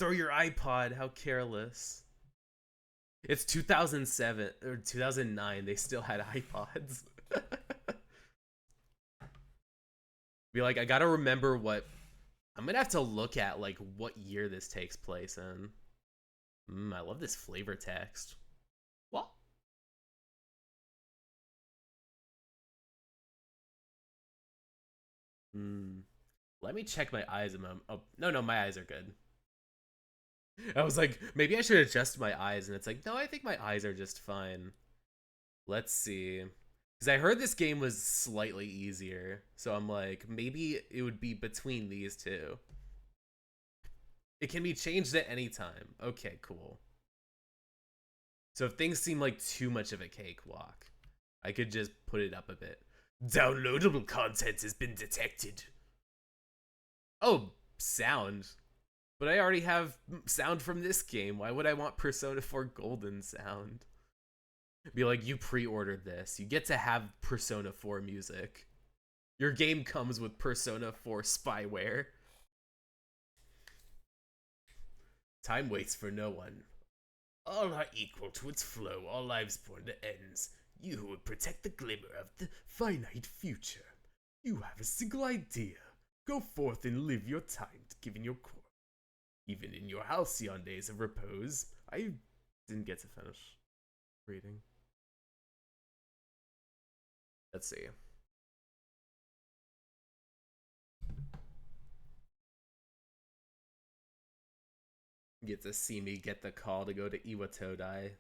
Throw your iPod. How careless. It's 2007 or 2009. They still had iPods. Be like, I gotta remember what. I'm gonna have to look at like what year this takes place in. I love this flavor text. What? Hmm. Let me check my eyes a moment. Oh, no, my eyes are good. I was like, maybe I should adjust my eyes, and it's like, no, I think my eyes are just fine. Let's see. Because I heard this game was slightly easier, so I'm like, maybe it would be between these two. It can be changed at any time. Okay, cool. So if things seem like too much of a cakewalk, I could just put it up a bit. Downloadable content has been detected. Oh, sound. But I already have sound from this game. Why would I want Persona 4 Golden sound? Be like, you pre-ordered this. You get to have Persona 4 music. Your game comes with Persona 4 spyware. Time waits for no one. All are equal to its flow, all lives born to ends. You who would protect the glimmer of the finite future. You have a single idea. Go forth and live your time, given your core. Even in your halcyon days of repose. I didn't get to finish reading. Let's see. Get to see me get the call to go to Iwatodai.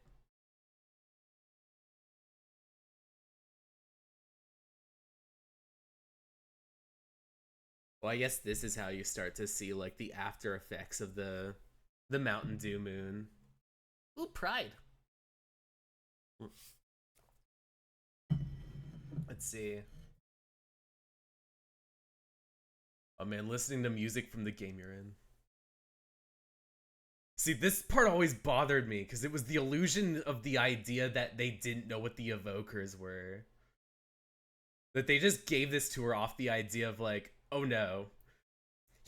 Well, I guess this is how you start to see like the after effects of the Mountain Dew moon. Ooh, pride. Let's see. Oh man, listening to music from the game you're in. See, this part always bothered me because it was the illusion of the idea that they didn't know what the evokers were. That they just gave this to her off the idea of like, oh no,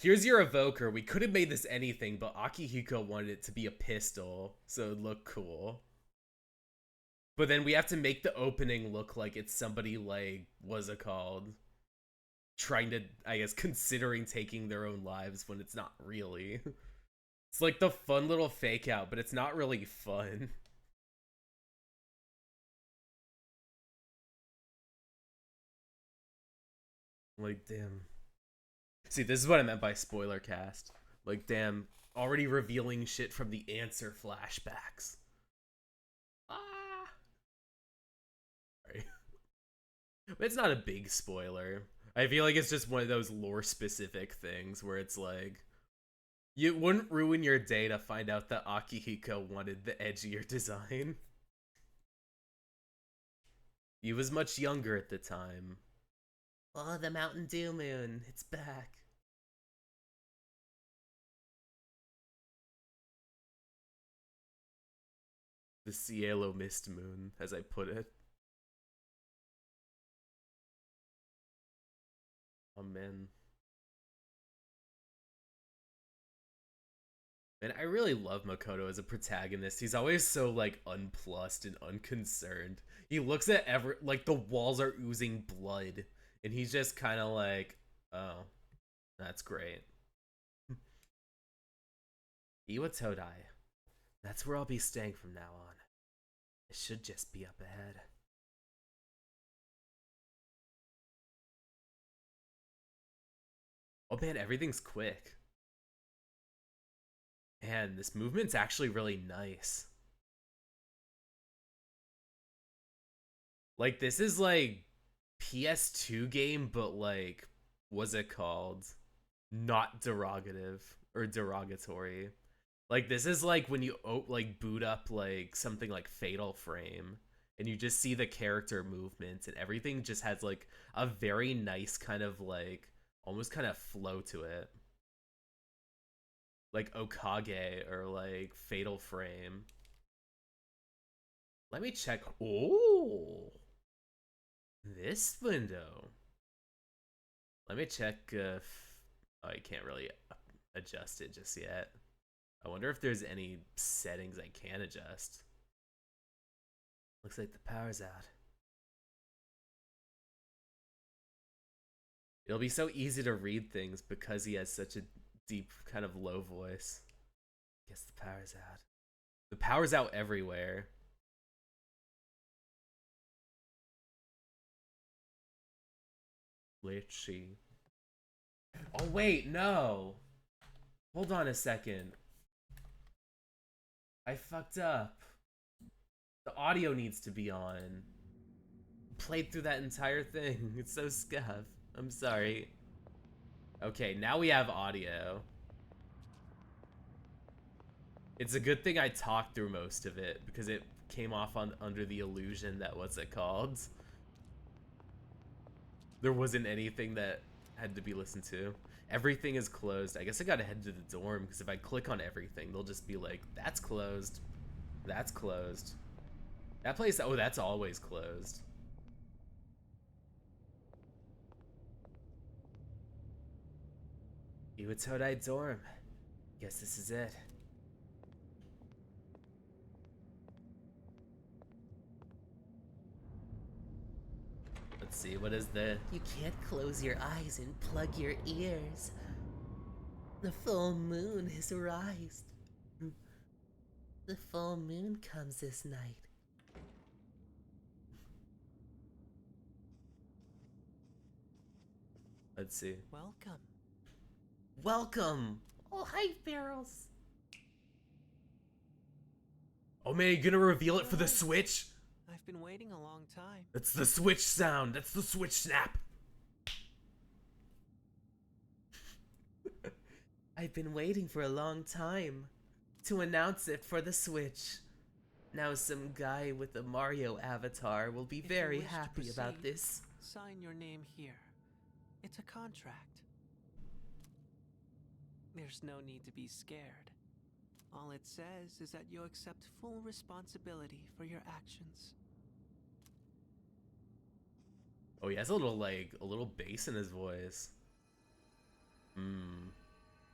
here's your evoker. We could have made this anything, but Akihiko wanted it to be a pistol, so it'd look cool. But then we have to make the opening look like it's somebody like, what's it called? Trying to, I guess, considering taking their own lives when it's not really. It's like the fun little fake out, but it's not really fun. Like, damn. See, this is what I meant by spoiler cast. Like, damn, already revealing shit from the answer flashbacks. Ah. Sorry. But it's not a big spoiler. I feel like it's just one of those lore specific things where it's like, you wouldn't ruin your day to find out that Akihiko wanted the edgier design. He was much younger at the time. Oh, the Mountain Dew Moon. It's back. The Cielo Mist Moon, as I put it. Oh, man. And I really love Makoto as a protagonist. He's always so like unplussed and unconcerned. He looks at like the walls are oozing blood, and he's just kind of like, "Oh, that's great." Iwatodai. That's where I'll be staying from now on. It should just be up ahead. Oh man, everything's quick. And this movement's actually really nice. Like this is like PS2 game, but like, what's it called? Not derogative or derogatory. Like this is like when you like boot up like something like Fatal Frame and you just see the character movement and everything just has like a very nice kind of like almost kind of flow to it. Like Okage or like Fatal Frame. Let me check. Oh, this window. Let me check if oh, I can't really adjust it just yet. I wonder if there's any settings I can adjust. Looks like the power's out. It'll be so easy to read things because he has such a deep, kind of low voice. Guess the power's out. The power's out everywhere. Let's see. Oh, wait, no. Hold on a second. I fucked up. The audio needs to be on. Played through that entire thing. It's so scuff. I'm sorry. Okay, now we have audio. It's a good thing I talked through most of it because it came off on under the illusion that what's it called? There wasn't anything that had to be listened to. Everything is closed. I guess I gotta head to the dorm because if I click on everything, they'll just be like, that's closed. That's closed. That place, oh, that's always closed. Iwatodai dorm. Guess this is it. Let's see, what is the... You can't close your eyes and plug your ears. The full moon has arisen. The full moon comes this night. Let's see. Welcome. Welcome! Oh, hi, Barrels. Oh man, you gonna reveal it for the Switch? I've been waiting a long time. That's the Switch sound. That's the Switch snap. I've been waiting for a long time to announce it for the Switch. Now some guy with a Mario avatar will be very happy about this. Sign your name here. It's a contract. There's no need to be scared. All it says is that you accept full responsibility for your actions. Oh, he has a little bass in his voice.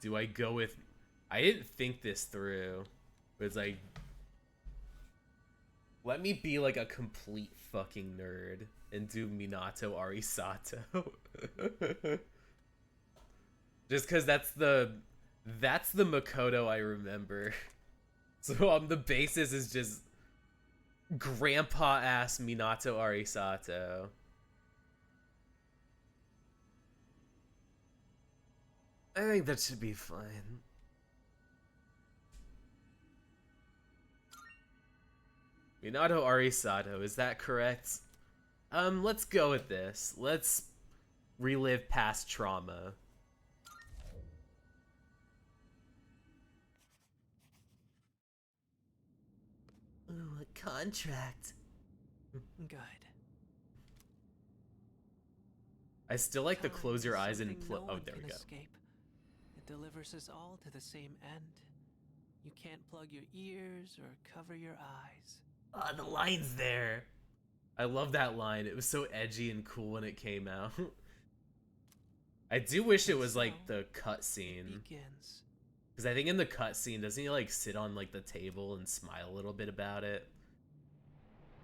Do I go with... I didn't think this through. But it's like... Let me be like a complete fucking nerd and do Minato Arisato. Just because that's the Makoto I remember. So the basis is just grandpa ass Minato Arisato. I think that should be fine. Minato Arisato, is that correct? Let's go with this. Let's relive past trauma. Ooh, a contract. Good. I still like the close your eyes and oh, there we go. Escape. It delivers us all to the same end. You can't plug your ears or cover your eyes. Oh, the line's there. I love that line. It was so edgy and cool when it came out. I do wish it was like the cutscene. Because I think in the cutscene, doesn't he like sit on like the table and smile a little bit about it?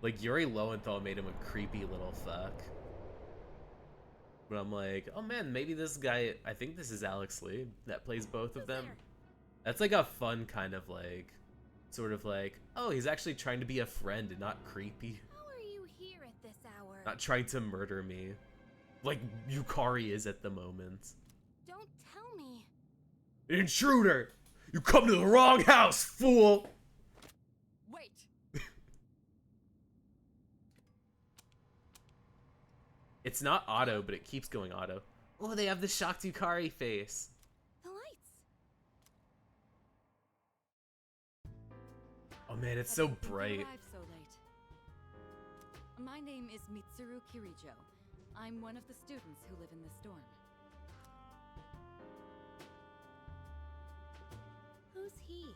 Like Yuri Lowenthal made him a creepy little fuck. But I'm like, oh man, maybe this guy, I think this is Alex Lee that plays both of them. That's like a fun kind of like, sort of like, oh, he's actually trying to be a friend and not creepy. How are you here at this hour? Not trying to murder me. Like Yukari is at the moment. Don't tell me. Intruder! You come to the wrong house, fool! Wait! It's not auto, but it keeps going auto. Oh, they have the shocked Yukari face. The lights. Oh man, it's so bright. So late. My name is Mitsuru Kirijo. I'm one of the students who live in this dorm. Who's he?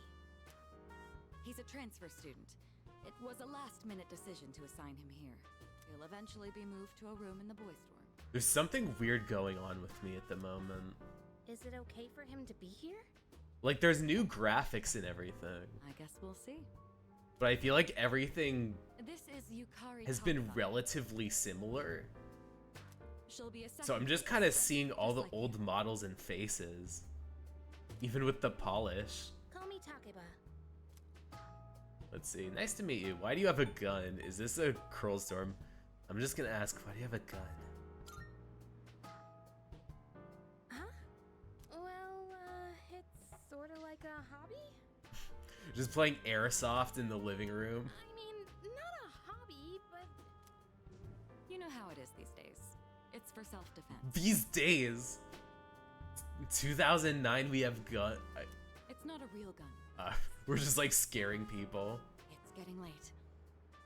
He's a transfer student. It was a last-minute decision to assign him here. He'll eventually be moved to a room in the boys' dorm. There's something weird going on with me at the moment. Is it okay for him to be here? Like, there's new graphics and everything, I guess we'll see. but I feel like everything This is Yukari has been Takeba. relatively similar. She'll be a So I'm second just kind of assistant, seeing all just the like old you. models and faces, even with the polish. Call me Takeba. Let's see. Nice to meet you. Why do you have a gun? Is this a curl storm? I'm just gonna ask, why do you have a gun? Huh? Well, it's sort of like a hobby? Just playing airsoft in the living room. I mean, not a hobby, but You know how it is these days. It's for self-defense. These days, 2009, we have gun. It's not a real gun. We're just like scaring people. It's getting late.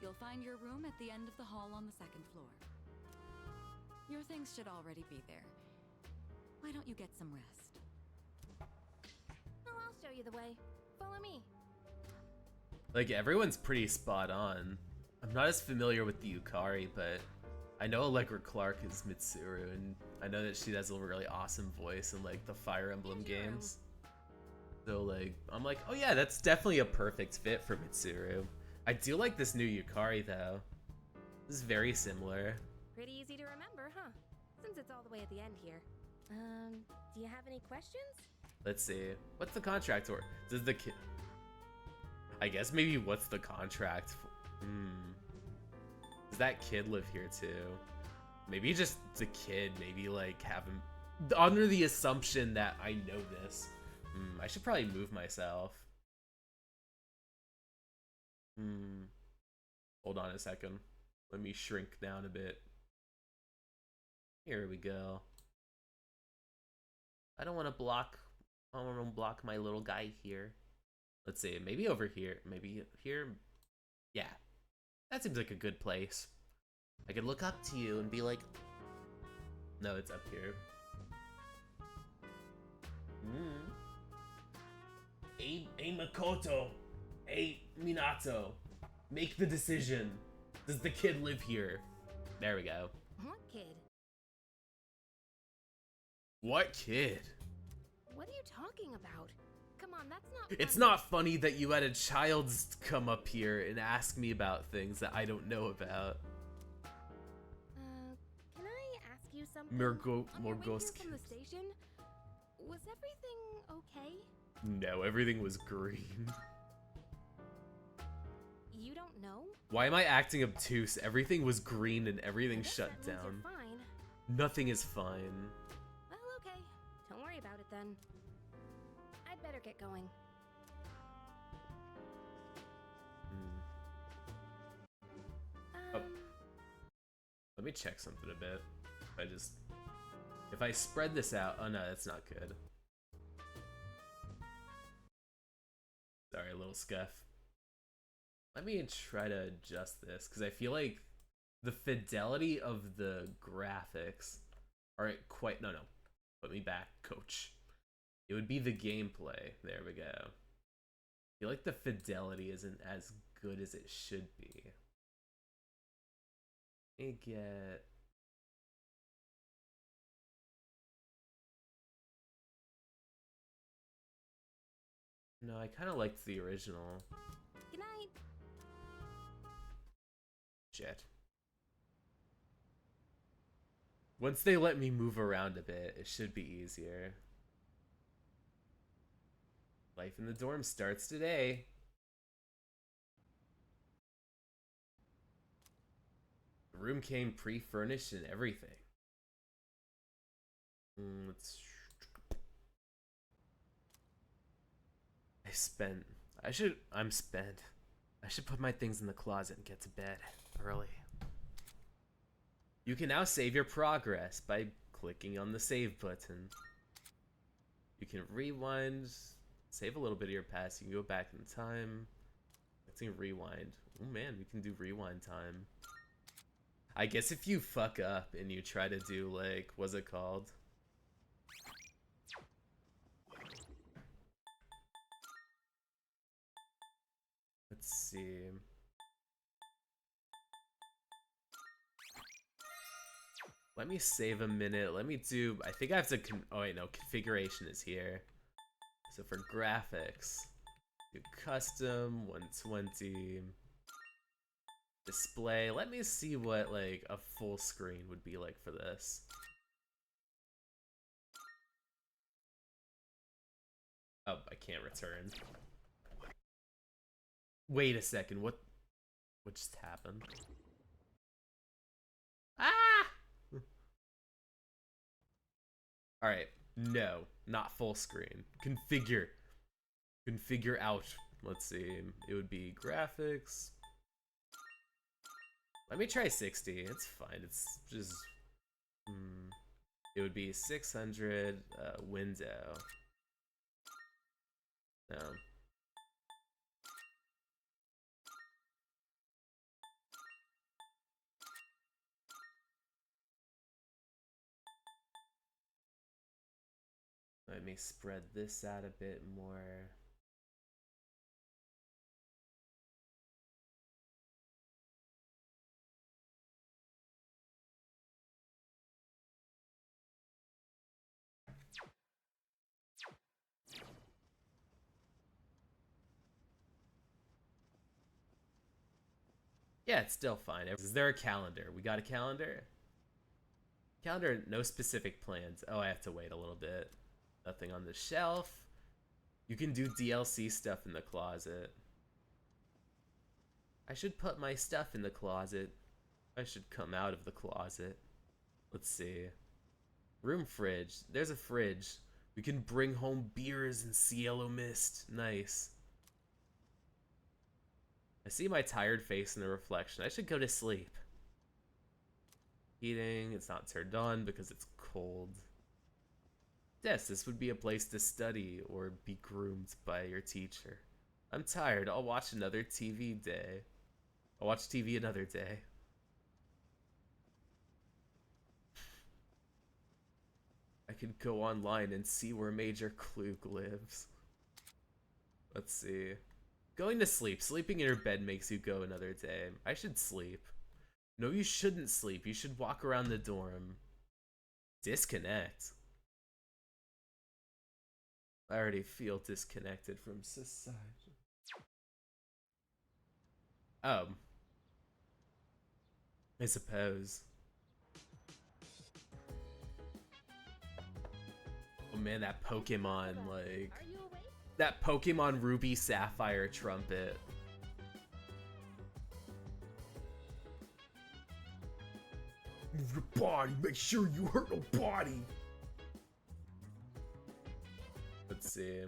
You'll find your room at the end of the hall on the second floor. Your things should already be there. Why don't you get some rest? oh, I'll show you the way. Follow me. Like, everyone's pretty spot on. I'm not as familiar with the Yukari, but I know Allegra Clark is Mitsuru, and I know that she has a really awesome voice in like the Fire Emblem games. So like, I'm like, oh yeah, that's definitely a perfect fit for Mitsuru. I do like this new Yukari though. This is very similar. Pretty easy to remember, huh? Since it's all the way at the end here. Do you have any questions? Let's see. What's the contract for? Does the kid? I guess maybe what's the contract for? Does that kid live here too? Maybe just the kid. Maybe like have him under the assumption that I know this. I should probably move myself. Hold on a second. Let me shrink down a bit. Here we go. I don't want to block. I don't want to block my little guy here. Let's see. Maybe over here. Maybe here. Yeah. That seems like a good place. I could look up to you and be like, no, it's up here. Hey Makoto. Hey Minato. Make the decision. Does the kid live here? There we go. What kid? What kid? What are you talking about? Come on, that's not It's funny. not funny that you had a child come up here and ask me about things that I don't know about. Can I ask you something? Morgos On your way here kids. from the station, was everything okay? No, everything was green. You don't know? Why am I acting obtuse? Everything was green and everything I guess shut that means down. You're fine. Nothing is fine. Well, okay. Don't worry about it then. I'd better get going. Oh. Let me check something a bit. If I spread this out, oh no, that's not good. Sorry, a little scuff. Let me try to adjust this, because I feel like the fidelity of the graphics are quite, no, put me back, coach. It would be the gameplay. There we go. I feel like the fidelity isn't as good as it should be. Let me get... No, I kind of liked the original. Good night. Shit. Once they let me move around a bit, it should be easier. Life in the dorm starts today. The room came pre-furnished and everything. Let's... I'm spent. I should put my things in the closet and get to bed early. You can now save your progress by clicking on the save button. You can rewind, save a little bit of your past. You can go back in time. Let's see, rewind. Oh man, we can do rewind time. I guess if you fuck up and you try to do like, what's it called? Let's see. Let me save a minute. Let me do, I think I have to, oh wait, no, configuration is here. So for graphics, do custom 120 display. Let me see what like a full screen would be like for this. Oh, I can't return. Wait a second, what just happened? Ah! Alright, no, not full screen. Configure out. Let's see, it would be graphics. Let me try 60, it's fine, it's just... It would be 600, window. No. Let me spread this out a bit more. Yeah, it's still fine. Is there a calendar? We got a calendar? Calendar, no specific plans. Oh, I have to wait a little bit. Nothing on the shelf. You can do DLC stuff in the closet. I should put my stuff in the closet. I should come out of the closet. Let's see. Room fridge. There's a fridge. We can bring home beers and Cielo mist. Nice. I see my tired face in the reflection. I should go to sleep. Heating. It's not turned on because it's cold. Yes, this would be a place to study or be groomed by your teacher. I'm tired. I'll watch another TV day. I'll watch TV another day. I could go online and see where Major Klug lives. Let's see. Going to sleep. Sleeping in your bed makes you go another day. I should sleep. No, you shouldn't sleep. You should walk around the dorm. Disconnect. I already feel disconnected from society. Oh. I suppose. Oh man, that Pokemon, like... That Pokemon Ruby Sapphire trumpet. Move your body, make sure you hurt nobody. Let's see.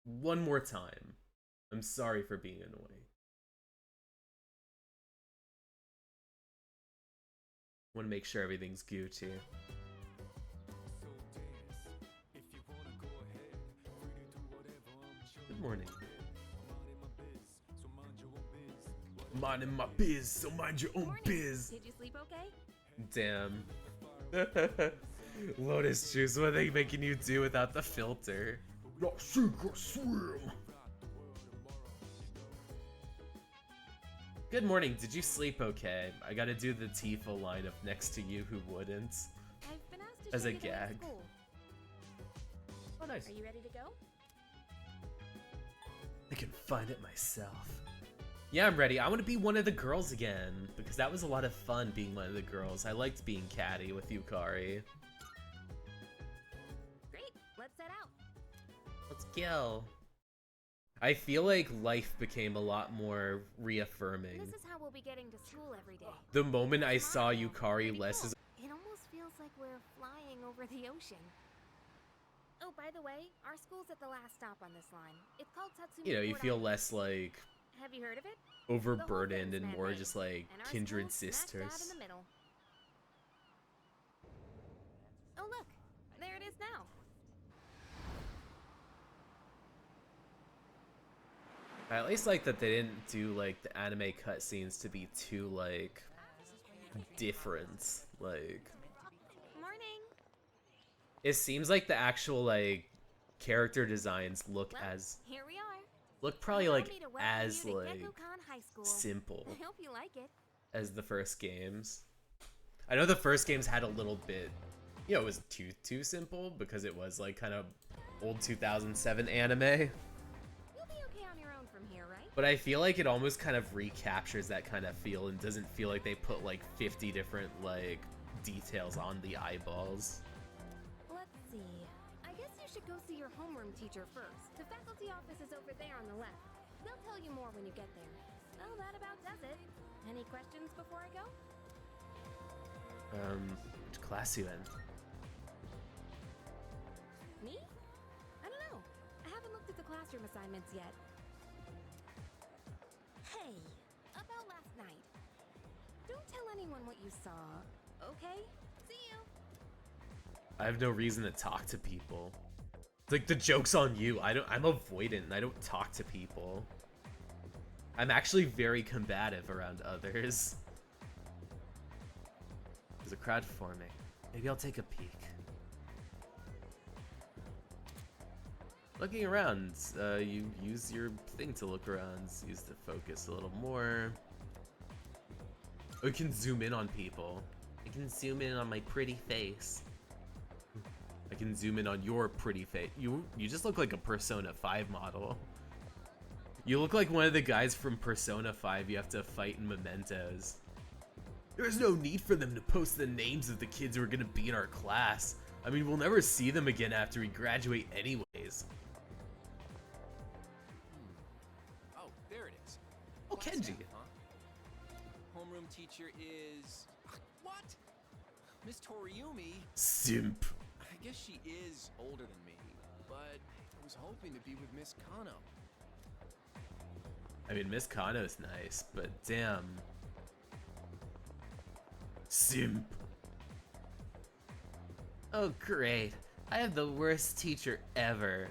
One more time. I'm sorry for being annoying. Want to make sure everything's Gucci. Good morning. Minding my biz, so mind your own biz. Did you sleep okay? Damn. Lotus juice, what are they making you do without the filter? Not sink or swim. Good morning, did you sleep okay? I gotta do the Tifa line of next to you who wouldn't. I've been asked to As show a you the way to gag. school. Oh, nice. Are you ready to go? I can find it myself. Yeah, I'm ready. I want to be one of the girls again, because that was a lot of fun being one of the girls. I liked being catty with Yukari. Great, let's set out. Let's go. I feel like life became a lot more reaffirming. This is how we'll be getting to school every day. The moment I saw Yukari less as... It almost feels like we're flying over the ocean. Oh, by the way, our school's at the last stop on this line. It's called Tatsumi. You know, you Fort feel Island. less like Have you heard of it? overburdened and thing's more man-made, just like and our kindred school's smack dab sisters. in the middle. Oh look, there it is now. I at least like that they didn't do like the anime cutscenes to be too like different. Like Morning. it seems like the actual like character designs look Well, as here we are. probably Allow like me to welcome as you to like Gekko-kan High School. simple I hope you like it. as the first games. I know the first games had a little bit, you know, it was too simple because it was like kind of old 2007 anime. You'll be okay on your own from here, right? But I feel like it almost kind of recaptures that kind of feel and doesn't feel like they put like 50 different like details on the eyeballs. Let's see. I guess you should go see your homeroom teacher first. The faculty office is over there on the left. They'll tell you more when you get there. Well, that about does it. Any questions before I go? Which class you in? Me? I don't know. I haven't looked at the classroom assignments yet. Hey, about last night. Don't tell anyone what you saw, okay? See you. I have no reason to talk to people. It's like the joke's on you. I'm avoidant and I don't talk to people. I'm actually very combative around others. There's a crowd forming. Maybe I'll take a peek. Looking around, you use your thing to look around. Use to focus a little more. Oh, you can zoom in on people. I can zoom in on my pretty face. I can zoom in on your pretty face. You just look like a Persona 5 model. You look like one of the guys from Persona 5 you have to fight in Mementos. There's no need for them to post the names of the kids who are gonna be in our class. I mean, we'll never see them again after we graduate anyways. Oh, there it is. Oh, Class Kenji. F, huh? Homeroom teacher is... What? Miss Toriumi? Simp. I guess she is older than me, but I was hoping to be with Miss Kano. I mean, Miss Kano's nice, but damn. Simp. Oh, great. I have the worst teacher ever.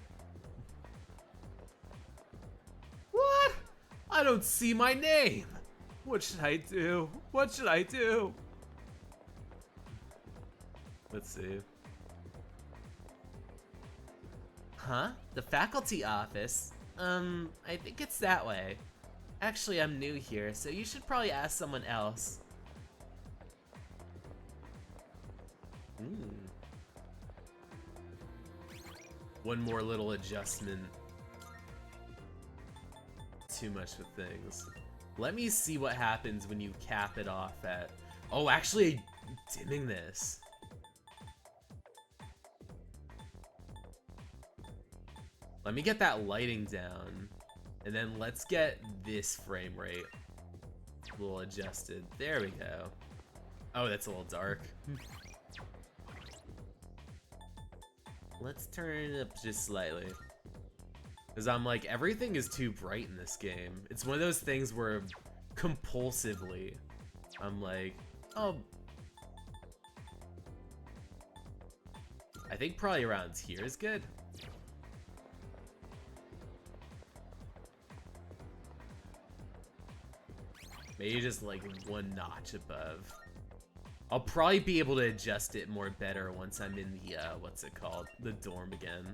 What? I don't see my name. What should I do? What should I do? Let's see. Huh? The faculty office? I think it's that way. Actually, I'm new here, so you should probably ask someone else. One more little adjustment. Too much with things. Let me see what happens when you cap it off at... Oh, actually, dimming this. Let me get that lighting down. And then let's get this frame rate a little adjusted. There we go. Oh, that's a little dark. Let's turn it up just slightly. Because I'm like, everything is too bright in this game. It's one of those things where compulsively, I'm like, oh. I think probably around here is good. Maybe just like one notch above. I'll probably be able to adjust it more better once I'm in the, what's it called? The dorm again.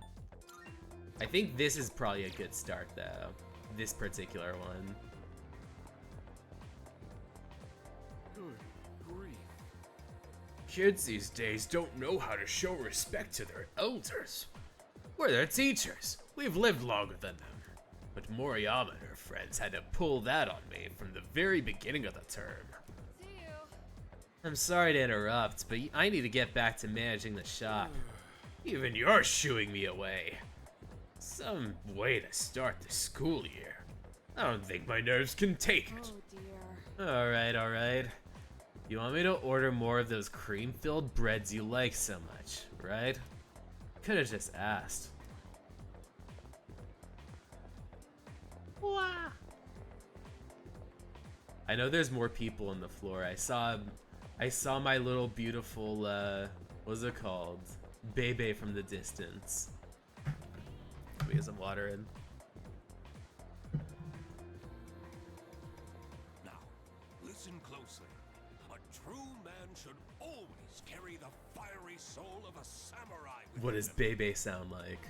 I think this is probably a good start though. This particular one. Good grief. Kids these days don't know how to show respect to their elders. We're their teachers. We've lived longer than them. But Moriyama and her friends had to pull that on me from the very beginning of the term. See you. I'm sorry to interrupt, but I need to get back to managing the shop. Even you're shooing me away. Some way to start the school year. I don't think my nerves can take it. Oh dear. Alright. You want me to order more of those cream-filled breads you like so much, right? Could've just asked. Wow. I know there's more people on the floor. I saw my little beautiful, what's it called? Bebe from the distance. Let me get some water in. Now, listen closely. A true man should always carry the fiery soul of a samurai within What does him. Bebe sound like?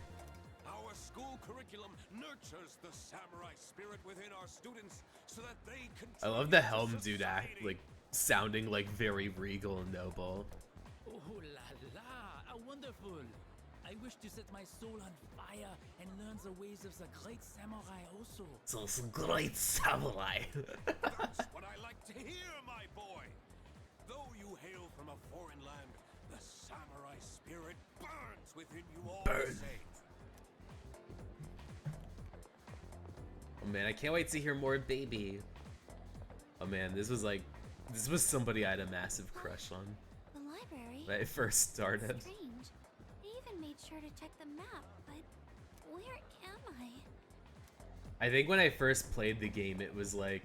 Our school curriculum nurtures the samurai spirit within our students so that they can. I love the helm dude act, like, sounding like very regal and noble. Oh la la, how wonderful! I wish to set my soul on fire and learn the ways of the great samurai also. So some great samurai. That's what I like to hear, my boy. Though you hail from a foreign land, the samurai spirit burns within you all the same. Oh man, I can't wait to hear more Baby. Oh man, this was somebody I had a massive crush on The library? when I first started. Strange. I even made sure to check the map, but where am I? I think when I first played the game, it was like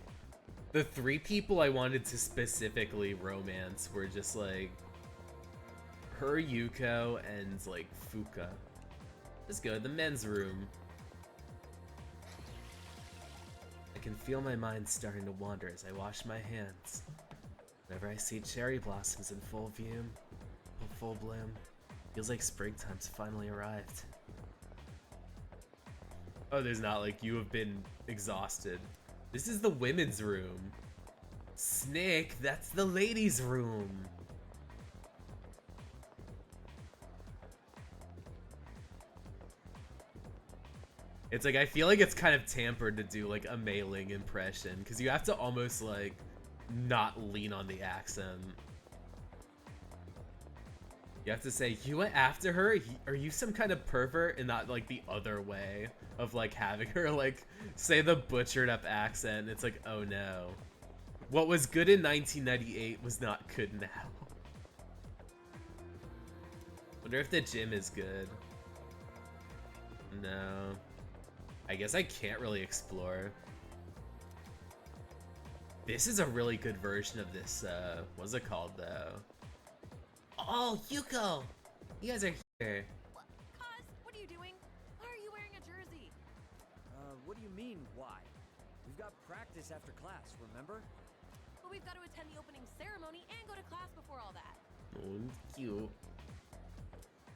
the 3 people I wanted to specifically romance were just like her, Yuko, and like Fuka. Let's go to the men's room. I can feel my mind starting to wander as I wash my hands. Whenever I see cherry blossoms in full bloom, feels like springtime's finally arrived. Oh, there's not like you have been exhausted. This is the women's room. Snake, that's the ladies' room. It's like, I feel like it's kind of tampered to do like a Mei-Ling impression, because you have to almost like not lean on the accent. You have to say, you went after her? Are you some kind of pervert? And not like the other way of like having her like say the butchered up accent. It's like, oh no. What was good in 1998 was not good now. Wonder if the gym is good. No. I guess I can't really explore. This is a really good version of this, what's it called though? Oh, Yuko! You guys are here. Cuz, what are you doing? Why are you wearing a jersey? What do you mean, why? We've got practice after class, remember? But we've got to attend the opening ceremony and go to class before all that. Oh, cute.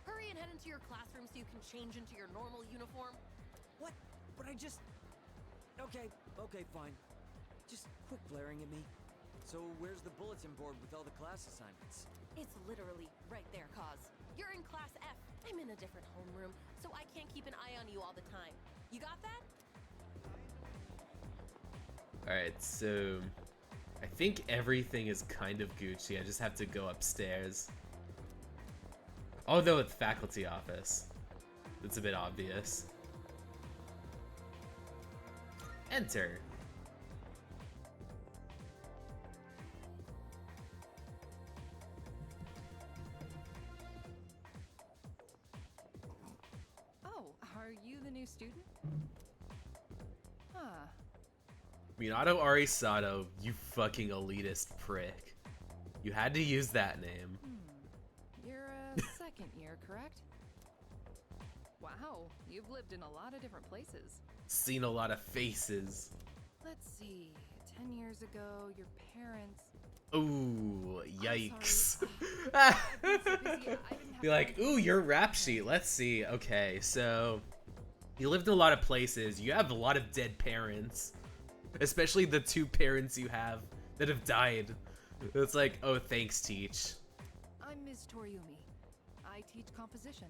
Hurry and head into your classroom so you can change into your normal uniform. What? But I just... Okay, fine. Just quit glaring at me. So where's the bulletin board with all the class assignments? It's literally right there, Cuz. You're in class F. I'm in a different homeroom, so I can't keep an eye on you all the time. You got that? Alright, so I think everything is kind of Gucci. I just have to go upstairs. Although it's faculty office. It's a bit obvious. Enter. Oh, are you the new student? Huh. Minato Arisato, you fucking elitist prick. You had to use that name. You're a second year, correct? Wow, you've lived in a lot of different places. Seen a lot of faces. Let's see, 10 years ago, your parents... Ooh, yikes. I've been so busy, I didn't have Be like, ooh, your rap sheet. Let's see. Okay, so you lived in a lot of places. You have a lot of dead parents, especially the 2 parents you have that have died. It's like, oh, thanks, teach. I'm Ms. Toriumi. I teach composition.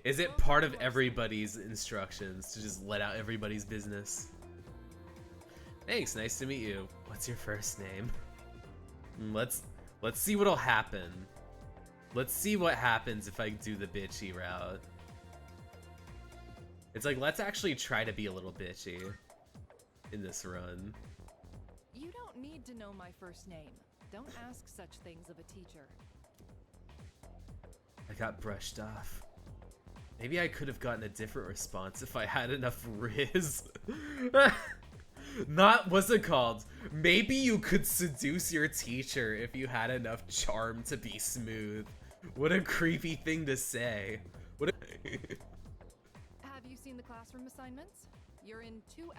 Is it part of everybody's instructions to just let out everybody's business? Thanks, nice to meet you. What's your first name? Let's see what'll happen. Let's see what happens if I do the bitchy route. It's like, let's actually try to be a little bitchy in this run. You don't need to know my first name. Don't ask such things of a teacher. I got brushed off. Maybe I could have gotten a different response if I had enough riz. Not, what's it called? Maybe you could seduce your teacher if you had enough charm to be smooth. What a creepy thing to say. What a Have you seen the classroom assignments? You're in 2F.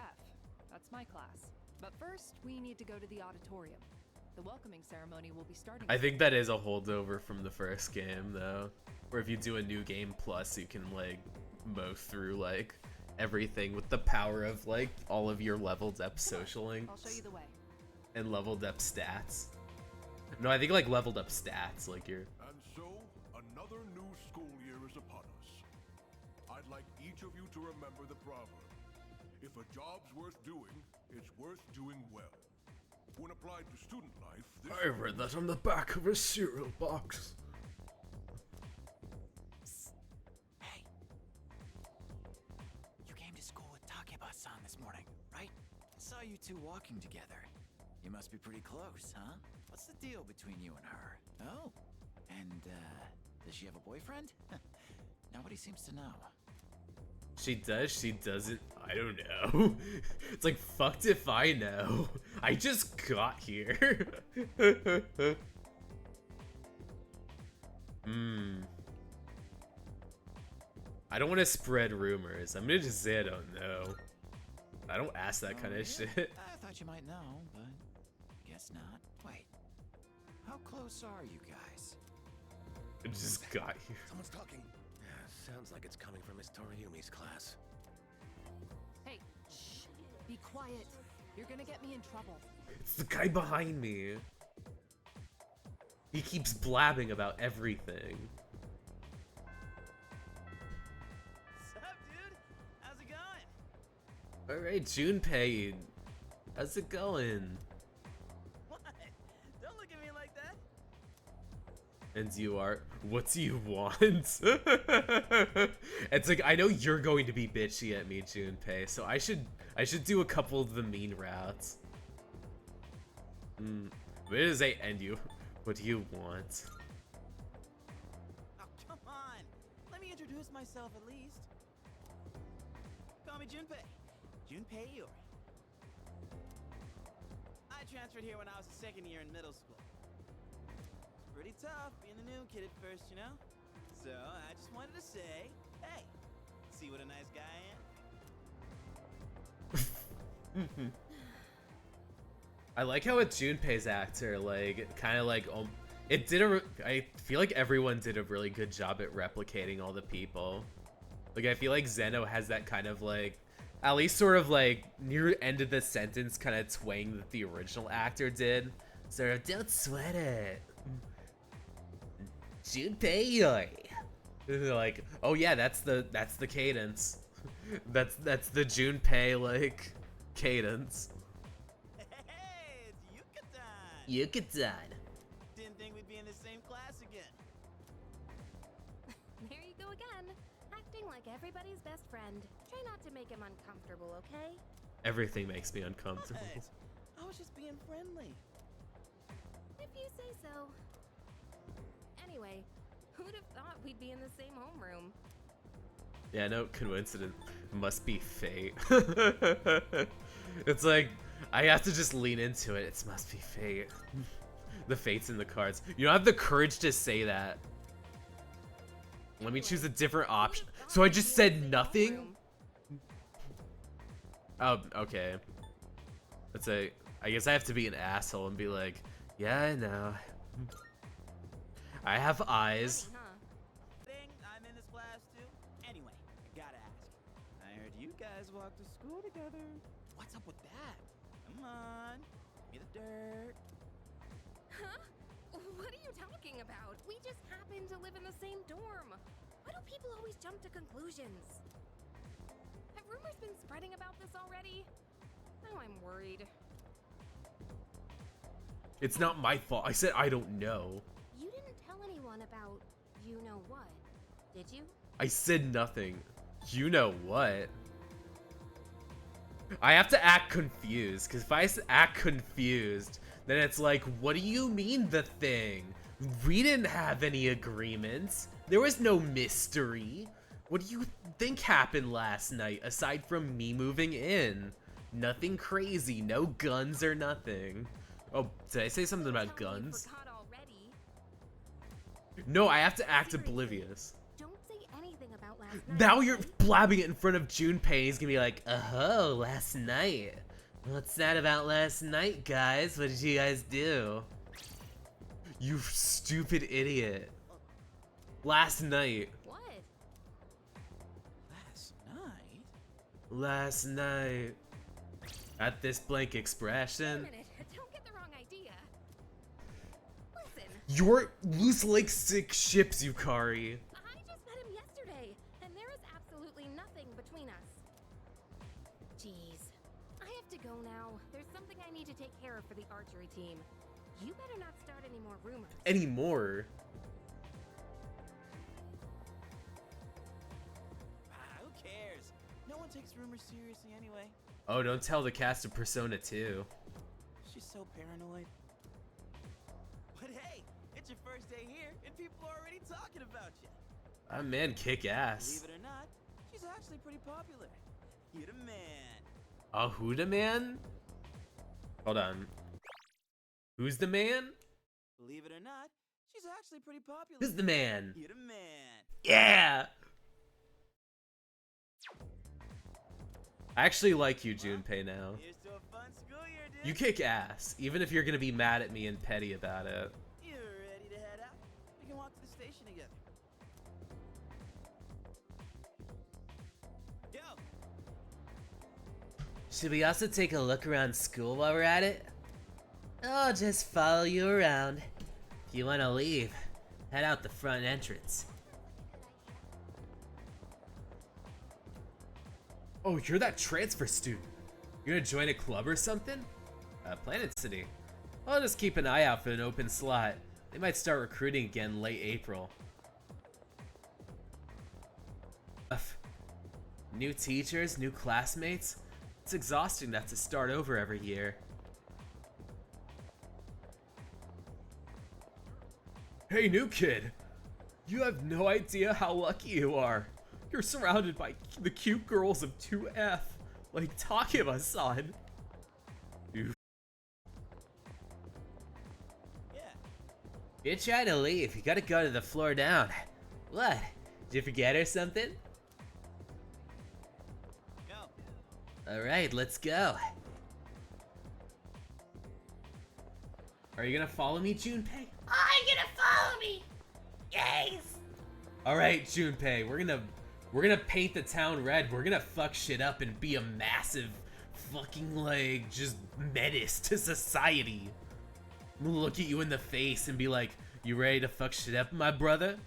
That's my class. But first, we need to go to the auditorium. The welcoming ceremony will be starting. I think that is a holdover from the first game, though. Where if you do a new game plus, you can, like, mow through, like, everything with the power of, like, all of your leveled up social links. I'll show you the way. And leveled up stats. No, I think, like, leveled up stats, like your... And so, another new school year is upon us. like each of you to remember the proverb. If a job's worth doing, it's worth doing well. When applied to student life, this I read that on the back of a cereal box. Hey. You came to school with Takeba-san this morning, right? I saw you two walking together. You must be pretty close, huh? What's the deal between you and her? Oh. And, does she have a boyfriend? Nobody seems to know. She does, she doesn't. I don't know. It's like, fucked if I know. I just got here. I don't want to spread rumors. I'm gonna just say I don't know. I don't ask that kind of shit. I thought you might know, but guess not. Wait. How close are you guys? I just got here. Someone's talking. Sounds like it's coming from Miss Toriumi's class. Hey, shh. Be quiet. You're gonna get me in trouble. It's the guy behind me. He keeps blabbing about everything. Sup, dude? How's it going? Alright, Junpei. How's it going? What? Don't look at me like that. And you are, what do you want? It's like, I know you're going to be bitchy at me, Junpei, so I should do a couple of the mean routes. Where does I end you? What do you want? Oh, come on. Let me introduce myself at least. Call me Junpei. Junpei Iori. I transferred here when I was a second year in middle school. Pretty tough being the new kid at first, you know? So I just wanted to say, hey, see what a nice guy I am? I like how with Junpei's actor, like, kind of like, it did I feel like everyone did a really good job at replicating all the people. Like, I feel like Zeno has that kind of, like, at least sort of, like, near end of the sentence kind of twang that the original actor did. Sort of, don't sweat it. Junpei Iori. Like, oh yeah, that's the cadence. that's the Junpei, like, cadence. Hey, it's Yuka-tan! Yuka-tan. Didn't think we'd be in the same class again. There you go again. Acting like everybody's best friend. Try not to make him uncomfortable, okay? Everything makes me uncomfortable. What? I was just being friendly. If you say so. Anyway, who'd have thought we'd be in the same homeroom? Yeah, no coincidence. Must be fate. It's like, I have to just lean into it. It must be fate. The fate's in the cards. You don't have the courage to say that. Let me choose a different option. So I just said nothing? Oh, okay. Let's say, I guess I have to be an asshole and be like, yeah, I know. I have eyes. Thing, I'm in this class too. Anyway, I gotta ask. I heard you guys walk to school together. What's up with that? Come on, give me the dirt. Huh? What are you talking about? We just happen to live in the same dorm. Why do people always jump to conclusions? Have rumors been spreading about this already? Now I'm worried. It's not my fault. I said I don't know. You didn't tell anyone about you know what, did you? I said nothing. You know what? I have to act confused, because if I act confused, then it's like, what do you mean the thing? We didn't have any agreements. There was no mystery. What do you think happened last night, aside from me moving in? Nothing crazy, no guns or nothing. Oh, did I say something about guns? No, I have to act oblivious. Don't say anything about last night. Now you're blabbing it in front of Junpei. He's gonna be like, oh, last night. What's that about last night, guys? What did you guys do? You stupid idiot. Last night. What? Last night? Last night. At this blank expression. Wait a minute. Don't get the wrong idea. Listen. You're loose like sick ships, Yukari. I just met him yesterday, and there is absolutely there's something I need to take care of for the archery team. You better not start any more rumors. Anymore. Who cares? No one takes rumors seriously anyway. Oh, don't tell the cast of Persona 2. She's so paranoid. But hey, it's your first day here, and people are already talking about you. Oh man, kick ass. Believe it or not, she's actually pretty popular. You're the man. Oh, who the man? Hold on. Who's the man? Believe it or not, she's actually pretty popular. Who's the man? You're the man. Yeah! I actually like you, Junpei, now. Here's to a fun school year, dude. You kick ass, even if you're gonna be mad at me and petty about it. You're ready to head out? We can walk to the station together. Yo! Should we also take a look around school while we're at it? I'll just follow you around. If you want to leave, head out the front entrance. Oh, you're that transfer student. You gonna join a club or something? Planet City. I'll just keep an eye out for an open slot. They might start recruiting again late April. New teachers, new classmates. It's exhausting to have to start over every year. Hey, new kid. You have no idea how lucky you are. You're surrounded by the cute girls of 2F, like Takeba-san. Yeah. You're trying to leave. You gotta go to the floor down. What? Did you forget or something? No. Alright, let's go. Are you gonna follow me, Junpei? Are you gonna follow me? Yes. Alright, Junpei, we're gonna paint the town red. We're gonna fuck shit up and be a massive fucking, like, just menace to society. I'm gonna look at you in the face and be like, you ready to fuck shit up, my brother? And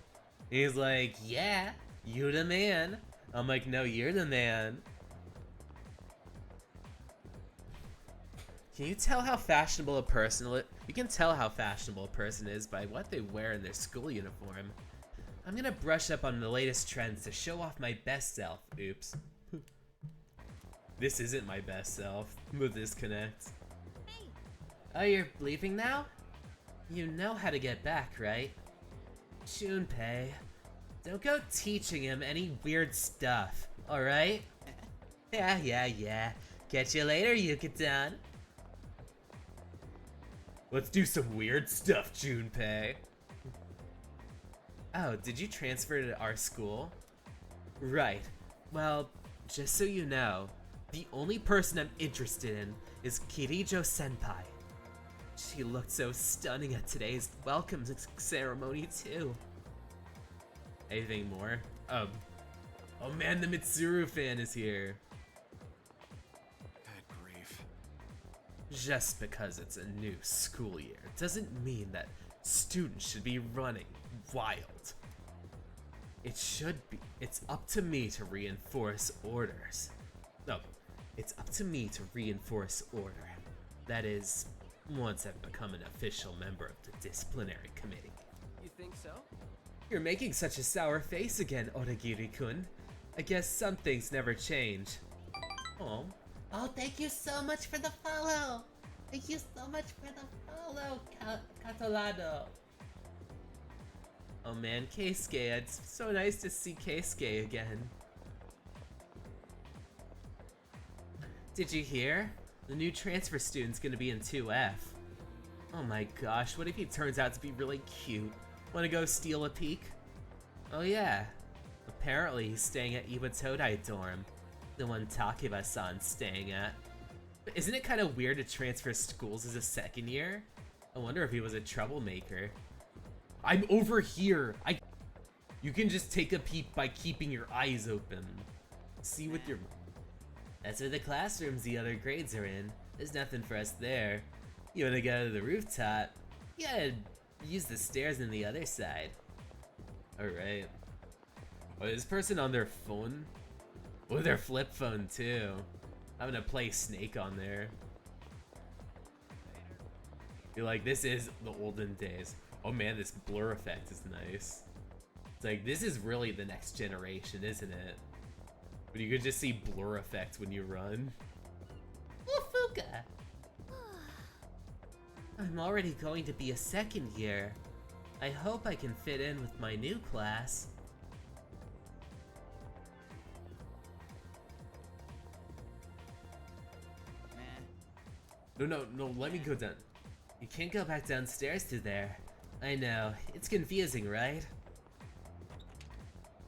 he's like, yeah, you the man. I'm like, no, you're the man. Can you tell how fashionable a person you can tell how fashionable a person is by what they wear in their school uniform. I'm gonna brush up on the latest trends to show off my best self. Oops. This isn't my best self. We'll disconnect. Hey, Oh, you're leaving now? You know how to get back, right? Junpei, don't go teaching him any weird stuff, alright? Yeah. Catch you later, Yuka-tan. Let's do some weird stuff, Junpei. Oh, did you transfer to our school? Right. Well, just so you know, the only person I'm interested in is Kirijo-senpai. She looked so stunning at today's welcome ceremony, too. Anything more? Oh man, the Mitsuru fan is here. Good grief. Just because it's a new school year doesn't mean that students should be running wild. It's up to me to reinforce orders. No, it's up to me to reinforce order. That is, once I've become an official member of the disciplinary committee. You think so? You're making such a sour face again, Odagiri-kun. I guess some things never change. Oh, thank you so much for the follow! Thank you so much for the follow, Catalado. Oh man, Keisuke, it's so nice to see Keisuke again. Did you hear? The new transfer student's gonna be in 2F. Oh my gosh, what if he turns out to be really cute? Wanna go steal a peek? Oh yeah. Apparently he's staying at Iwatodai dorm. The one Takeba-san's staying at. But isn't it kind of weird to transfer schools as a second year? I wonder if he was a troublemaker. I'm over here! You can just take a peek by keeping your eyes open. See with your... That's where the classrooms the other grades are in. There's nothing for us there. You wanna go to the rooftop? You gotta use the stairs on the other side. Alright. Oh, is this person on their phone? Oh, their flip phone too. I'm gonna play Snake on there. You're like, this is the olden days. Oh man, this blur effect is nice. It's like, this is really the next generation, isn't it? But you could just see blur effect when you run. Fuka! I'm already going to be a second year. I hope I can fit in with my new class. No, let me go down. You can't go back downstairs to there. I know, it's confusing, right?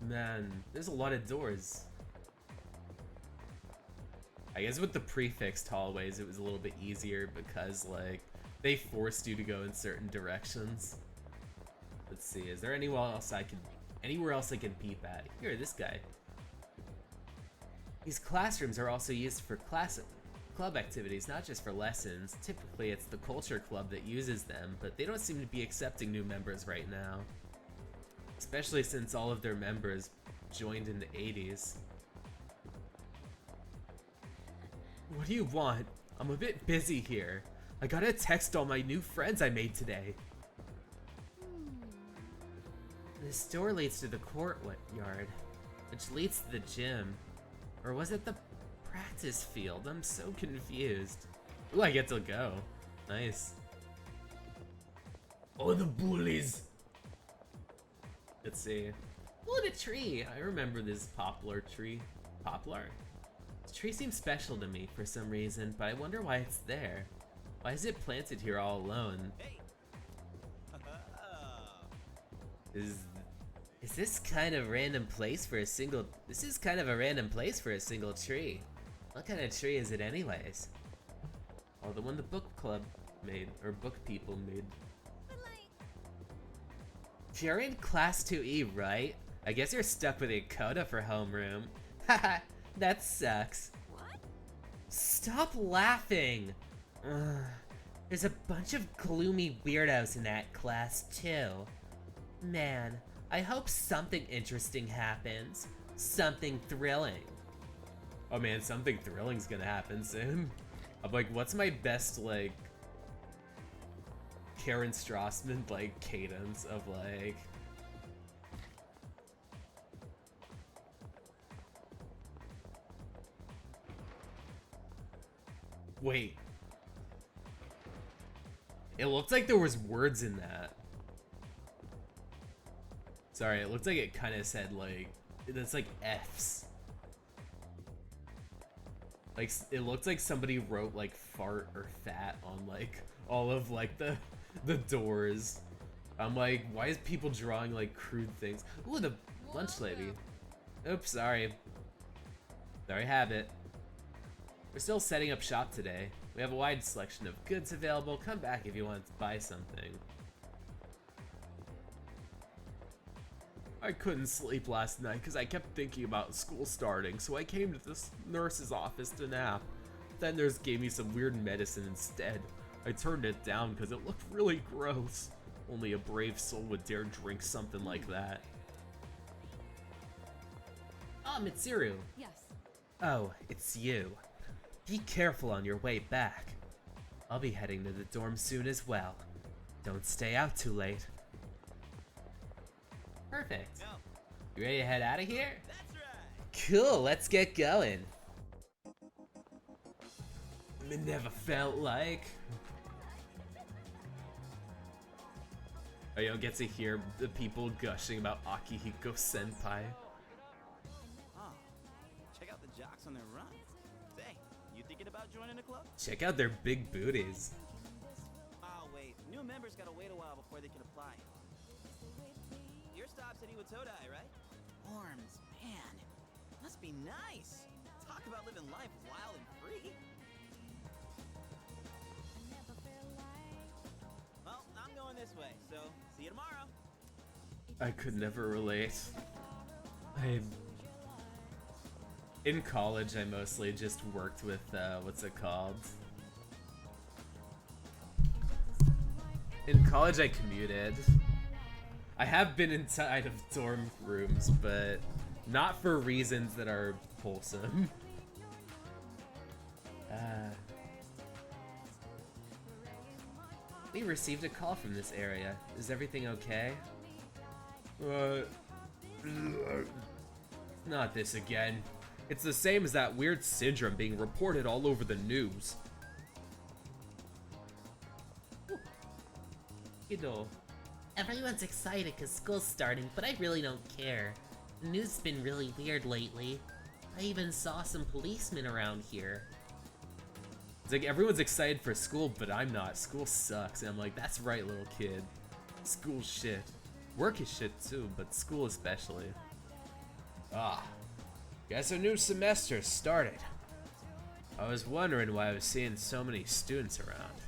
Man, there's a lot of doors. I guess with the prefixed hallways, it was a little bit easier because, like, they forced you to go in certain directions. Let's see, is there anywhere else I can peep at? Here, this guy. These classrooms are also used for club activities, not just for lessons. Typically, it's the culture club that uses them, but they don't seem to be accepting new members right now. Especially since all of their members joined in the 80s. What do you want? I'm a bit busy here. I gotta text all my new friends I made today. This door leads to the courtyard, which leads to the gym. Or was it the practice field? I'm so confused. Ooh, I get to go. Nice. Oh, the bullies! Let's see. Look at a tree! I remember this poplar tree. Poplar? This tree seems special to me for some reason, but I wonder why it's there. Why is it planted here all alone? Hey. Is this kind of random place for a single... This is kind of a random place for a single tree. What kind of tree is it anyways? Oh, the one the book club made, or book people made. You're in class 2E, right? I guess you're stuck with a coda for homeroom. Haha, that sucks. What? Stop laughing! Ugh. There's a bunch of gloomy weirdos in that class too. Man, I hope something interesting happens. Something thrilling. Oh man, something thrilling's gonna happen soon. I'm like, what's my best, like, Karen Strassman, like, cadence of, like... Wait. It looked like there was words in that. Sorry, it looked like it kind of said, like, that's like F's. Like, it looked like somebody wrote, like, fart or fat on, like, all of, like, the doors. I'm like, why is people drawing, like, crude things? Ooh, the lunch lady. Oops, sorry. There I have it. We're still setting up shop today. We have a wide selection of goods available. Come back if you want to buy something. I couldn't sleep last night because I kept thinking about school starting, so I came to this nurse's office to nap. Then nurse gave me some weird medicine instead. I turned it down because it looked really gross. Only a brave soul would dare drink something like that. Ah, Mitsuru. Yes. Oh, it's you. Be careful on your way back. I'll be heading to the dorm soon as well. Don't stay out too late. Perfect. You ready to head out of here? That's right. Cool, let's get going. It never felt like. Oh, you'll get to hear the people gushing about Akihiko Senpai. Oh, check out the jocks on their run. Say, you thinking about joining a club? Check out their big booties. Oh wait, new members gotta wait a while before they can apply. Your stop's at Iwatodai, right? Worms, man, must be nice. Talk about living life wild and free. Well, I'm going this way, so see you tomorrow. I could never relate. In college, I mostly just worked with, what's it called? In college, I commuted. I have been inside of dorm rooms, but not for reasons that are wholesome. We received a call from this area. Is everything okay? Not this again. It's the same as that weird syndrome being reported all over the news. Kiddo. Everyone's excited because school's starting, but I really don't care. The news has been really weird lately. I even saw some policemen around here. It's like everyone's excited for school, but I'm not. School sucks. And I'm like, that's right, little kid. School shit. Work is shit too, but school especially. Ah. Guess a new semester started. I was wondering why I was seeing so many students around.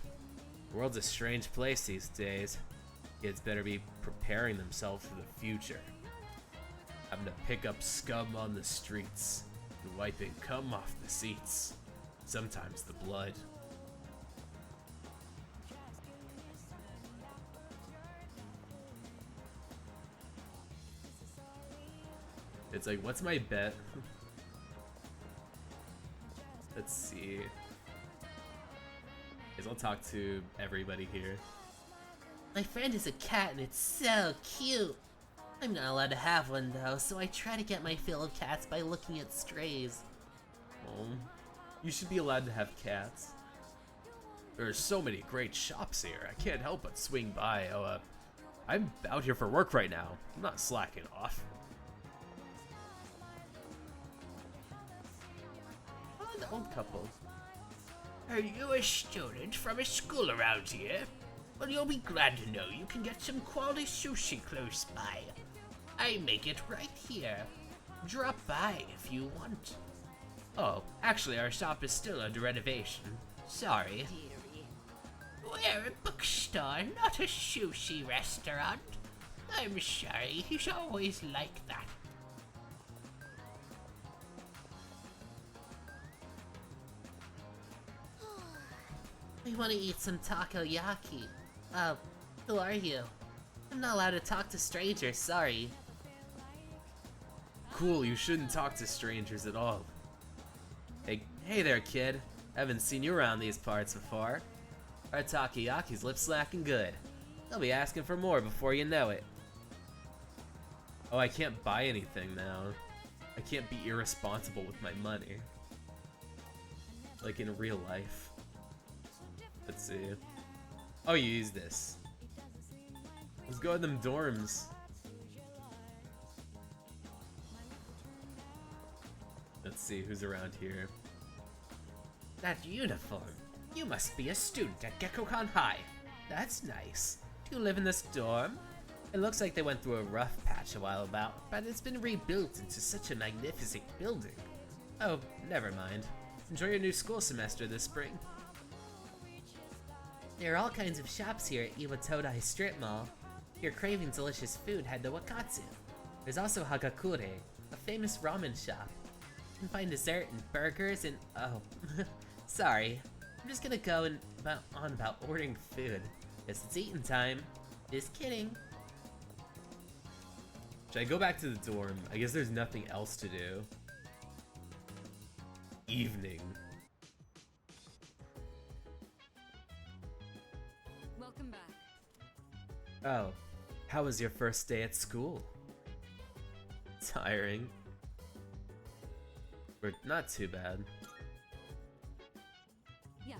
The world's a strange place these days. Kids better be preparing themselves for the future. Having to pick up scum on the streets and wiping cum off the seats. Sometimes the blood. It's like, what's my bet? Let's see. Guess I'll talk to everybody here. My friend is a cat and it's so cute. I'm not allowed to have one though, so I try to get my fill of cats by looking at strays. Oh, you should be allowed to have cats. There's so many great shops here. I can't help but swing by. I'm out here for work right now. I'm not slacking off. Oh, the old couple. Are you a student from a school around here? Well, you'll be glad to know you can get some quality sushi close by. I make it right here. Drop by if you want. Oh, actually our shop is still under renovation. Sorry. We're a bookstore, not a sushi restaurant. I'm sorry, he's always like that. I want to eat some takoyaki. Who are you? I'm not allowed to talk to strangers, sorry. Cool, you shouldn't talk to strangers at all. Hey there, kid. Haven't seen you around these parts before. Our takoyaki's lip slacking good. They'll be asking for more before you know it. Oh, I can't buy anything now. I can't be irresponsible with my money. Like in real life. Let's see. Oh, you use this. Let's go to them dorms. Let's see who's around here. That uniform. You must be a student at Gekkoukan High. That's nice. Do you live in this dorm? It looks like they went through a rough patch a while back, but it's been rebuilt into such a magnificent building. Oh, never mind. Enjoy your new school semester this spring. There are all kinds of shops here at Iwatodai Strip Mall. If you're craving delicious food, head to Wakatsu. There's also Hagakure, a famous ramen shop. You can find dessert and burgers and oh, sorry. I'm just gonna go on about ordering food. Guess it's eating time. Just kidding. Should I go back to the dorm? I guess there's nothing else to do. Evening. Welcome back. Oh, how was your first day at school? Tiring. But not too bad. Yes.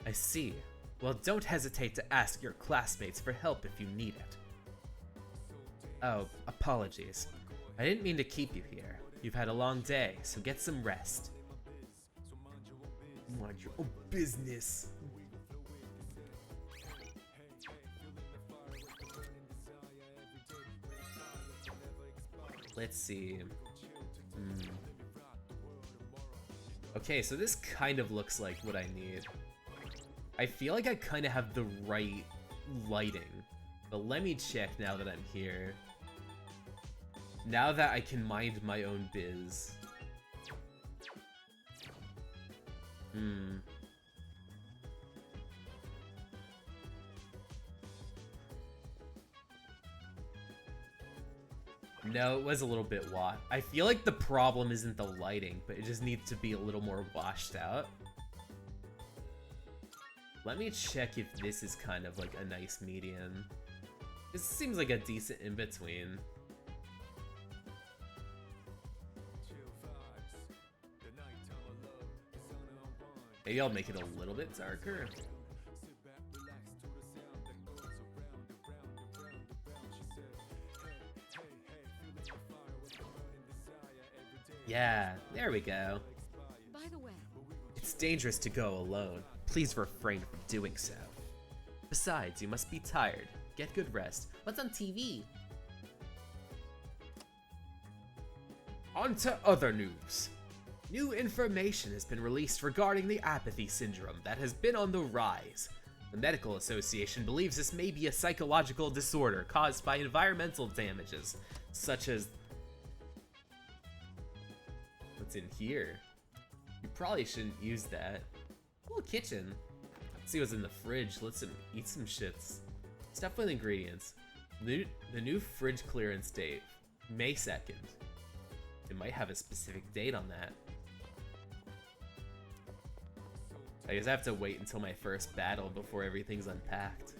I see. Well, don't hesitate to ask your classmates for help if you need it. Oh, apologies. I didn't mean to keep you here. You've had a long day, so get some rest. Mind your own business. Let's see. Okay, so this kind of looks like what I need. I feel like I kind of have the right lighting, but let me check now that I'm here. Now that I can mind my own biz. No, it was a little bit I feel like the problem isn't the lighting, but it just needs to be a little more washed out. Let me check if this is kind of like a nice median. This seems like a decent in-between. Maybe I'll make it a little bit darker. Yeah, there we go. By the way, It's dangerous to go alone. Please refrain from doing so. Besides, you must be tired. Get good rest. What's on TV? On to other news. New information has been released regarding the apathy syndrome that has been on the rise. The Medical Association believes this may be a psychological disorder caused by environmental damages, such as... What's in here? You probably shouldn't use that. Ooh, kitchen. Let's see what's in the fridge. Let's eat some shits. Stuff with ingredients. The new fridge clearance date, May 2nd. It might have a specific date on that. I guess I have to wait until my first battle before everything's unpacked.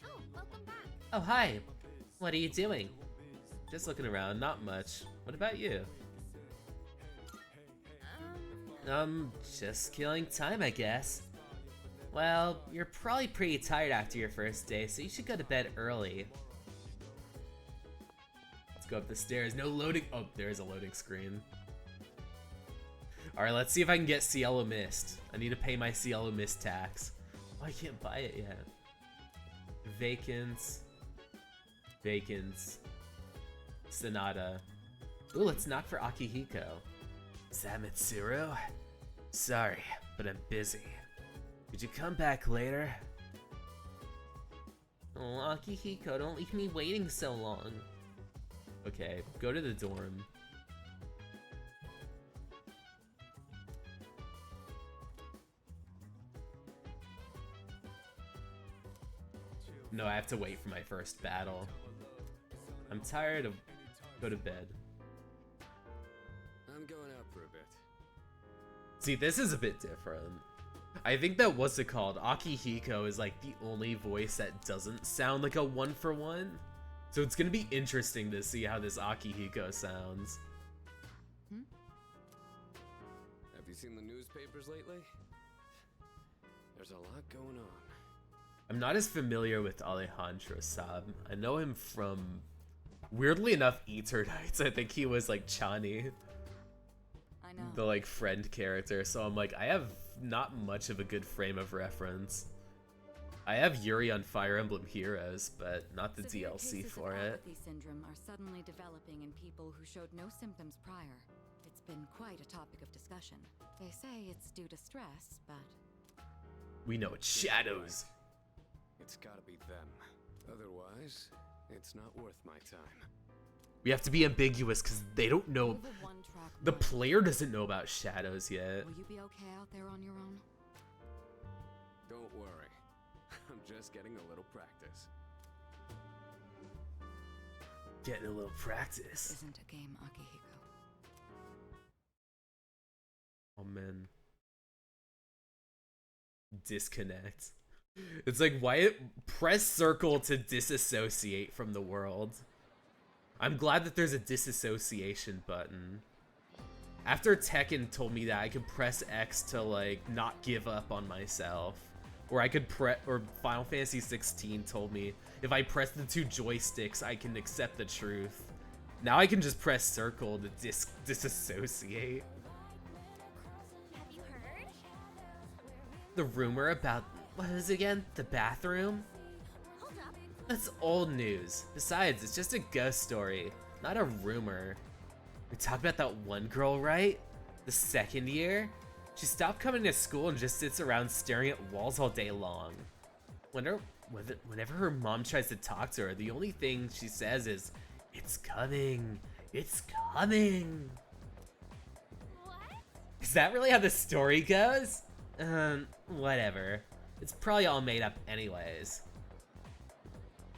Oh, welcome back. Oh, hi. What are you doing? Just looking around, not much. What about you? Just killing time, I guess. Well, you're probably pretty tired after your first day, so you should go to bed early. Let's go up the stairs. No loading. Oh, there's a loading screen. Alright, let's see if I can get Cielo Mist. I need to pay my Cielo Mist tax. Oh, I can't buy it yet. Vacants. Vacants. Sonata. Ooh, let's knock for Akihiko. Is that Mitsuru? Sorry, but I'm busy. Could you come back later? Oh, Akihiko, don't leave me waiting so long. Okay, go to the dorm. No, I have to wait for my first battle. I'm tired of... Go to bed. I'm going out for a bit. See, this is a bit different. I think that what's it called? Akihiko is like the only voice that doesn't sound like a one-for-one. So it's gonna be interesting to see how this Akihiko sounds. Have you seen the newspapers lately? There's a lot going on. I'm not as familiar with Alejandro Saab. I know him from, weirdly enough, Eternights. I think he was like Chani, I know. the like friend character. So I'm like, I have not much of a good frame of reference. I have Yuri on Fire Emblem Heroes, but not the Severe DLC cases for of it. apathy syndrome are suddenly developing in people who showed no symptoms prior. It's been quite a topic of discussion. They say it's due to stress, but We know it's shadows. It's gotta be them. Otherwise, it's not worth my time. We have to be ambiguous because they don't know. Move a one-track The mind. player doesn't know about shadows yet. Will you be okay out there on your own? Don't worry. I'm just getting a little practice. Getting a little practice. Isn't a game, Akihiko. Oh man. Disconnect. It's like, why press circle to disassociate from the world? I'm glad that there's a disassociation button. After Tekken told me that I could press X to like not give up on myself. Or I could or Final Fantasy 16 told me if I press the two joysticks I can accept the truth. Now I can just press circle to disassociate. Have you heard? The rumor about, what is it again? The bathroom? Hold up. That's old news. Besides, it's just a ghost story, not a rumor. We talked about that one girl, right? The second year? She stopped coming to school and just sits around staring at walls all day long. Whenever her mom tries to talk to her, the only thing she says is, "It's coming. It's coming." What? Is that really how the story goes? Whatever. It's probably all made up anyways.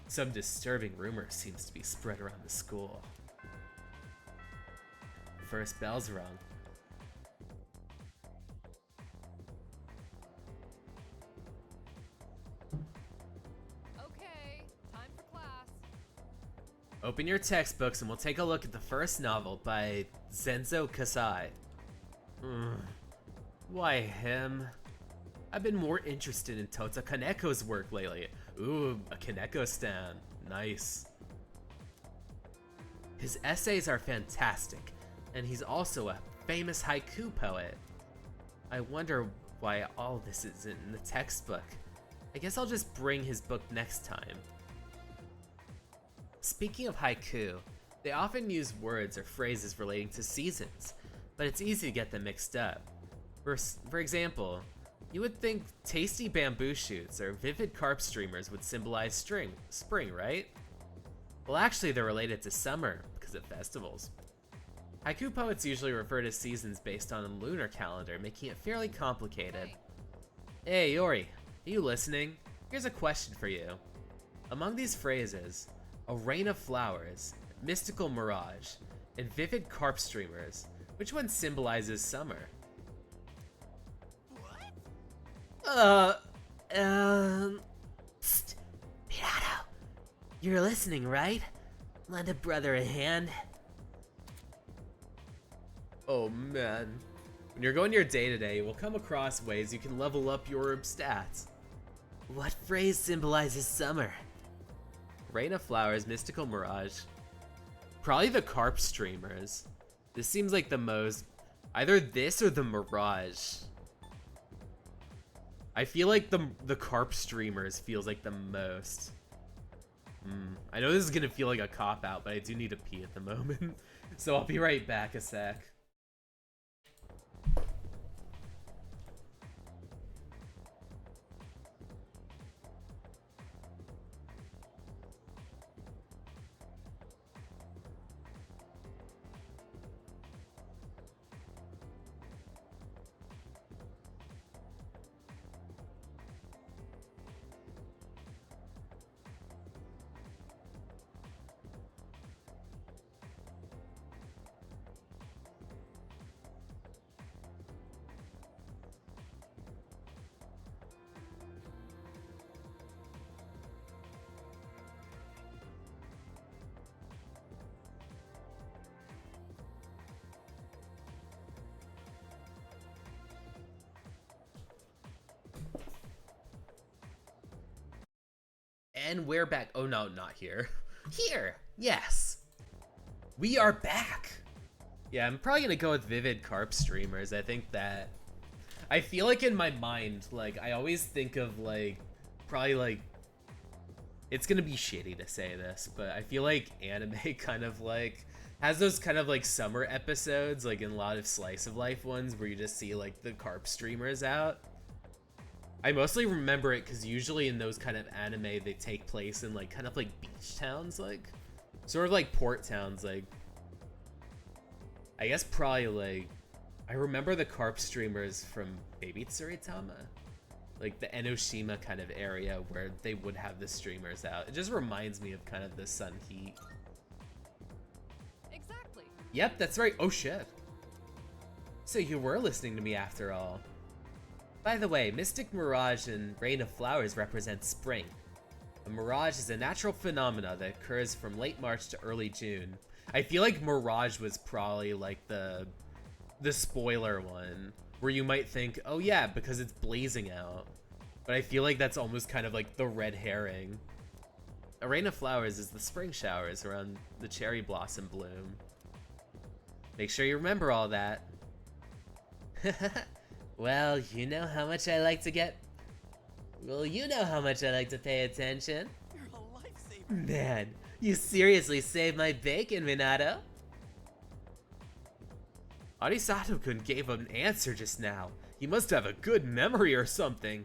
Some disturbing rumor seems to be spread around the school. First bell's rung. Open your textbooks and we'll take a look at the first novel by Zenzo Kasai. Why him? I've been more interested in Tota Kaneko's work lately. Ooh, a Kaneko stan. Nice. His essays are fantastic, and he's also a famous haiku poet. I wonder why all this isn't in the textbook. I guess I'll just bring his book next time. Speaking of haiku, they often use words or phrases relating to seasons, but it's easy to get them mixed up. For example, you would think tasty bamboo shoots or vivid carp streamers would symbolize spring, right? Well, actually they're related to summer because of festivals. Haiku poets usually refer to seasons based on a lunar calendar, making it fairly complicated. Hey, Yori, are you listening? Here's a question for you. Among these phrases, a rain of flowers, mystical mirage, and vivid carp streamers, which one symbolizes summer? Psst. Minato, you're listening, right? Lend a brother a hand. Oh man. When you're going your day-to-day, you will come across ways you can level up your stats. What phrase symbolizes summer? Rain of flowers, mystical mirage. Probably the carp streamers. This seems like the most... either this or the mirage. I feel like the carp streamers feels like the most. I know this is gonna feel like a cop-out, but I do need to pee at the moment. So I'll be right back a sec. And we're back. Oh no, not here. Here, yes. We are back. Yeah, I'm probably gonna go with vivid carp streamers. I think that, I feel like in my mind, like I always think of like, probably like, it's gonna be shitty to say this, but I feel like anime kind of like, has those kind of like summer episodes, like in a lot of slice of life ones where you just see like the carp streamers out. I mostly remember it because usually in those kind of anime, they take place in like kind of like beach towns, like sort of like port towns, like I guess probably like, I remember the carp streamers from Baby Tsuritama, like the Enoshima kind of area where they would have the streamers out. It just reminds me of kind of the sun heat. Exactly. Yep, that's right. Oh shit. So you were listening to me after all. By the way, Mystic Mirage and Rain of Flowers represent spring. A mirage is a natural phenomena that occurs from late March to early June. I feel like Mirage was probably like the spoiler one, where you might think, oh yeah, because it's blazing out. But I feel like that's almost kind of like the red herring. A Rain of Flowers is the spring showers around the cherry blossom bloom. Make sure you remember all that. Well, you know how much I like to get... Well, you know how much I like to pay attention. You're a lifesaver. Man, you seriously saved my bacon, Minato. Arisato-kun gave an answer just now. He must have a good memory or something.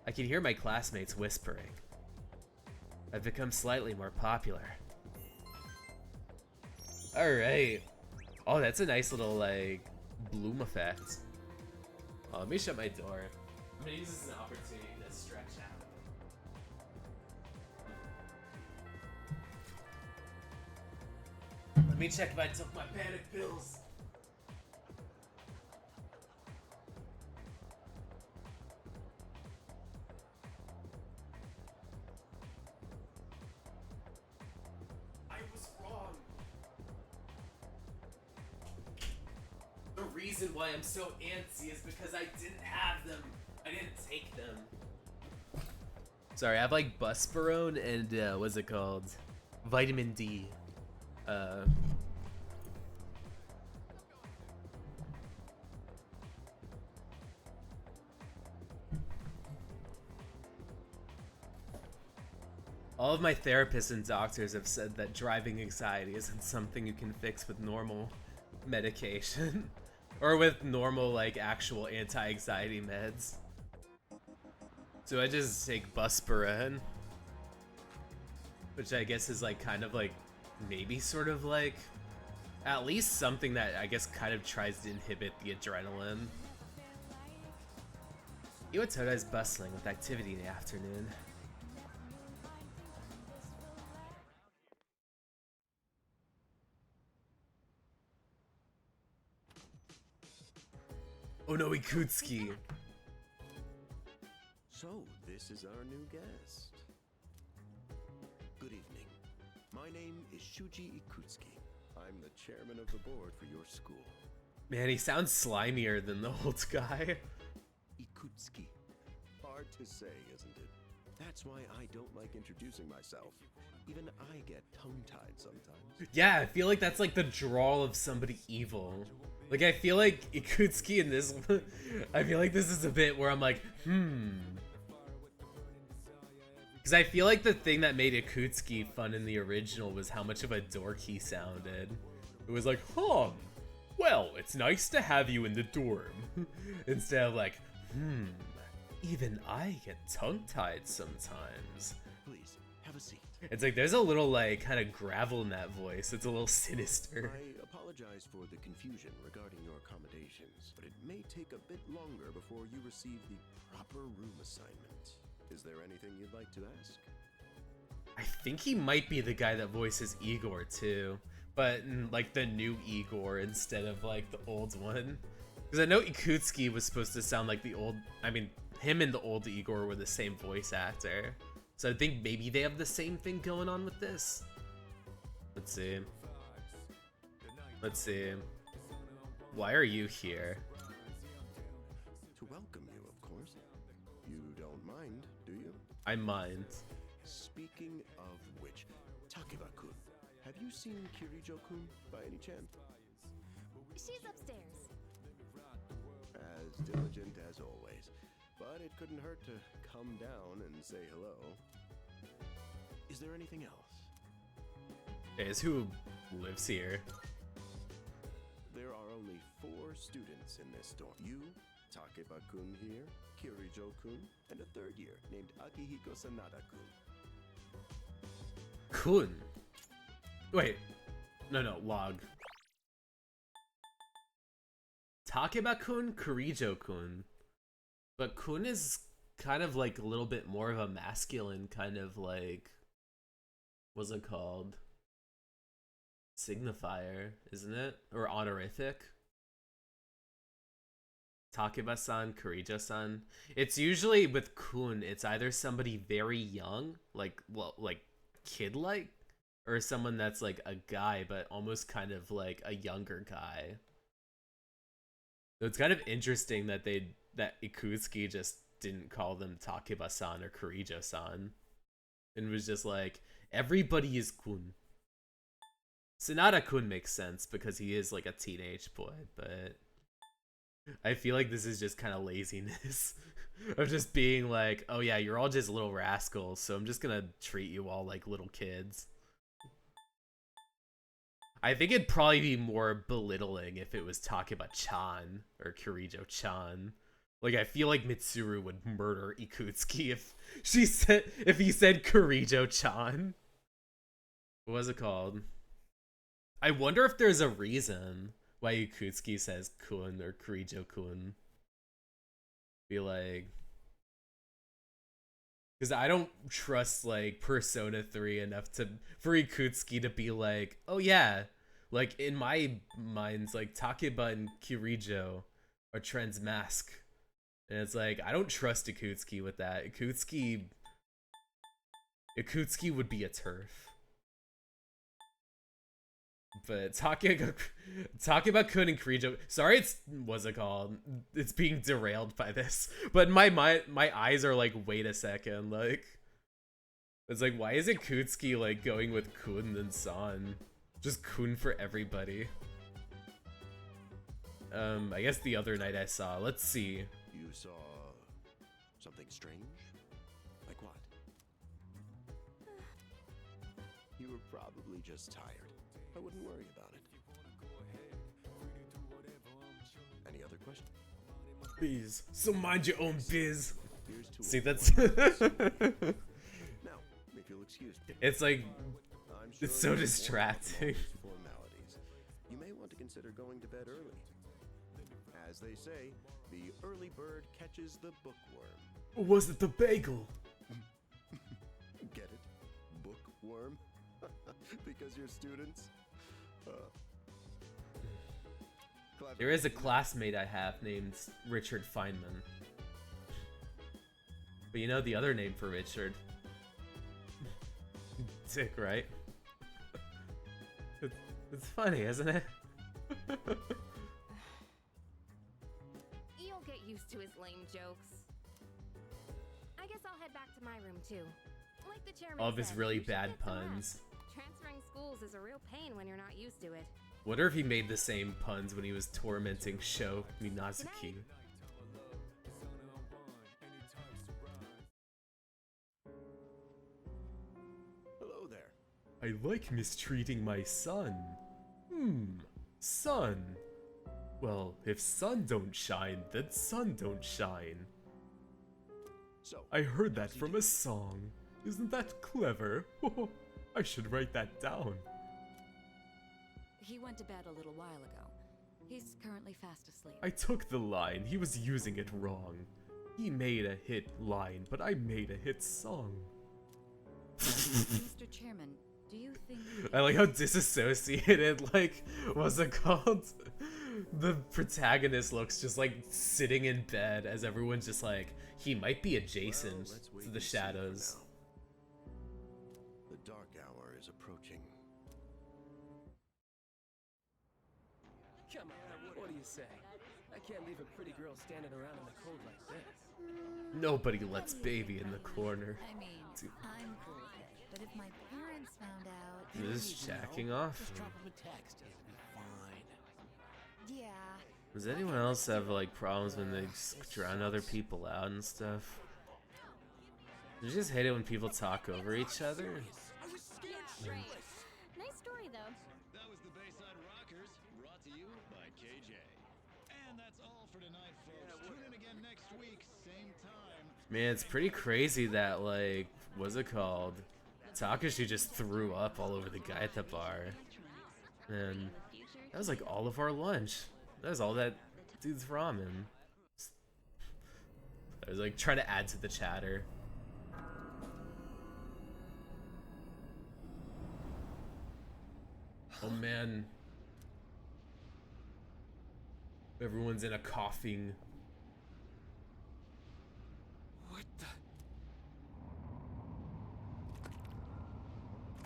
I can hear my classmates whispering. I've become slightly more popular. Alright. Oh, that's a nice little, like, bloom effect. Oh, let me shut my door. I'm gonna use this as an opportunity to stretch out. Let me check if I took my panic pills. reason why I'm so antsy is because I didn't have them. I didn't take them. Sorry, I have like Buspirone and what's it called? Vitamin D. All of my therapists and doctors have said that driving anxiety isn't something you can fix with normal medication or with normal like actual anti-anxiety meds. So I just take Buspirone, which I guess is like kind of like maybe sort of like at least something that I guess kind of tries to inhibit the adrenaline. Iwatoda is bustling with activity in the afternoon. Oh no, Ikutsuki. So, this is our new guest. Good evening. My name is Shuji Ikutsuki. I'm the chairman of the board for your school. Man, he sounds slimier than the old guy. Ikutsuki. Hard to say, isn't it? That's why I don't like introducing myself. Even I get tongue-tied sometimes. Yeah, I feel like that's like the drawl of somebody evil. Like, I feel like Ikutsuki in this one, I feel like this is a bit where I'm like, Because I feel like the thing that made Ikutsuki fun in the original was how much of a dork he sounded. It was like, well, it's nice to have you in the dorm. Instead of like, even I get tongue-tied sometimes. Please, have a seat. It's like there's a little like kind of gravel in that voice. It's a little sinister. I apologize for the confusion regarding your accommodations, but it may take a bit longer before you receive the proper room assignment. Is there anything you'd like to ask? I think he might be the guy that voices Igor too, but like the new Igor instead of like the old one. Because I know Ikutsuki was supposed to sound like the old, I mean, him and the old Igor were the same voice actor. So I think maybe they have the same thing going on with this. Let's see. Let's see. Why are you here? To welcome you, of course. You don't mind, do you? I mind. Speaking of which, Takeba-kun, have you seen Kirijo-kun by any chance? She's upstairs. As diligent as always. But it couldn't hurt to come down and say hello. Is there anything else? Is who lives here? There are only 4 students in this dorm. You, Takeba-kun here, Kirijo-kun, and a 3rd year named Akihiko Sanada-kun. Kun. Wait. No, log. Takeba-kun, Kirijo-kun. But Kun is kind of like a little bit more of a masculine kind of like, what's it called? Signifier, isn't it? Or honorific? Takeba-san, Kirijo-san. It's usually with Kun, it's either somebody very young, like, well, like kid-like, or someone that's like a guy, but almost kind of like a younger guy. So it's kind of interesting that that Ikutsuki just didn't call them Takeba-san or Kirijo-san. And was just like, everybody is Kun. Sanada-kun makes sense because he is like a teenage boy, but I feel like this is just kind of laziness. Of just being like, oh yeah, you're all just little rascals, so I'm just gonna treat you all like little kids. I think it'd probably be more belittling if it was Takeba-chan or Kirijo-chan. Like, I feel like Mitsuru would murder Ikutsuki if he said Kirijo-chan. What was it called? I wonder if there's a reason why Ikutsuki says Kun or Kirijo-kun. Be like, because I don't trust like Persona 3 enough for Ikutsuki to be like, oh yeah, like in my minds, like Takeba and Kirijo are transmask. And it's like, I don't trust Ikutsuki with that. Ikutsuki would be a turf. But talking about Kun and Kirijo. Sorry, what's it called? It's being derailed by this. But my eyes are like, wait a second, like it's like, why isn't Kutsuki like going with Kun and San? Just Kun for everybody. I guess the other night I saw. Let's see. You saw something strange? Like what? You were probably just tired. I wouldn't worry about it. Any other questions? Biz. So mind your own biz. See, Here's that's now, if you'll excuse me. it's like I'm sure it's so you want distracting. all those formalities. You may want to consider going to bed early. As they say, the early bird catches the bookworm. Or was it the bagel? Get it? Bookworm? Because you're students? Clever. There is a classmate I have named Richard Feynman. But you know the other name for Richard? Dick, right? It's funny, isn't it? You'll get used to his lame jokes. I guess I'll head back to my room too. Like the chairman All of his said, really you should bad get some puns. rest. Transferring schools is a real pain when you're not used to it. Wonder if he made the same puns when he was tormenting Sho Minazuki. Hello there. I like mistreating my son. Sun. Well, if sun don't shine, then sun don't shine. So, I heard that from a song. Isn't that clever? I should write that down. He went to bed a little while ago. He's currently fast asleep. I took the line. He was using it wrong. He made a hit line, but I made a hit song. Mr. Chairman, do you think... I like how disassociated, like, what's it called? The protagonist looks just like sitting in bed as everyone's just like, he might be adjacent to the shadows. The dark hour is approaching. Come on, what do you say? I can't leave a pretty girl standing around in the cold like this. Nobody lets baby in the corner. I mean, I'm cool with it, but if my parents found out... Just jacking off? Just drop him a text. It'll be fine. Yeah. Does anyone else have like problems when they just drown other people out and stuff? Do you just hate it when people talk over each other? I was scared shitless. Nice story though. That was the Bayside Rockers, brought to you by KJ. And that's all for tonight, folks. Tune in again next week, same time. Man, it's pretty crazy that like, what's it called? Takashi just threw up all over the guy at the bar. And that was like all of our lunch. That was all that dude's ramen. I was like trying to add to the chatter. Oh man. Everyone's in a coughing. What the?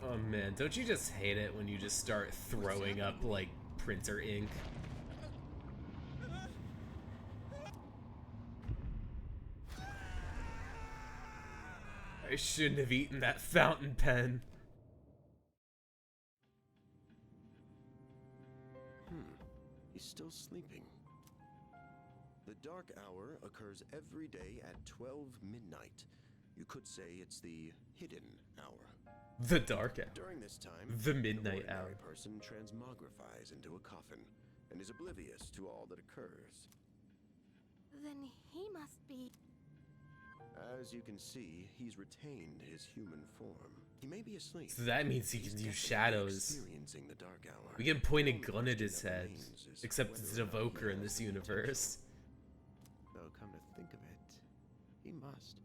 Oh man, don't you just hate it when you just start throwing up like printer ink? I shouldn't have eaten that fountain pen. He's still sleeping. The dark hour occurs every day at 12 midnight. You could say it's the hidden hour. The dark hour. During this time, The midnight an hour. ordinary person transmogrifies into a coffin and is oblivious to all that occurs. Then he must be... As you can see, he's retained his human form. He may be asleep. So that means he can He's use definitely shadows. experiencing the dark hour. We can point a The only gun at question his that head. remains is Except it's an whether or not evoker he in has this the universe. intention. Though, come to think of it, he must.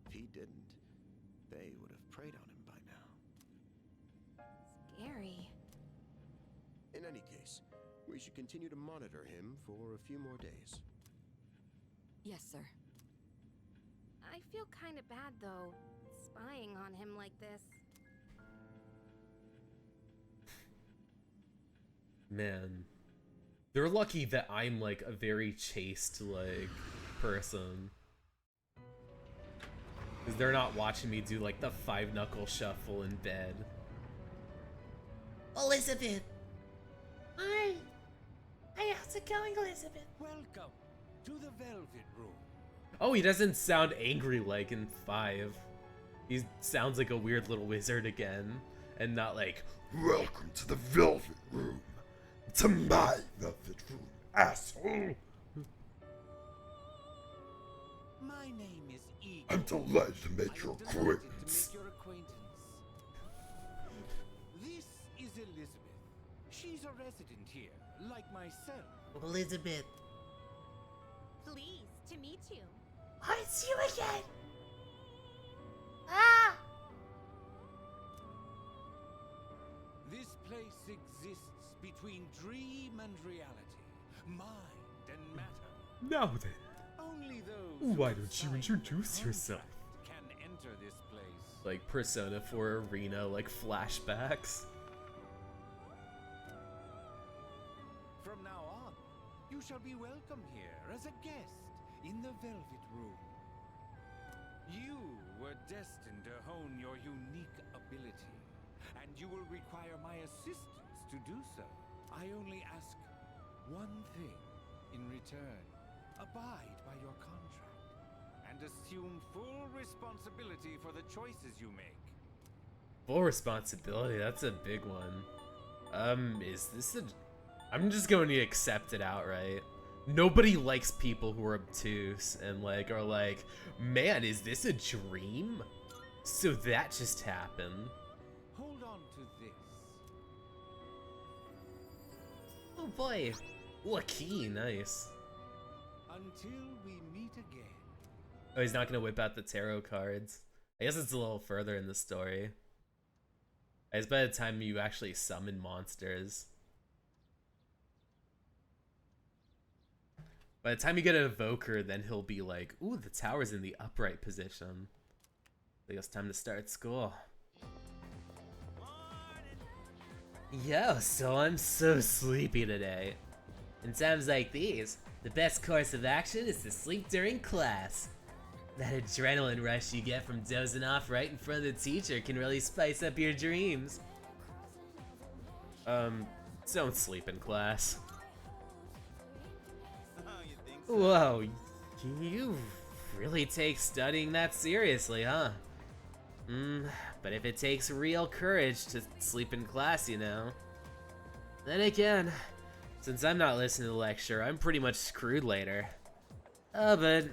If he didn't, they would have preyed on him by now. Scary. In any case, we should continue to monitor him for a few more days. Yes, sir. I feel kind of bad though, spying on him like this. Man. They're lucky that I'm, like, a very chaste, like, person. Because they're not watching me do, like, the 5-knuckle shuffle in bed. Elizabeth! Hi! Hey, how's it going, Elizabeth? Welcome to the Velvet Room. Oh, he doesn't sound angry like in 5. He sounds like a weird little wizard again. And not like, welcome to the Velvet Room. To my Velvet Room, asshole. My name is Eagle. I'm delighted to make your acquaintance. This is Elizabeth. She's a resident here, like myself. Elizabeth. Pleased to meet you. Oh, it's you again! Ah! This place exists between dream and reality, mind and matter. now then. Only those Why don't you introduce yourself? can enter this place. Like Persona 4 Arena, like flashbacks. From now on, you shall be welcome here as a guest in the Velvet Room. You were destined to hone your unique ability, and you will require my assistance to do so. I only ask one thing in return. Abide by your contract, and assume full responsibility for the choices you make. Full responsibility, that's a big one. Is this a... I'm just going to accept it outright. Nobody likes people who are obtuse and like are like, man, is this a dream? So that just happened. Hold on to this. Oh boy. Ooh, a key, nice. Until we meet again. Oh, he's not gonna whip out the tarot cards. I guess it's a little further in the story. I guess by the time you actually summon monsters. By the time you get an evoker, then he'll be like, ooh, the tower's in the upright position. I guess time to start school. Yo, so I'm so sleepy today. In times like these, the best course of action is to sleep during class. That adrenaline rush you get from dozing off right in front of the teacher can really spice up your dreams. Don't sleep in class. You think so? Whoa, you really take studying that seriously, huh? But if it takes real courage to sleep in class, you know. Then again, since I'm not listening to the lecture, I'm pretty much screwed later. But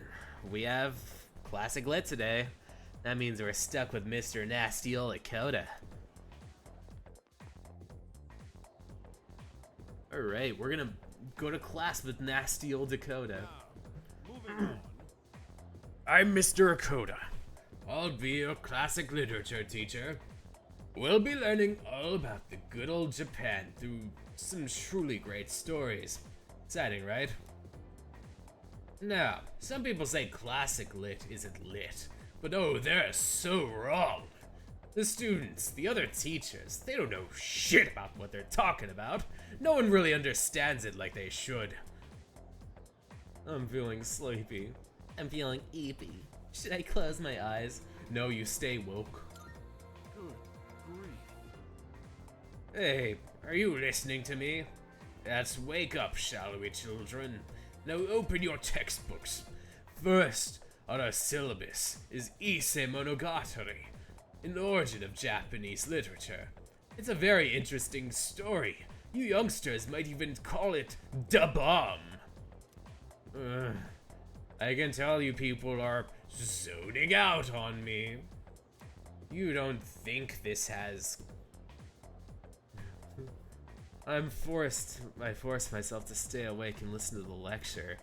we have classic lit today. That means we're stuck with Mr. Nasty Old Dakota. Alright, we're gonna go to class with Nasty Old Dakota. I'm Mr. Dakota. I'll be your classic literature teacher. We'll be learning all about the good old Japan through some truly great stories. Exciting, right? Now, some people say classic lit isn't lit, but oh, they're so wrong. The students, the other teachers, they don't know shit about what they're talking about. No one really understands it like they should. I'm feeling sleepy. I'm feeling eepy. Should I close my eyes? No, you stay woke. Good grief. Hey, are you listening to me? Let's wake up, shall we, children? Now open your textbooks. First on our syllabus is Ise Monogatari, an origin of Japanese literature. It's a very interesting story. You youngsters might even call it da bomb. I can tell you people are zoning out on me. You don't think this has... I forced myself to stay awake and listen to the lecture.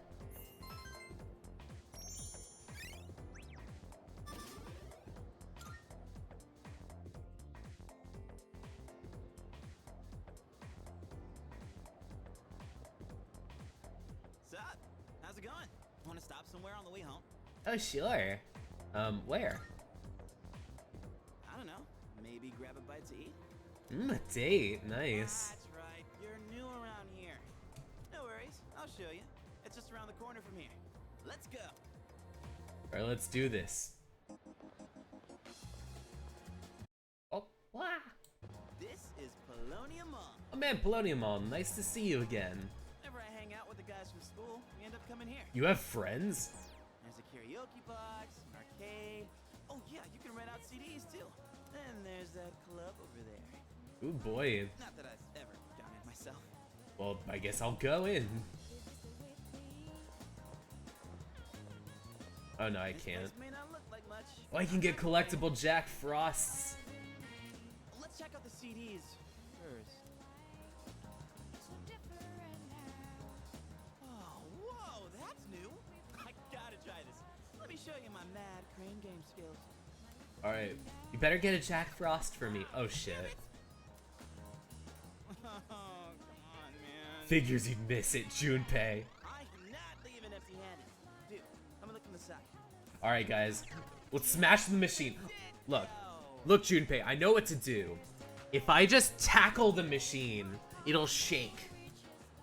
Sup? How's it going? Want to stop somewhere on the way home? Oh, sure. Where? I don't know. Maybe grab a bite to eat? A date. Nice. That's right. You're new around show you. It's just around the corner from here. Let's go. All right, let's do this. Oh, wow. This is Polonium Mall. Oh man, Polonium Mall, nice to see you again. Whenever I hang out with the guys from school, we end up coming here. You have friends? There's a karaoke box, an arcade. Oh yeah, you can rent out CDs too. And there's that club over there. Ooh boy. Not that I've ever done it myself. Well, I guess I'll go in. Oh no, I can't. This may not look like much. Oh, I can get collectible Jack Frosts. Let's check out the CDs first. Oh, whoa, that's new. I gotta try this. Let me show you my mad crane game skills. Alright, you better get a Jack Frost for me. Oh shit. Oh, come on, man. Figures you'd miss it, Junpei. I'm not leaving empty-handed. Dude, I'm gonna look from the side. Alright guys, let's smash the machine. Look, Junpei, I know what to do. If I just tackle the machine, it'll shake.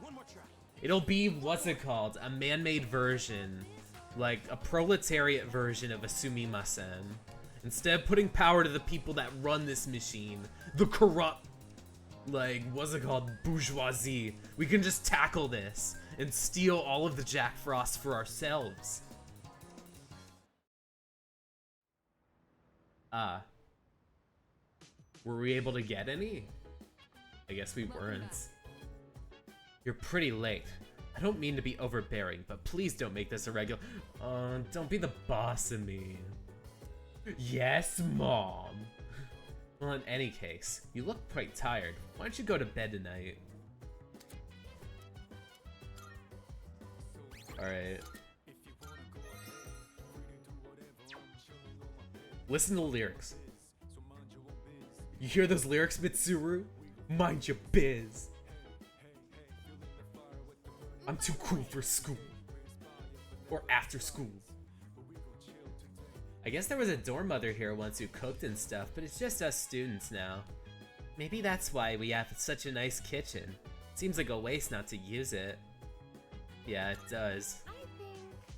One more try. It'll be, what's it called, a man-made version. Like, a proletariat version of a sumimasen. Instead of putting power to the people that run this machine, the corrupt, like, what's it called, bourgeoisie, we can just tackle this and steal all of the Jack Frost for ourselves. Were we able to get any? I guess we weren't. You're pretty late. I don't mean to be overbearing, but please don't make this a regular. Don't be the boss of me. Yes, Mom. Well, in any case, you look quite tired. Why don't you go to bed tonight? Alright. Listen to the lyrics. You hear those lyrics, Mitsuru? Mind your biz. I'm too cool for school. Or after school. I guess there was a dorm mother here once who cooked and stuff, but it's just us students now. Maybe that's why we have such a nice kitchen. Seems like a waste not to use it. Yeah, it does.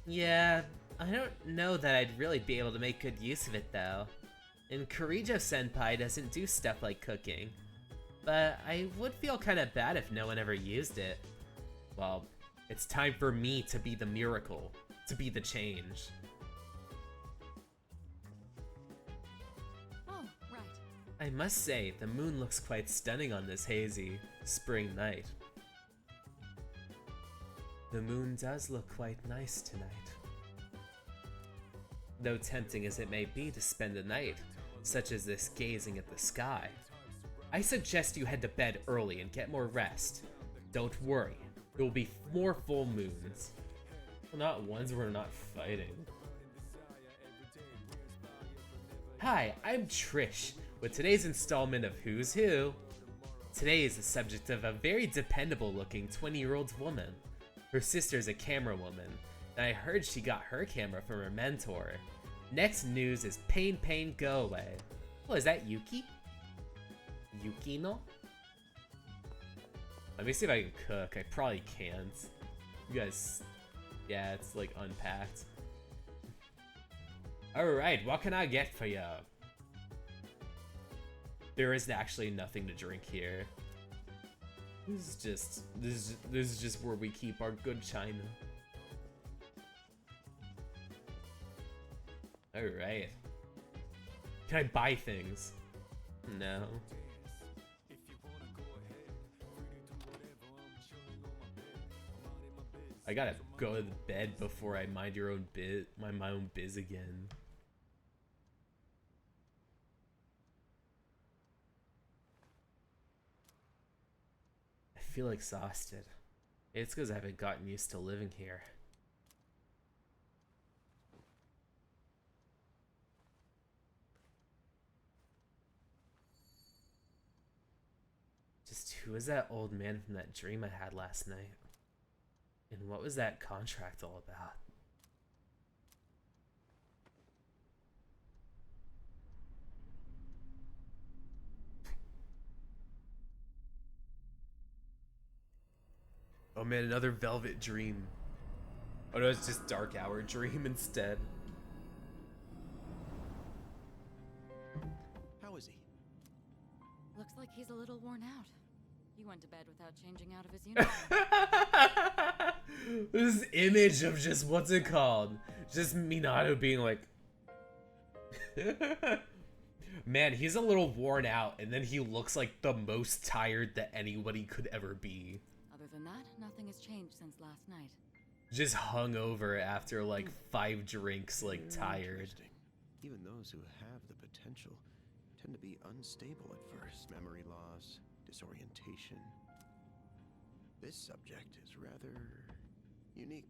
Yeah, I don't know that I'd really be able to make good use of it though. And Kirijo-senpai doesn't do stuff like cooking. But I would feel kinda bad if no one ever used it. Well, it's time for me to be the miracle, to be the change. Oh, right. I must say, the moon looks quite stunning on this hazy spring night. The moon does look quite nice tonight. Though tempting as it may be to spend a night, such as this gazing at the sky, I suggest you head to bed early and get more rest. Don't worry, there will be more full moons. Well, not ones where we're not fighting. Hi, I'm Trish, with today's installment of Who's Who. Today is the subject of a very dependable looking 20-year-old woman. Her sister's a camera woman, and I heard she got her camera from her mentor. Next news is Pain Pain Go Away. Oh, is that Yuki? Yukino? Let me see if I can cook. I probably can't. You guys... Yeah, it's like unpacked. Alright, what can I get for you? There is actually nothing to drink here. This is just where we keep our good china. Alright. Can I buy things? No. I gotta go to bed before I mind your own my own biz again. I feel exhausted. It's because I haven't gotten used to living here. Just who was that old man from that dream I had last night? And what was that contract all about? man, another Velvet Dream. Oh no, it's just Dark Hour Dream instead. How is he? Looks like he's a little worn out. He went to bed without changing out of his uniform. This image of just, what's it called? Just Minato being like... Man, he's a little worn out, and then he looks like the most tired that anybody could ever be. Other than that, nothing has changed since last night. Just hungover after like 5 drinks, like tired. Even those who have the potential tend to be unstable at first. Memory loss, disorientation. This subject is rather unique.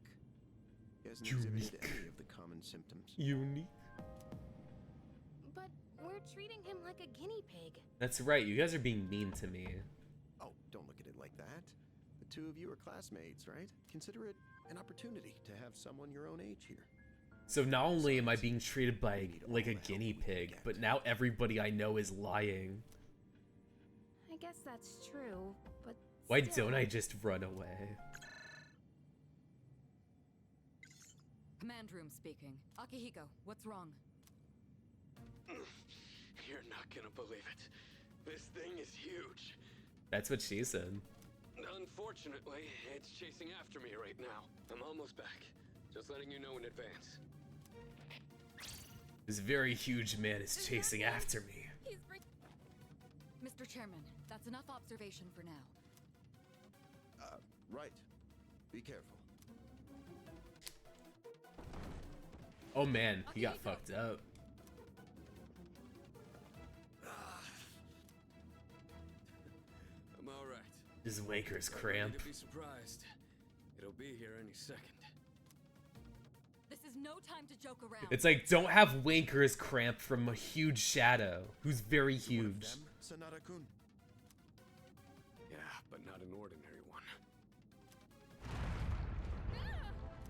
He hasn't exhibited any of the common symptoms. Unique? But we're treating him like a guinea pig. That's right, you guys are being mean to me. Oh, don't look at it like that. The two of you are classmates, right? Consider it an opportunity to have someone your own age here. So not only am I being treated by like a guinea pig, but now everybody I know is lying. I guess that's true, but Why still. don't I just run away? Command room speaking. Akihiko, what's wrong? You're not gonna believe it. This thing is huge. That's what she said. Unfortunately, it's chasing after me right now. I'm almost back. Just letting you know in advance. This very huge man is chasing after me. Mr. Chairman, that's enough observation for now. Right. Be careful. Oh man, he got fucked up. I'm alright. His wanker's Not cramp. ready to be surprised. It'll be here any second. This is no time to joke around. It's like, don't have wanker's cramp from a huge shadow, who's very huge. Sanada-kun. Yeah, but not an ordinary one.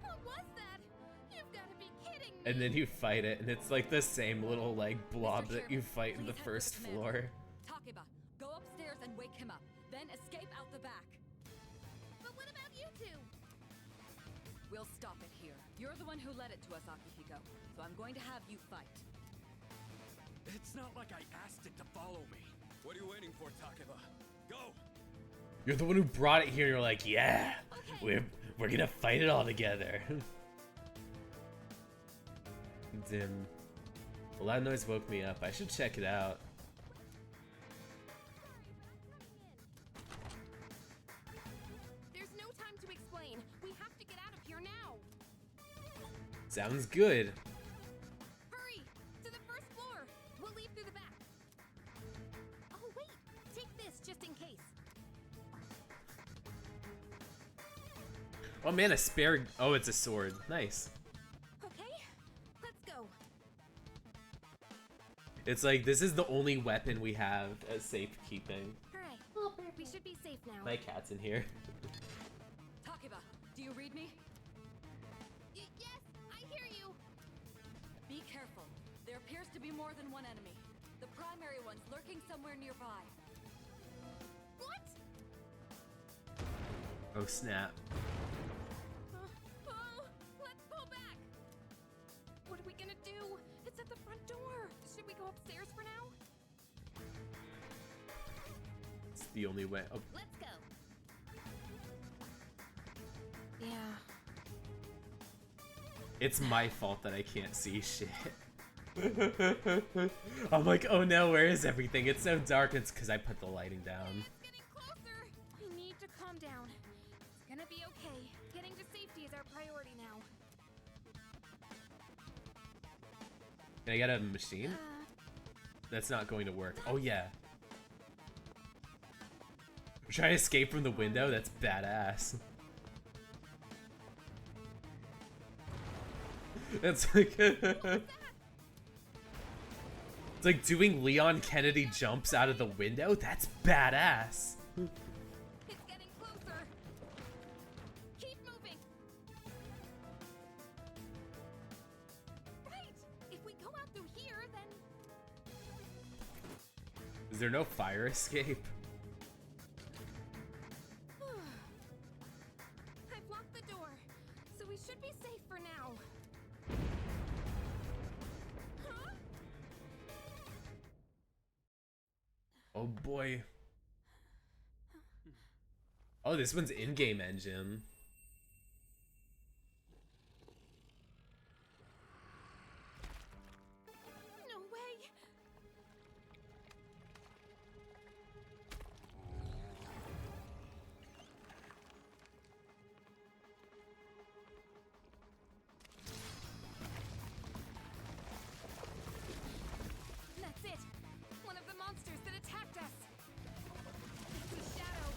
What was that? You've got to be kidding me. And then you fight it, and it's like the same little like blob that you fight in the first floor. Takeba, go upstairs and wake him up. Then escape out the back. But what about you two? We'll stop it here. You're the one who led it to us, Akihiko. So I'm going to have you fight. It's not like I asked it to follow me. What are you waiting for, Takeba? Go! You're the one who brought it here, and you're like, yeah, we're gonna fight it all together. Dim. A loud noise woke me up. I should check it out. There's no time to explain. We have to get out of here now. Sounds good. Hurry! To the first floor! We'll leave through the back. Oh, wait! Take this just in case. Oh man, a spare. Oh, it's a sword. Nice. Okay, let's go. It's like, this is the only weapon we have as safekeeping. Alright, we should be safe now. My cat's in here. Takeba, do you read me? Yes, I hear you. Be careful. There appears to be more than one enemy. The primary one's lurking somewhere nearby. What? Oh snap. Oh, let's pull back. What are we gonna do? It's at the front door. Should we go upstairs for now? It's the only way. Oh. Let's go. Yeah. It's my fault that I can't see shit. I'm like, oh no, where is everything? It's so dark. It's because I put the lighting down. It's getting closer. I need to calm down. It's gonna be okay. Getting to safety is our priority now. Can I get a machine? That's not going to work. Oh yeah. We're trying to escape from the window? That's badass. That's like... It's like doing Leon Kennedy jumps out of the window? That's badass. It's getting closer. Keep moving. Right. If we go out through here, then Is there no fire escape? Oh boy. Oh, this one's in-game engine. No way! That's it! One of the monsters that attacked us! It's a shadow!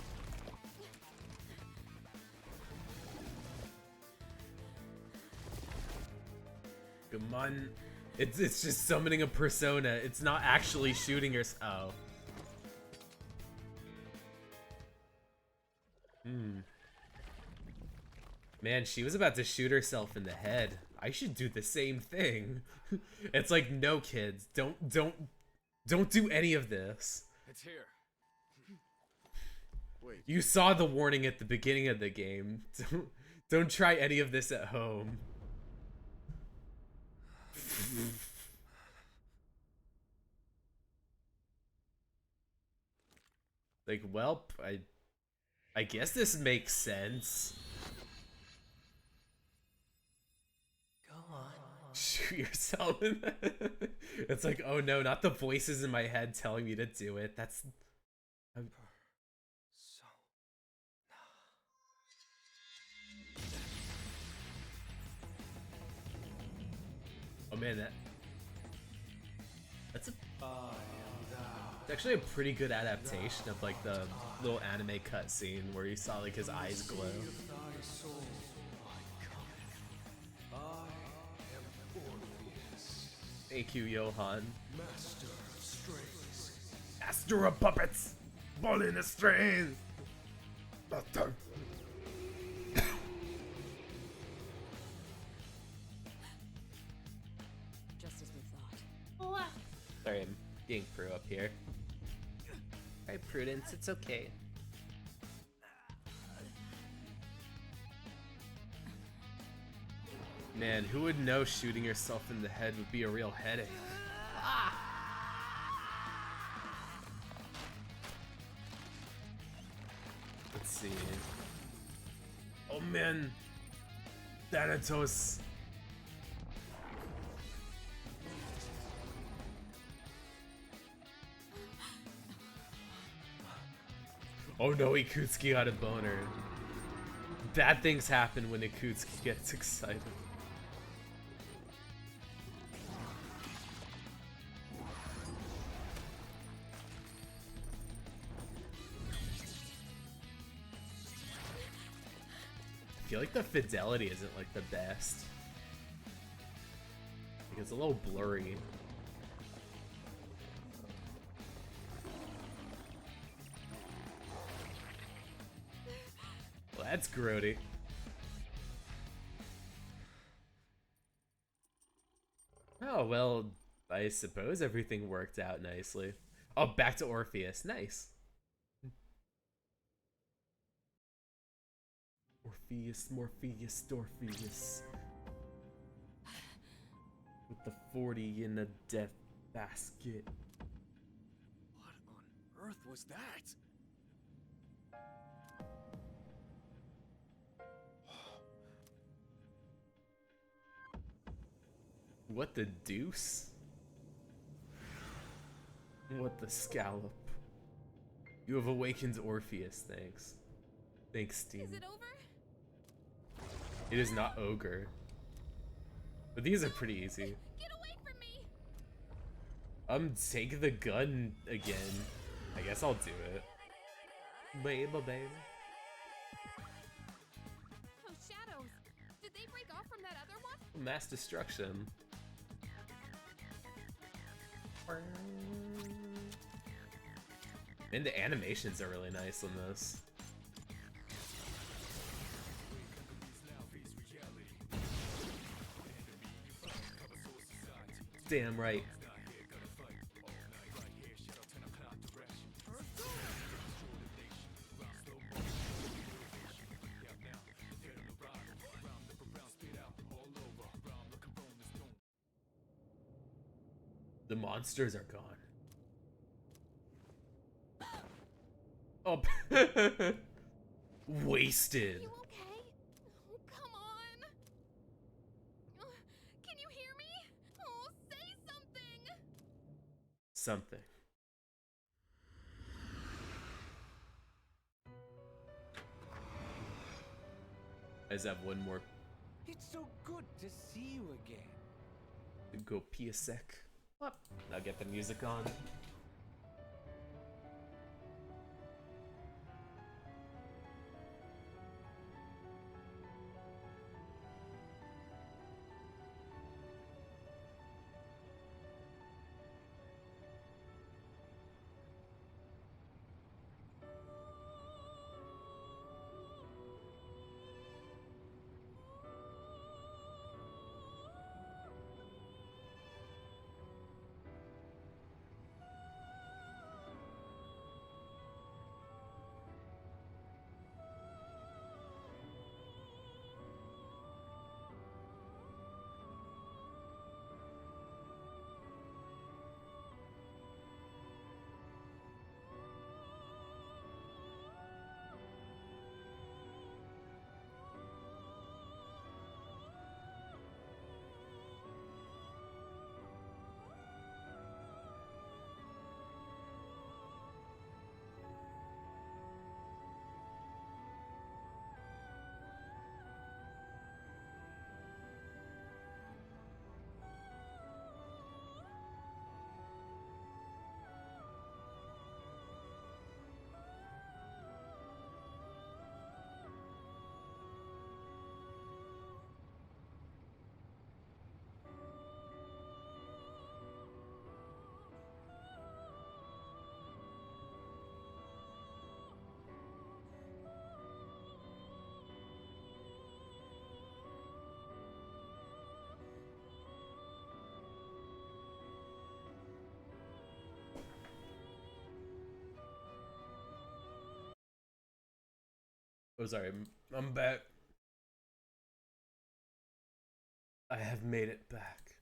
Come on. It's just summoning a persona. It's not actually shooting her. Oh. Man, she was about to shoot herself in the head. I should do the same thing. It's like, no, kids, don't do any of this. It's here. Wait. You saw the warning at the beginning of the game. Don't try any of this at home. Like, welp, I guess this makes sense. Go on. Shoot yourself. It's like, oh no, not the voices in my head telling me to do it. That's oh man, that's it's actually a pretty good adaptation of like the little anime cutscene where you saw like his eyes glow. Thank you, Johan. Master of strings. Master of puppets, pulling the strings. Master. Just as we thought. Sorry, I'm getting Prue up here. Alright, Prudence, it's okay. Man, who would know shooting yourself in the head would be a real headache? Let's see. Oh man, Thanatos. Oh no, Ikutsuki got a boner. Bad things happen when Ikutsuki gets excited. I feel like the fidelity isn't like the best. Like it's a little blurry. Well, that's grody. Oh, well, I suppose everything worked out nicely. Oh, back to Orpheus. Nice. Orpheus, Morpheus, Dorpheus. With the 40 in a death basket. What on earth was that? What the deuce? What the scallop? You have awakened Orpheus, thanks. Thanks, Steam. Is it over? It is not ogre. But these are pretty easy. Get away from me! Take the gun again. I guess I'll do it. Baby. Those shadows! Did they break off from that other one? Mass destruction. And the animations are really nice on this. Damn right. The monsters are gone. Oh, wasted. You okay? Oh, come on. Can you hear me? Oh, say something. Something. I just have one more. It's so good to see you again. Go pee a sec. What? Now get the music on. Oh, sorry. I'm back. I have made it back.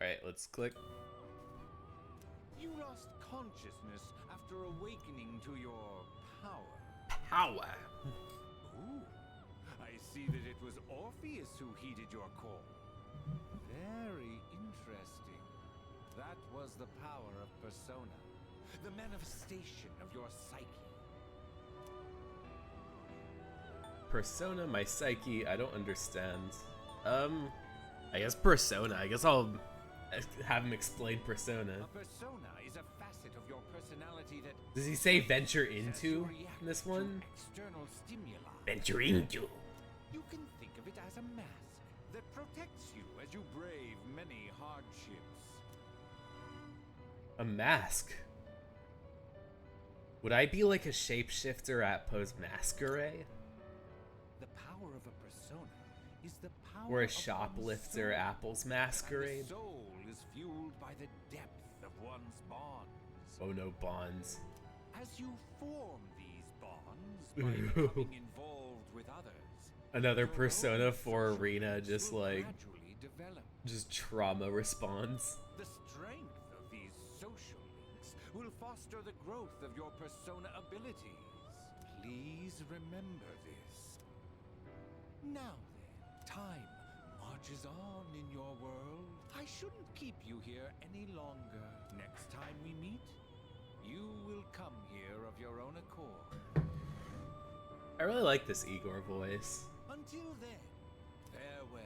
Alright, let's click. You lost consciousness after awakening to your power. Power? Ooh. I see that it was Orpheus who heeded your call. Very interesting. That was the power of persona. The manifestation of your psyche. Persona, my psyche, I don't understand. I guess persona. I guess I'll have him explain persona. A persona is a facet of your personality that Does he say venture into in this one? external stimuli. Venture into. You can think of it as a mask that protects you as you brave many hardships. A mask. Would I be like a shapeshifter at Poe's Masquerade? The power of a persona is the power Or a of shoplifter one's soul. Apple's Masquerade? And the soul is fueled by the depth of one's bonds. Oh no, bonds. As you form these bonds by becoming involved with others, Another your persona own for social Arena links just will like gradually develop. just trauma response. The strength of these social links will foster the growth of your persona abilities. Please remember this. Now then, time marches on in your world. I shouldn't keep you here any longer. Next time we meet, you will come here of your own accord. I really like this Igor voice. Until then, farewell.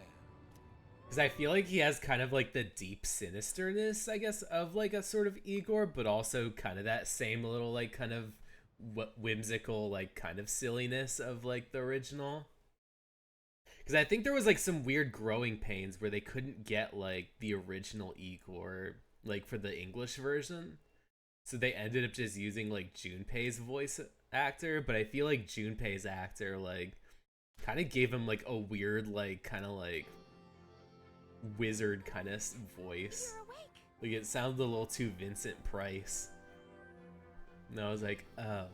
Because I feel like he has kind of like the deep sinisterness, I guess, of like a sort of Igor, but also kind of that same little like kind of whimsical like kind of silliness of like the original. Because I think there was like some weird growing pains where they couldn't get like the original Igor like for the English version. So they ended up just using like Junpei's voice actor, but I feel like Junpei's actor like kind of gave him like a weird like kind of like wizard kind of voice. Like it sounded a little too Vincent Price. And I was like, oh.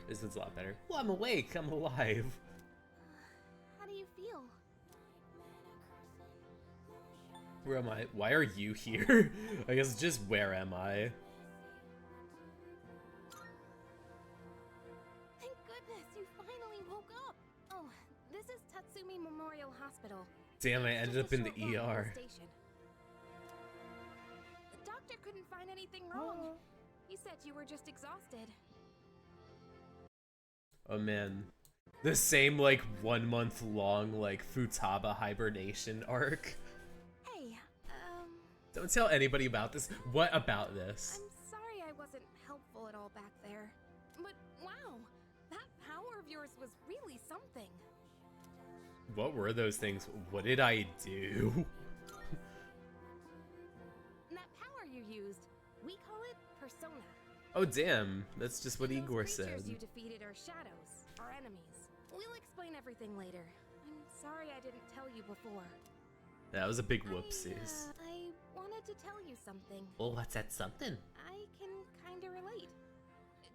This one's a lot better. Well, I'm awake, I'm alive. How do you feel? Where am I? Why are you here? I guess just where am I? Damn, I ended up in the ER. The doctor couldn't find anything wrong. He said you were just exhausted. Oh man. The same like 1 month long like Futaba hibernation arc. Hey, Don't tell anybody about this. What about this? I'm sorry I wasn't helpful at all back there. But wow, that power of yours was really something. What were those things? What did I do? That power you used, we call it persona. Oh damn, that's just what Igor said. You defeated our shadows, our enemies. We'll explain everything later. I'm sorry I didn't tell you before. That was a big whoopsies. I wanted to tell you something. Well, what's that something? I can kinda relate.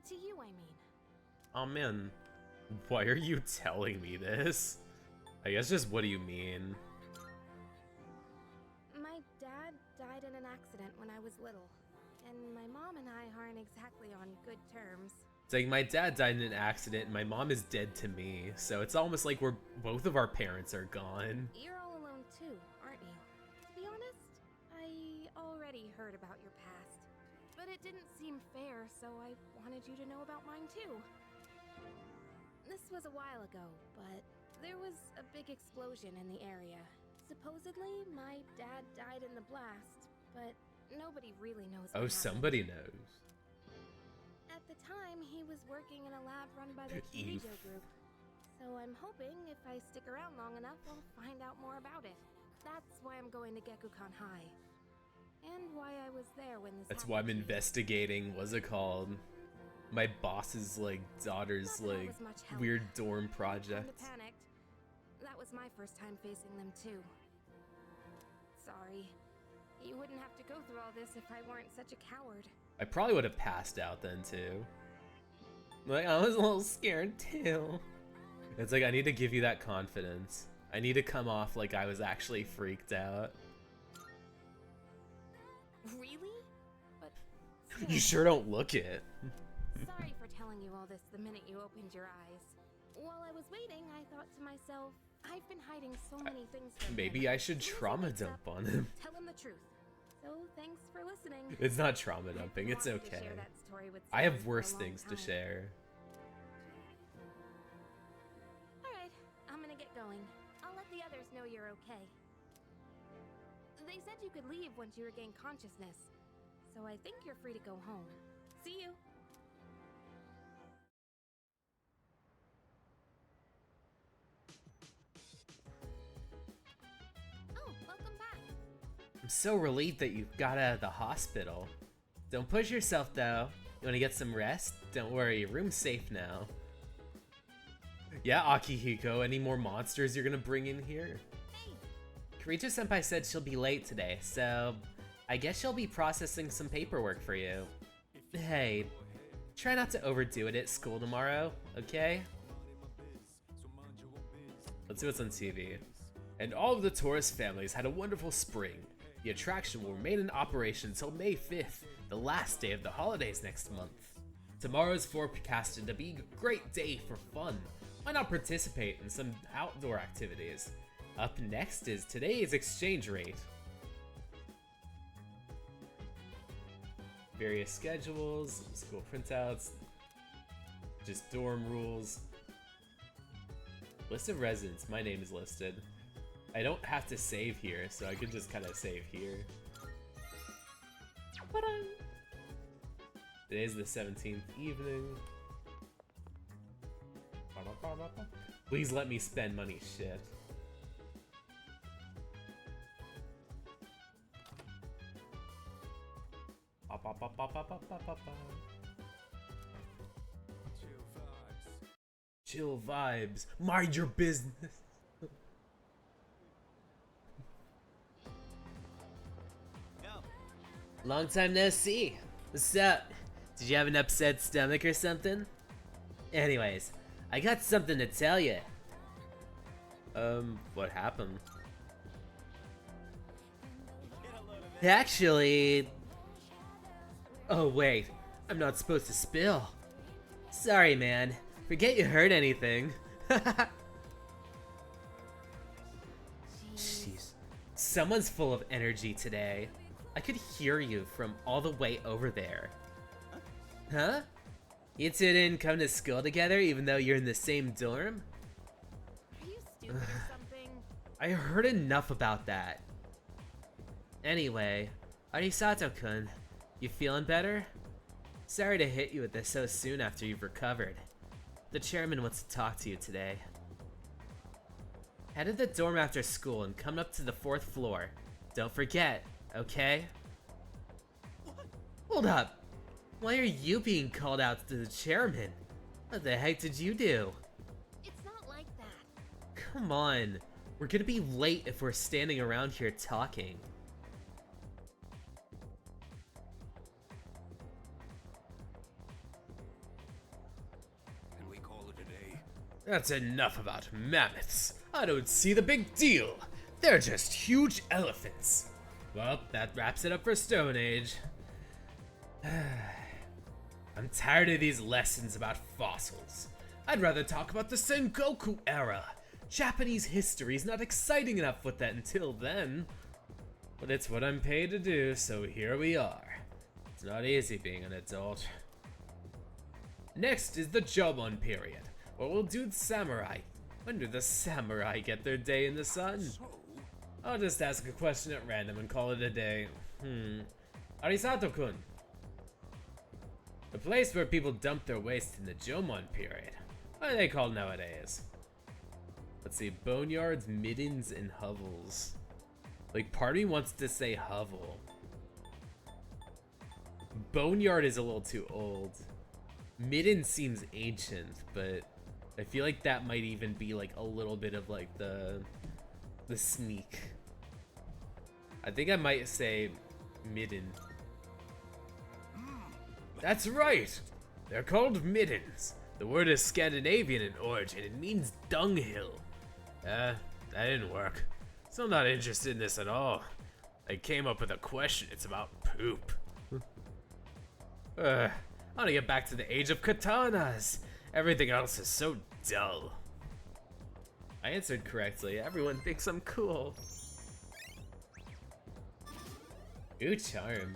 To you, I mean. Oh man, why are you telling me this? I guess just what do you mean? My dad died in an accident when I was little, and my mom and I aren't exactly on good terms. It's like my dad died in an accident and my mom is dead to me, so it's almost like we're both of our parents are gone. You're all alone too, aren't you? To be honest, I already heard about your past, but it didn't seem fair, so I wanted you to know about mine too. This was a while ago, but there was a big explosion in the area. Supposedly, my dad died in the blast, but nobody really knows what Oh, happened. somebody knows. At the time, he was working in a lab run by the Kirijo group. So I'm hoping if I stick around long enough, I'll find out more about it. That's why I'm going to Gekukan High. And why I was there when this That's why I'm investigating, what's it called? My boss's like daughter's like weird dorm project. Kinda panicked. That was my first time facing them too. Sorry. You wouldn't have to go through all this if I weren't such a coward. I probably would have passed out then too. Like, I was a little scared too. It's like, I need to give you that confidence. I need to come off like I was actually freaked out. Really? But You sure don't look it. sorry for telling you all this the minute you opened your eyes. While I was waiting, I thought to myself, I've been hiding so many things from Maybe him. I should trauma dump on him. Tell him the truth. So thanks for listening. It's not trauma dumping, it's wanted to okay. share that story with I have someone for a worse long things to time. share. Alright, I'm gonna get going. I'll let the others know you're okay. They said you could leave once you regain consciousness, so I think you're free to go home. See you! Oh, welcome back! I'm so relieved that you got out of the hospital. Don't push yourself though. You wanna get some rest? Don't worry, your room's safe now. Yeah, Akihiko, any more monsters you're gonna bring in here? Kirito-senpai said she'll be late today, so I guess she'll be processing some paperwork for you. Hey, try not to overdo it at school tomorrow, okay? Let's see what's on TV. And all of the tourist families had a wonderful spring. The attraction will remain in operation until May 5th, the last day of the holidays next month. Tomorrow's forecasted to be a great day for fun. Why not participate in some outdoor activities? Up next is today's exchange rate. Various schedules, school printouts, just dorm rules. List of residents, my name is listed. I don't have to save here, so I could just kind of save here. Today's the 17th evening. Please let me spend money, shit. Chill vibes. Mind your business. Long time no see. What's up? Did you have an upset stomach or something? Anyways, I got something to tell you. What happened? Actually... Oh wait, I'm not supposed to spill. Sorry man, forget you heard anything. someone's full of energy today. I could hear you from all the way over there. Huh? You two didn't come to school together even though you're in the same dorm? Are you stupid or something? I heard enough about that. Anyway, Arisato-kun, you feeling better? Sorry to hit you with this so soon after you've recovered. The chairman wants to talk to you today. Head to the dorm after school and come up to the 4th floor. Don't forget, okay? Hold up! Why are you being called out to the chairman? What the heck did you do? It's not like that. Come on, we're gonna be late if we're standing around here talking. Can we call it a day? That's enough about mammoths. I don't see the big deal. They're just huge elephants. Well, that wraps it up for Stone Age. I'm tired of these lessons about fossils. I'd rather talk about the Sengoku era. Japanese history's not exciting enough with that until then. But it's what I'm paid to do, so here we are. It's not easy being an adult. Next is the Jomon period, where we'll do the samurai. When do the samurai get their day in the sun? I'll just ask a question at random and call it a day. Arisato-kun. The place where people dump their waste in the Jomon period. What are they called nowadays? Let's see, boneyards, middens, and hovels. Like, part of me wants to say hovel. Boneyard is a little too old. Midden seems ancient, but I feel like that might even be like a little bit of like the sneak. I think I might say midden. That's right! They're called middens. The word is Scandinavian in origin. It means dunghill. That didn't work. Still not interested in this at all. I came up with a question. It's about poop. I want to get back to the age of katanas. Everything else is so dull. I answered correctly. Everyone thinks I'm cool. Ooh, charm.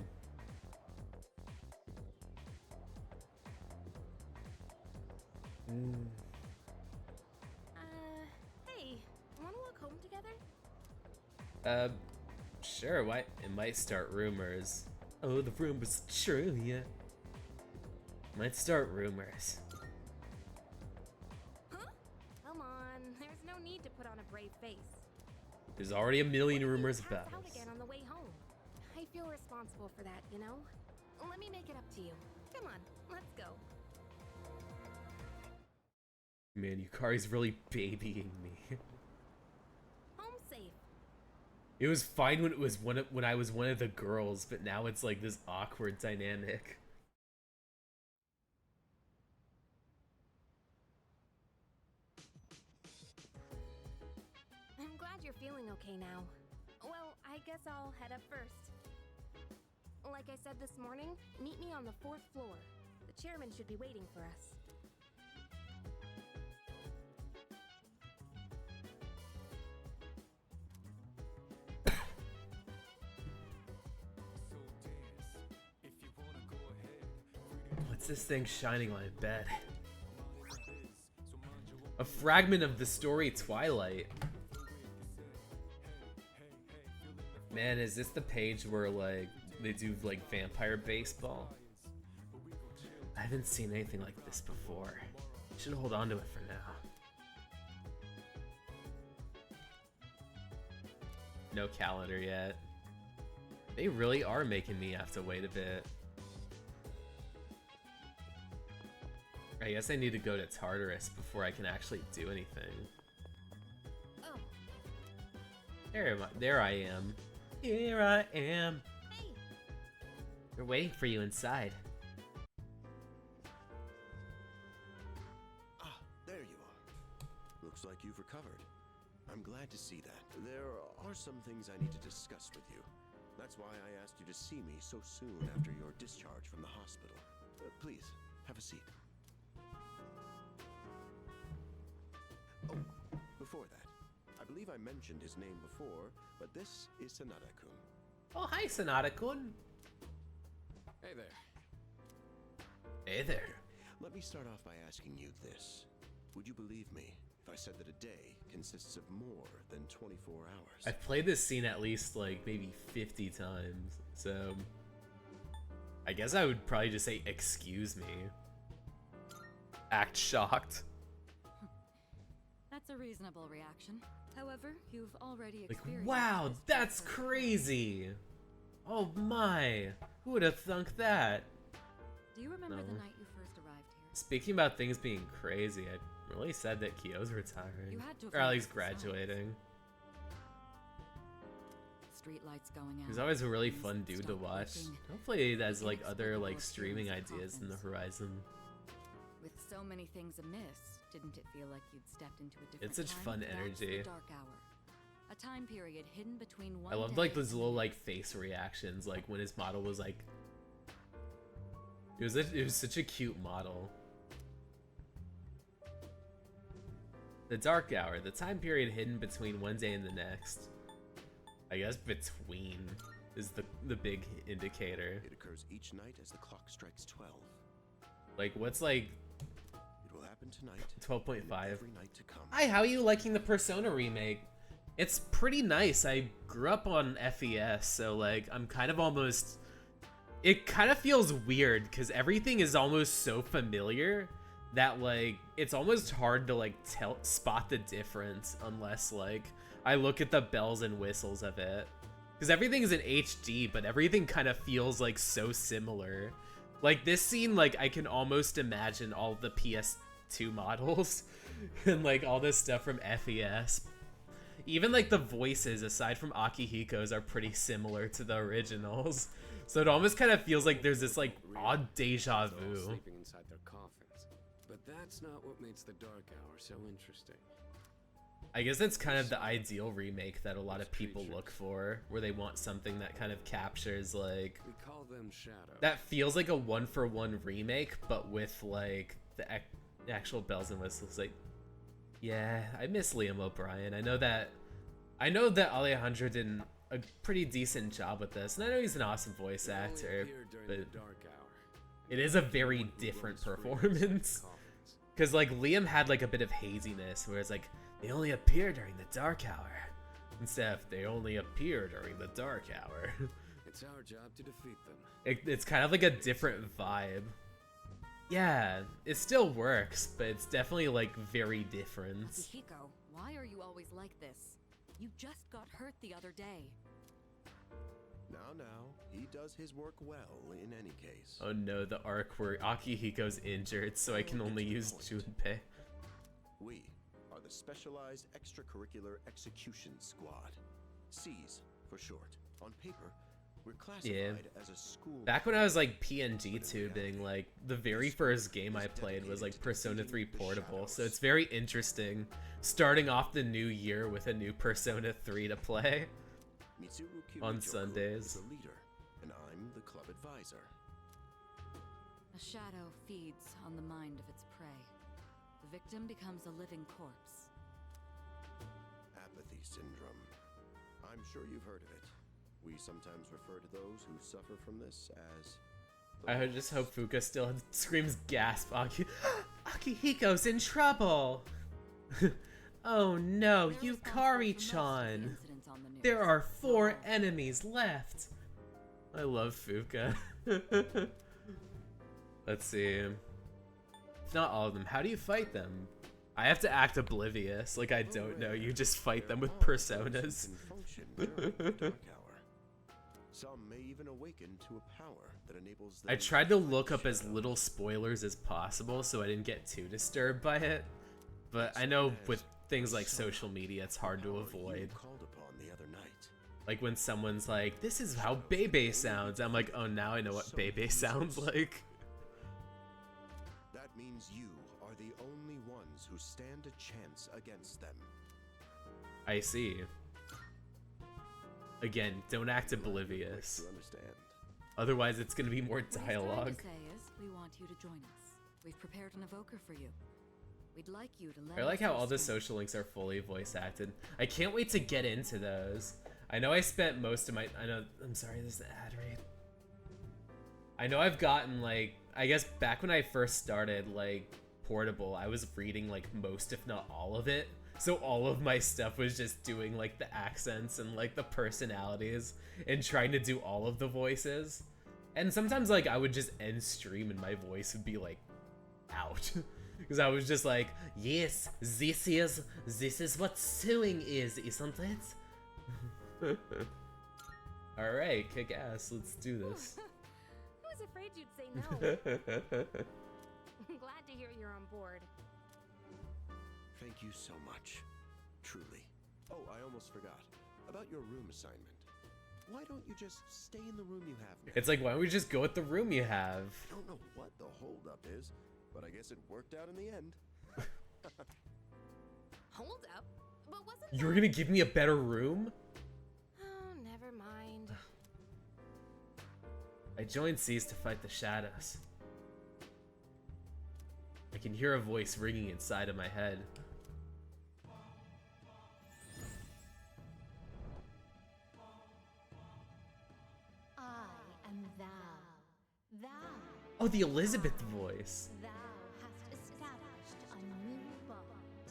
Hey, wanna walk home together? Sure, why? It might start rumors. Oh, the rumors true, yeah. Might start rumors. Huh? Come on, there's no need to put on a brave face. There's already a million rumors about Out us. again on the way home. I feel responsible for that, you know? Let me make it up to you. Come on, let's go. Man, Yukari's really babying me. Home safe. It was fine when it was when I was one of the girls, but now it's like this awkward dynamic. I'm glad you're feeling okay now. Well, I guess I'll head up first. Like I said this morning, meet me on the 4th floor. The chairman should be waiting for us. What's this thing shining on my bed? A fragment of the story Twilight. Man, is this the page where like they do like vampire baseball? I haven't seen anything like this before. Should hold on to it for now. No calendar yet. They really are making me have to wait a bit. I guess I need to go to Tartarus before I can actually do anything. Oh. There I am. Here I am. Hey. They're waiting for you inside. Ah, there you are. Looks like you've recovered. I'm glad to see that. There are some things I need to discuss with you. That's why I asked you to see me so soon after your discharge from the hospital. Please, have a seat. Oh, before that, I believe I mentioned his name before, but this is Sanada-kun. Oh, hi, Sanada-kun. Hey there. Hey there. Let me start off by asking you this. Would you believe me if I said that a day consists of more than 24 hours? I've played this scene at least, like, maybe 50 times, so... I guess I would probably just say, excuse me. Act shocked. That's a reasonable reaction. However, you've already Like, experienced wow, this that's before. crazy! Oh my! Who would have thunk that? Do you remember No. the night you first arrived here? Speaking about things being crazy, I really sad that Kyo's retiring. You had to have Or at least noticed the signs. graduating. Street lights going out. He's always a really trees fun dude to stopped watch. working. Hopefully there's can like expect other more like streaming appearance of ideas in the coffins. horizon. With so many things amiss, didn't it feel like you'd stepped into a different It's such time? fun That's energy. The dark hour. A time period hidden between one I loved day like those and little the like next. face reactions, like when his model was like. It was such a cute model. The dark hour, the time period hidden between one day and the next. I guess between is the big indicator. It occurs each night as the clock strikes 12. Like what's like It will happen tonight. 12.5. and every night to come. Hi, how are you liking the Persona remake? It's pretty nice. I grew up on FES, so like I'm kind of almost. It kind of feels weird because everything is almost so familiar that like it's almost hard to like spot the difference unless like I look at the bells and whistles of it. Because everything is in HD, but everything kind of feels like so similar. Like this scene, like I can almost imagine all the PS2 models and like all this stuff from FES. Even like the voices, aside from Akihiko's, are pretty similar to the originals. So it almost kind of feels like there's this like odd deja They're all vu. sleeping inside their coffins. But that's not what makes the Dark Hour so interesting. I guess that's kind of the ideal remake that a lot of people look for, where they want something that kind of captures like We call them shadows. that feels like a one-for-one remake, but with like the actual bells and whistles. Like, yeah, I miss Liam O'Brien. I know that Alejandro did a pretty decent job with this, and I know he's an awesome voice They only actor, appear during but the Dark Hour. it is a very different performance. Because like Liam had like a bit of haziness, whereas like they only appear during the dark hour, instead of they only appear during the dark hour. It's our job to defeat them. It's kind of like a different vibe. Yeah, it still works, but it's definitely like very different. Akihiko, why are you always like this? You just got hurt the other day. Now, he does his work well in any case. Oh no, the arc where Akihiko's injured, so I can only use Junpei. We are the Specialized Extracurricular Execution Squad. C's for short. On paper, we're classified as a school. Back when I was like PNG tubing, like the very first game I played was like Persona 3 Portable, so it's very interesting starting off the new year with a new Persona 3 to play Mitsuru on Kirijoku Sundays. is the leader, and I'm the club advisor. A shadow feeds on the mind of its prey. The victim becomes a living corpse. Apathy syndrome. I'm sure you've heard of it. We sometimes refer to those who suffer from this as... I just hope Fuka still screams gasp. Akihiko's in trouble! Oh no, Yukari-chan! There are 4 enemies left! I love Fuka. Let's see. If not all of them, how do you fight them? I have to act oblivious, like I don't know, you just fight them with personas. function during the dark hour. Some may even awaken to a power that enables them I tried to look up as little spoilers as possible so I didn't get too disturbed by it, but I know with things like social media it's hard to avoid. called upon the other night. Like when someone's like, this is how Bebe sounds, I'm like, oh now I know what Bebe sounds like. That means you are the only ones who stand a chance against them. I see. Again, don't act oblivious. To understand. Otherwise it's gonna be more What he's dialogue. trying to say is, we want you to join us. We've prepared an evoker for you. We'd like you to let I like us how all the understand. social links are fully voice acted. I can't wait to get into those. I know I spent most of my... I'm sorry, there's the ad read. I know I've gotten, like... I guess back when I first started, like, Portable, I was reading, like, most, if not all of it. So all of my stuff was just doing, like, the accents and, like, the personalities and trying to do all of the voices. And sometimes, like, I would just end stream and my voice would be, like, out. Because I was just like, yes, this is what sewing is, isn't it? Alright, kick ass, let's do this. I was afraid you'd say no. I'm glad to hear you're on board. Thank you so much. Truly. Oh, I almost forgot. About your room assignment. Why don't you just stay in the room you have now? It's like, why don't we just go with the room you have? I don't know what the holdup is, but I guess it worked out in the end. Hold up. But wasn't You were gonna give me a better room? Oh, never mind. I joined Seas to fight the shadows. I can hear a voice ringing inside of my head. I am thou. Thou. Oh, the Elizabeth voice. Thou hast established a new bond.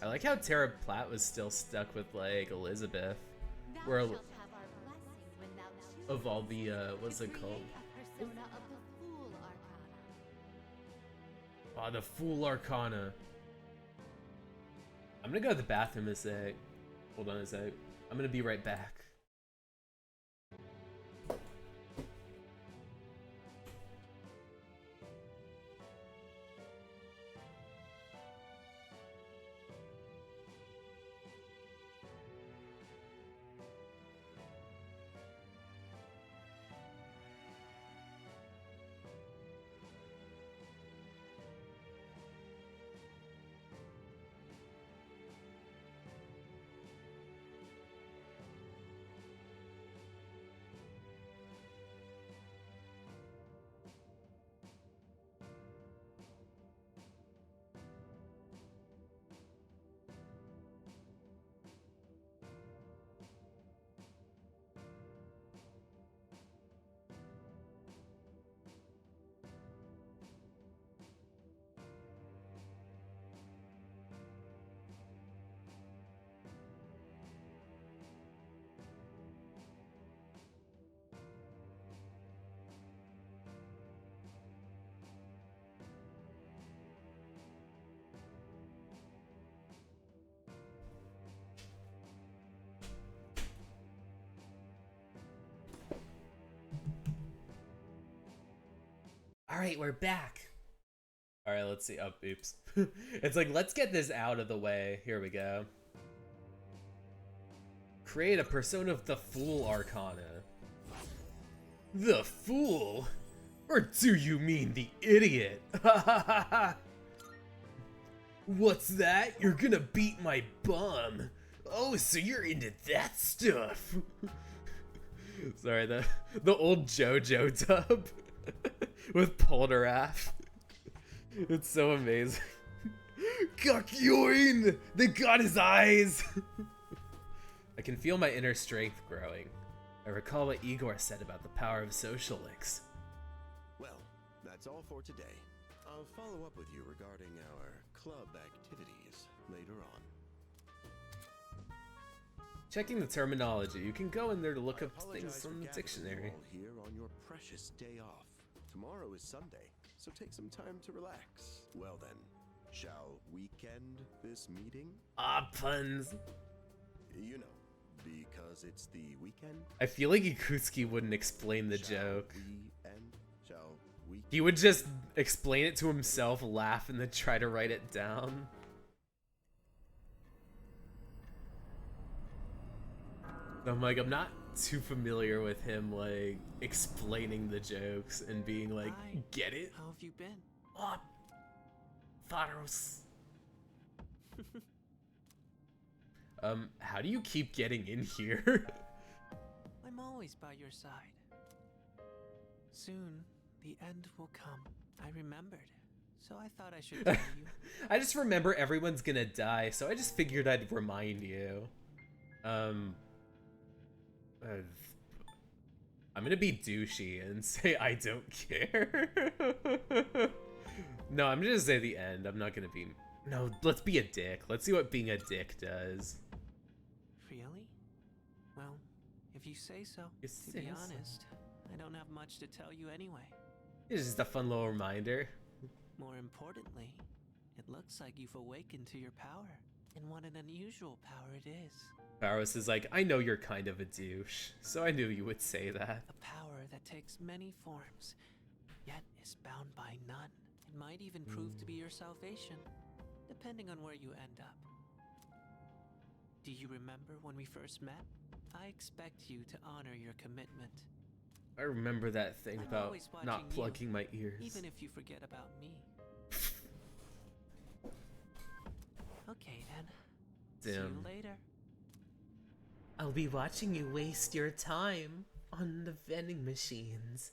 I like how Tara Platt was still stuck with, like, Elizabeth. Thou Where shalt have our blessing when thou choosest of all the, what's it to called? create a persona of the Fool Arcana. Oh, the Fool Arcana. I'm gonna go to the bathroom a sec. Hold on a sec. I'm gonna be right back. Alright, we're back. Alright, let's see. Oh, oops. It's like, let's get this out of the way. Here we go. Create a persona of the Fool Arcana. The Fool? Or do you mean the idiot? What's that? You're gonna beat my bum. Oh, so you're into that stuff. Sorry, the old JoJo dub with Polnareff. It's so amazing. Gakyoin! They got his eyes! I can feel my inner strength growing. I recall what Igor said about the power of social links. Well, that's all for today. I'll follow up with you regarding our club activities later on. Checking the terminology, you can go in there to look up Apologize things for from the gathering you dictionary. all here on your precious day off. Tomorrow is Sunday, so take some time to relax. Well then, shall weekend this meeting? Ah, puns. You know, because it's the weekend. I feel like Ikusuke wouldn't explain the joke. Shall we? He would just explain it to himself, laugh, and then try to write it down. I'm like, I'm not too familiar with him, like, explaining the jokes and being like, Hi. get it? How have you been? Oh, Faros. How do you keep getting in here? I'm always by your side. Soon, the end will come. I remembered. so I thought I should tell you. I just remember everyone's gonna die, so I just figured I'd remind you. I'm gonna be douchey and say I don't care. No, I'm gonna say the end. I'm not gonna be... No, let's be a dick. Let's see what being a dick does. Really? Well, if you say so. To be honest, I don't have much to tell you anyway. It's just a fun little reminder. More importantly, it looks like you've awakened to your power. And what an unusual power it is. Paros is like, I know you're kind of a douche, so I knew you would say that. A power that takes many forms, yet is bound by none. It might even prove to be your salvation, depending on where you end up. Do you remember when we first met? I expect you to honor your commitment. I remember that thing I'm about always watching not plugging you, my ears. even if you forget about me. Okay then. See you Damn. later. I'll be watching you waste your time on the vending machines.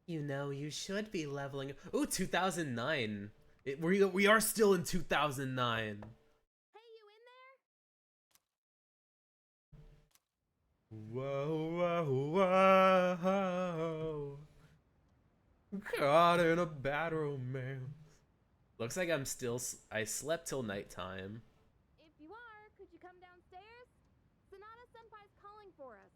You know, you should be leveling. Ooh, 2009. We are still in 2009. Whoa, whoa, whoa. Caught in a bad romance. Looks like I slept till nighttime. If you are, could you come downstairs? Sonata Senpai's calling for us.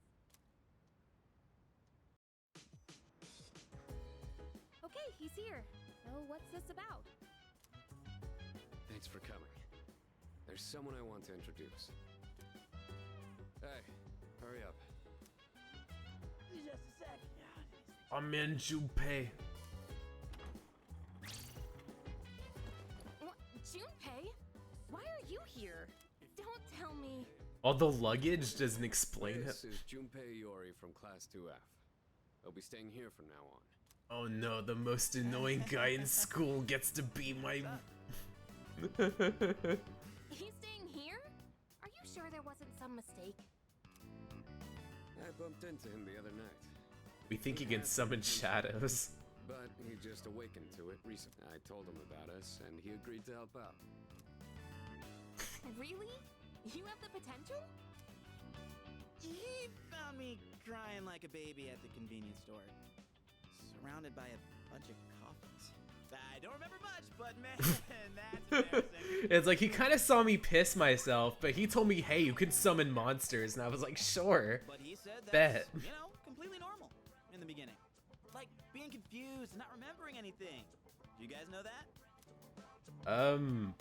Okay, he's here. So what's this about? Thanks for coming. There's someone I want to introduce. Hey, hurry up. Just a sec. I'm in Junpei. What? Junpei? Why are you here? Don't tell me. All the luggage doesn't explain This it. is Junpei Iori from Class 2F. I'll be staying here from now on. Oh no, the most annoying guy in school gets to be my... He's staying here? Are you sure there wasn't some mistake? I bumped into him the other night. We think he can summon shadows. But he just awakened to it recently. I told him about us, and he agreed to help out. Really? You have the potential? He found me crying like a baby at the convenience store, surrounded by a bunch of coffins. I don't remember much, but man, that's embarrassing. It's like he kind of saw me piss myself, but he told me, hey, you can summon monsters, and I was like, sure. But he said that's, Bet. you know, completely normal in the beginning. Like being confused and not remembering anything. Do you guys know that? I'm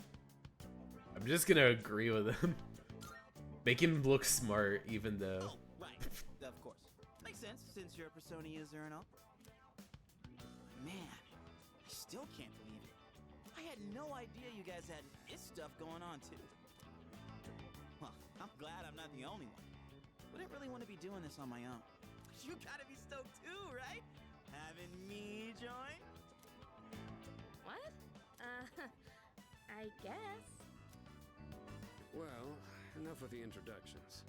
just gonna agree with him. Make him look smart, even though... Oh, right. Of course. Makes sense, since you're a Persona user and all. Man, I still can't believe it. I had no idea you guys had this stuff going on, too. Well, I'm glad I'm not the only one. Wouldn't really want to be doing this on my own. You gotta be stoked, too, right? Having me join? What? I guess. Well, enough of the introductions.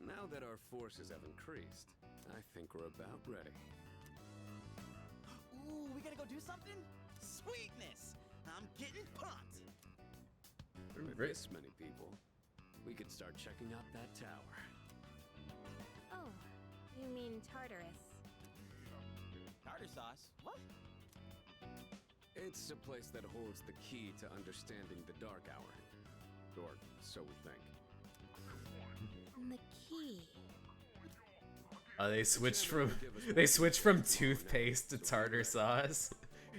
Now that our forces have increased, I think we're about ready. Ooh, we gotta go do something? Sweetness! I'm getting pumped! With this many people, we could start checking out that tower. Oh, you mean Tartarus. Tartar sauce? What? It's a place that holds the key to understanding the Dark Hour. Or so we think. And the key. They switched from toothpaste to tartar sauce.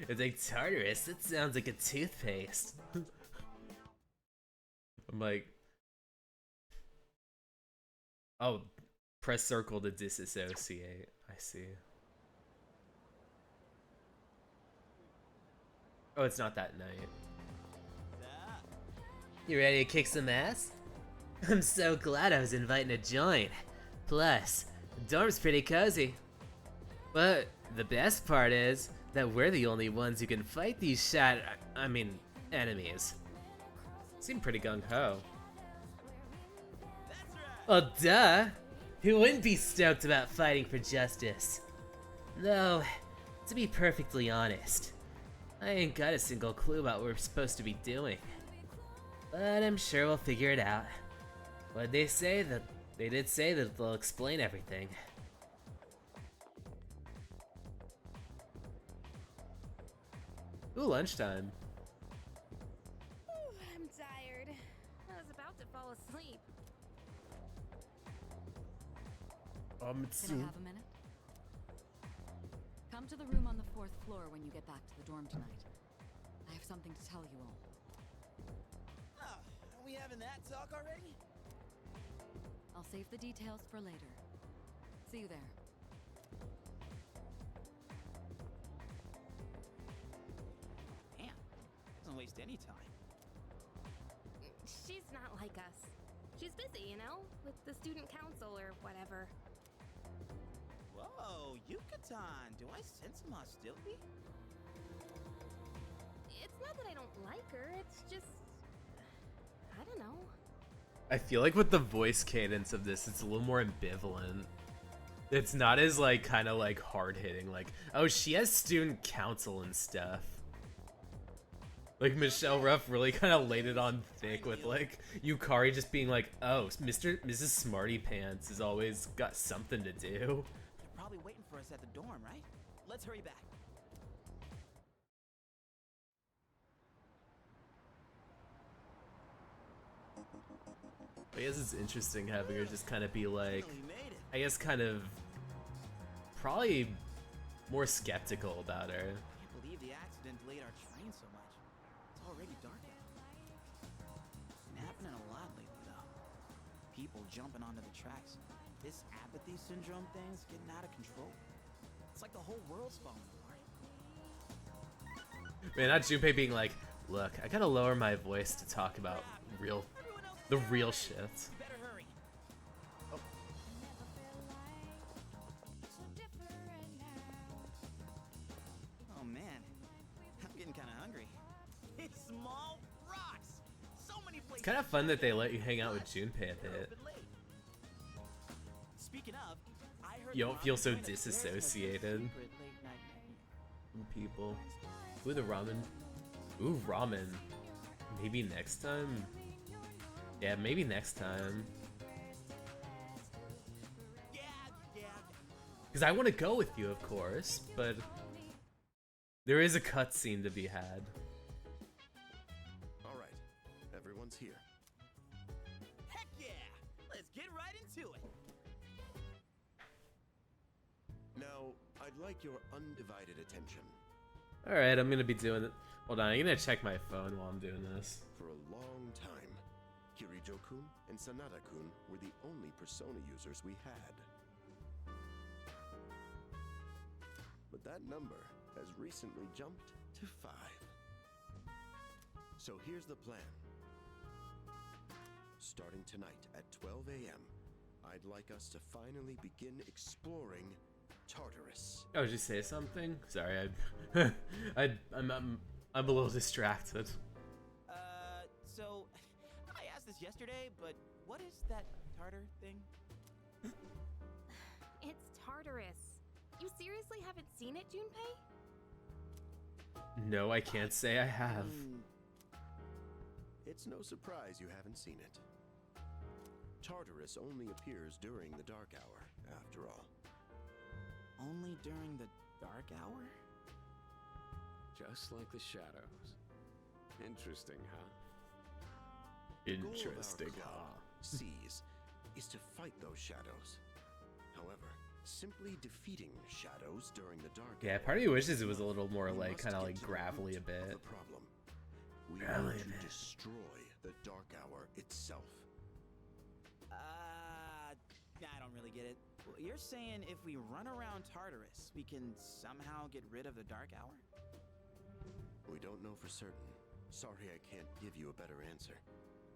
It's like, Tartarus, it sounds like a toothpaste. I'm like, oh, press circle to disassociate. I see. Oh, it's not that night. You ready to kick some ass? I'm so glad I was invited to join. Plus, the dorm's pretty cozy. But the best part is that we're the only ones who can fight these enemies. Seem pretty gung-ho. Well, duh! Who wouldn't be stoked about fighting for justice? Though, to be perfectly honest, I ain't got a single clue about what we're supposed to be doing. But I'm sure we'll figure it out. What'd they say? That they did say that they'll explain everything. Ooh, lunchtime. I'm tired. I was about to fall asleep. Can I have a minute? Come to the room on the 4th floor when you get back to the dorm tonight. I have something to tell you all. Oh, are we having that talk already? I'll save the details for later. See you there. Damn, doesn't waste any time. She's not like us. She's busy, you know, with the student council or whatever. Whoa, Yucatan, do I sense some hostility? It's not that I don't like her, it's just... I don't know. I feel like with the voice cadence of this, it's a little more ambivalent. It's not as like kind of like hard hitting, like, oh, she has student council and stuff. Like Michelle Ruff really kind of laid it on thick with like Yukari just being like, oh, Mrs. Smarty Pants has always got something to do. They're probably waiting for us at the dorm, right? Let's hurry back. I guess it's interesting having her just kind of be like, I guess kind of probably more skeptical about her. I can't believe the accident delayed our train so much. It's already dark out. Been happening a lot lately, though. People jumping onto the tracks. This apathy syndrome thing's getting out of control. It's like the whole world's falling apart. Man, not Junpei being like, look, I gotta lower my voice to talk about the real shit. Better hurry. Oh man, I'm getting kind of hungry. It's small rocks. So many places. It's kind of fun that they let you hang out with Junpei a bit. Speaking of, I heard You don't feel so disassociated from people. Ooh, the ramen. Ooh, ramen. Maybe next time? Yeah, maybe next time. Because I want to go with you, of course, but there is a cutscene to be had. All right, everyone's here. Heck yeah! Let's get right into it. Now, I'd like your undivided attention. Alright, I'm gonna be doing it. Hold on, I'm gonna check my phone while I'm doing this. For a long time, Kirijo-kun and Sanada-kun were the only Persona users we had. But that number has recently jumped to 5. So here's the plan. Starting tonight at 12 a.m., I'd like us to finally begin exploring Tartarus. Oh, did you say something? Sorry, I'm a little distracted. So I asked this yesterday, but what is that tartar thing? It's Tartarus. You seriously haven't seen it, Junpei? No, I can't say I have. It's no surprise you haven't seen it. Tartarus only appears during the dark hour, after all. Only during the dark hour? Just like the shadows. Interesting, huh? Interesting, huh? Sees is to fight those shadows. However, simply defeating shadows during the dark Yeah, part of me wishes it was a little more like kind of like gravelly a bit. The problem. We Gravelly want a to bit. destroy the dark hour itself. I don't really get it. Well, you're saying if we run around Tartarus, we can somehow get rid of the dark hour? We don't know for certain. Sorry I can't give you a better answer.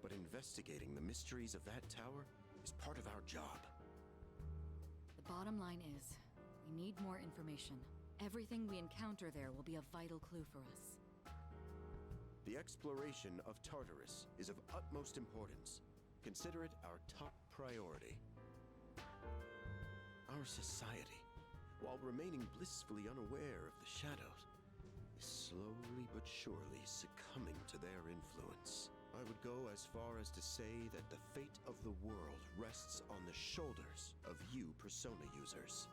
But investigating the mysteries of that tower is part of our job. The bottom line is, we need more information. Everything we encounter there will be a vital clue for us. The exploration of Tartarus is of utmost importance. Consider it our top priority. Our society, while remaining blissfully unaware of the shadows, slowly but surely succumbing to their influence. I would go as far as to say that the fate of the world rests on the shoulders of you Persona users.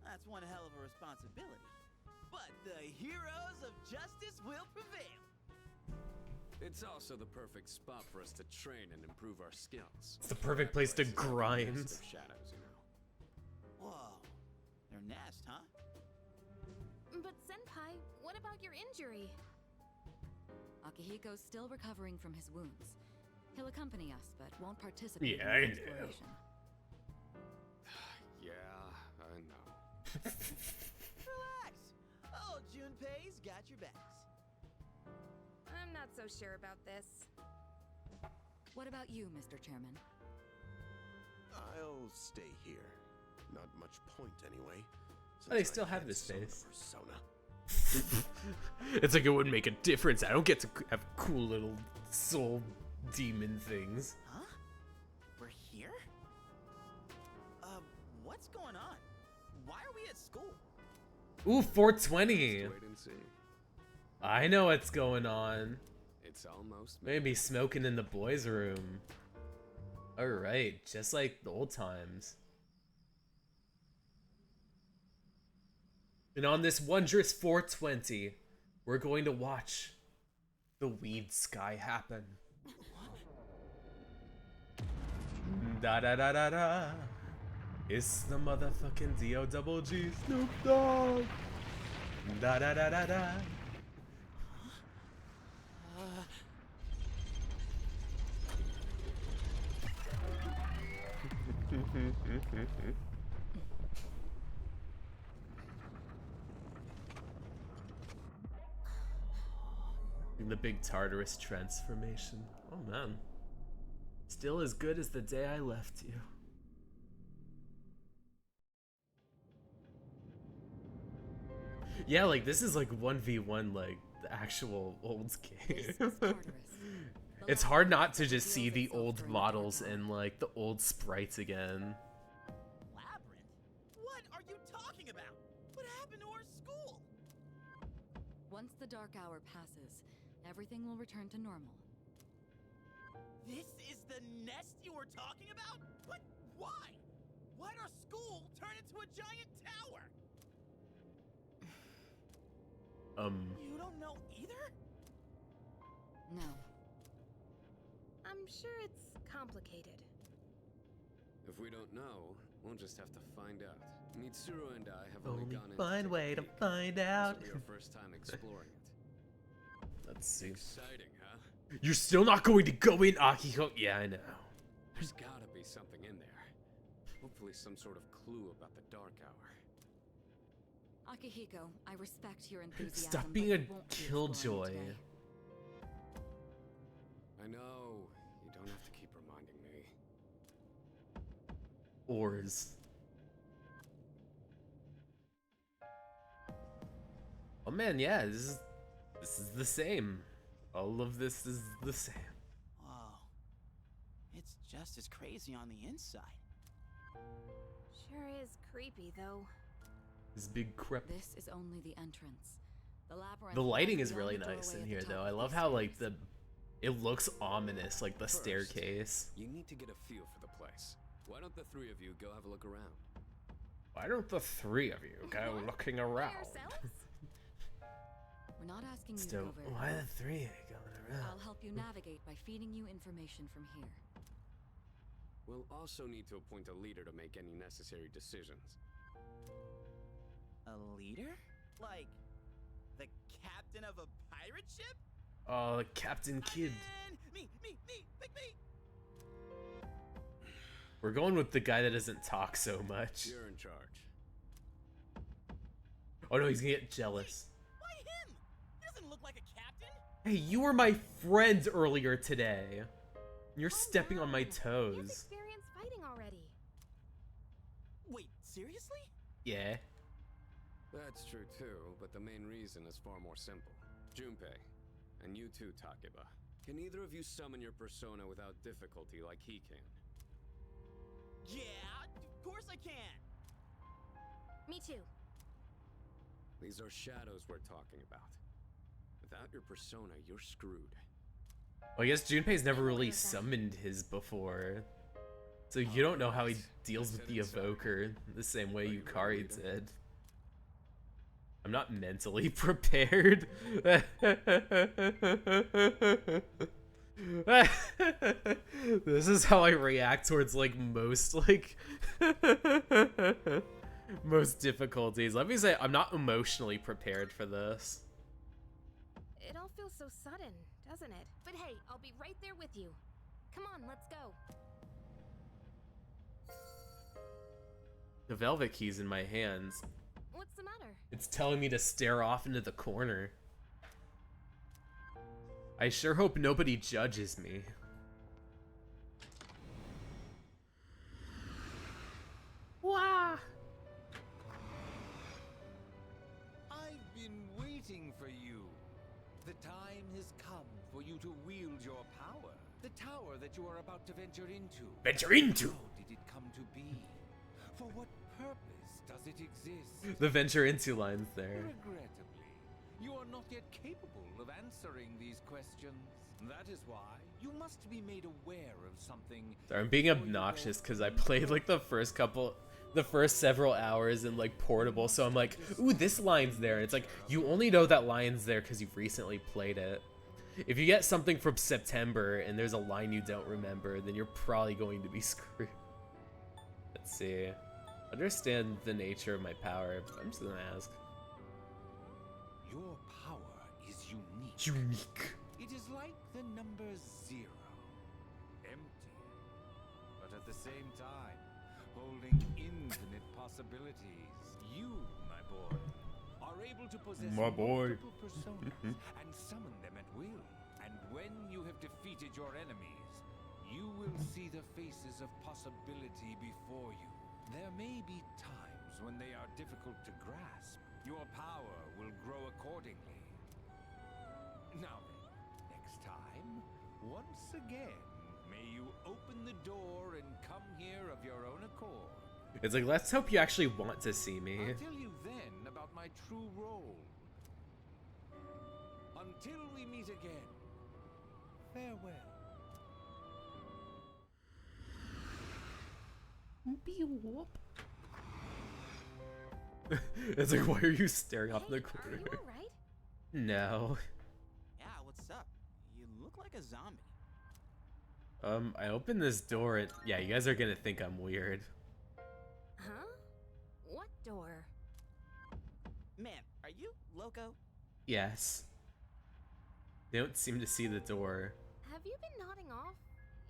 That's one hell of a responsibility. But the heroes of justice will prevail. It's also the perfect spot for us to train and improve our skills. It's the perfect place to grind. Shadows, you know. Whoa. Their nest, huh? But Senpai, what about your injury? Akihiko's still recovering from his wounds. He'll accompany us, but won't participate Yeah, in I the know. exploration. Yeah, I know. Relax. Oh, Junpei's got your backs. I'm not so sure about this. What about you, Mr. Chairman? I'll stay here. Not much point anyway. Oh, they since still I have can't this summon a space. Persona. It's like it wouldn't make a difference. I don't get to have cool little soul demon things. Huh? We're here? What's going on? Why are we at school? Ooh, 420. Just wait and see. I know what's going on. It's almost Maybe smoking in the boys' room. Alright, just like the old times. And on this wondrous 420, we're going to watch the weed sky happen. Da da da da da. It's the motherfucking D-O-double-G Snoop Dogg. Da da da da da. The big Tartarus transformation. Oh man. Still as good as the day I left you. Yeah, like this is like 1v1 like the actual old game. It's hard not to just see the old models and like the old sprites again. Labyrinth? What are you talking about? What happened to our school? Once the dark hour passes, everything will return to normal. This is the nest you were talking about? But why? Why'd our school turn into a giant tower? You don't know either? No. I'm sure it's complicated. If we don't know, we'll just have to find out. Mitsuru and I have Only only gone in fine to way to take a peek. find out. This will be our first time exploring it. Let's see. Exciting, huh? You're still not going to go in, Akihiko. Yeah, I know. There's gotta be something in there. Hopefully some sort of clue about the dark hour. Akihiko, I respect your enthusiasm. Stop being but a you won't be killjoy. exploring today. I know. You don't have to keep reminding me. Oars. Oh man, yeah, this is the same. All of this is the same. Whoa. It's just as crazy on the inside. Sure is creepy, though. This big crap. This is only the entrance. The labyrinth. The lighting lies is really beyond the nice doorway in at here, the though. top I of love these how like stairs. it looks ominous, like the First, staircase. You need to get a feel for the place. Why don't the three of you go have a look around? Why don't the three of you go looking around? We're not asking you Still, to go very why far. the three of you going around? I'll help you navigate by feeding you information from here. We'll also need to appoint a leader to make any necessary decisions. A leader? Like, the captain of a pirate ship? Oh, Captain Kidd. Me, pick me! We're going with the guy that doesn't talk so much. You're in charge. Oh no, he's gonna get jealous. Why him? He doesn't look like a captain. Hey, you were my friend earlier today. You're stepping on my He has toes. experience fighting already. Wait, seriously? Yeah. That's true too, but the main reason is far more simple. Junpei, and you too, Takeba. Can either of you summon your persona without difficulty like he can? Yeah, of course I can. Me too. These are shadows we're talking about. Without your persona, you're screwed. Well, I guess Junpei's never really summoned his before. So you don't know how he deals with the evoker the same way Yukari did. I'm not mentally prepared. This is how I react towards like most most difficulties. Let me say I'm not emotionally prepared for this. It all feels so sudden, doesn't it? But hey, I'll be right there with you. Come on, let's go. The velvet key's in my hands. What's the matter? It's telling me to stare off into the corner. I sure hope nobody judges me. Wah! I've been waiting for you. The time has come for you to wield your power. The tower that you are about to venture into. Venture into? How did it come to be? For what purpose does it exist? The venture into line's there. Regrettably, you are not yet capable of answering these questions. That is why you must be made aware of something. Sorry, I'm being obnoxious because I played like the first several hours in like portable, so I'm like, ooh, this line's there. It's like, you only know that line's there because you've recently played it. If you get something from September and there's a line you don't remember, then you're probably going to be screwed. Let's see. Understand the nature of my power. I'm just gonna ask. Your power is unique. Unique. It is like the number 0. Empty. But at the same time, holding infinite possibilities. You, my boy, are able to possess multiple personas and summon them at will. And when you have defeated your enemies, you will see the faces of possibility before you. There may be times when they are difficult to grasp. Your power will grow accordingly. Now then, next time, once again, may you open the door and come here of your own accord. It's like, let's hope you actually want to see me. I'll tell you then about my true role. Until we meet again, farewell. It's like, why are you staring off in the corner? Are you alright? No. Yeah, what's up? You look like a zombie. I opened this door and yeah, you guys are gonna think I'm weird. Huh? What door? Man, are you loco? Yes. They don't seem to see the door. Have you been nodding off?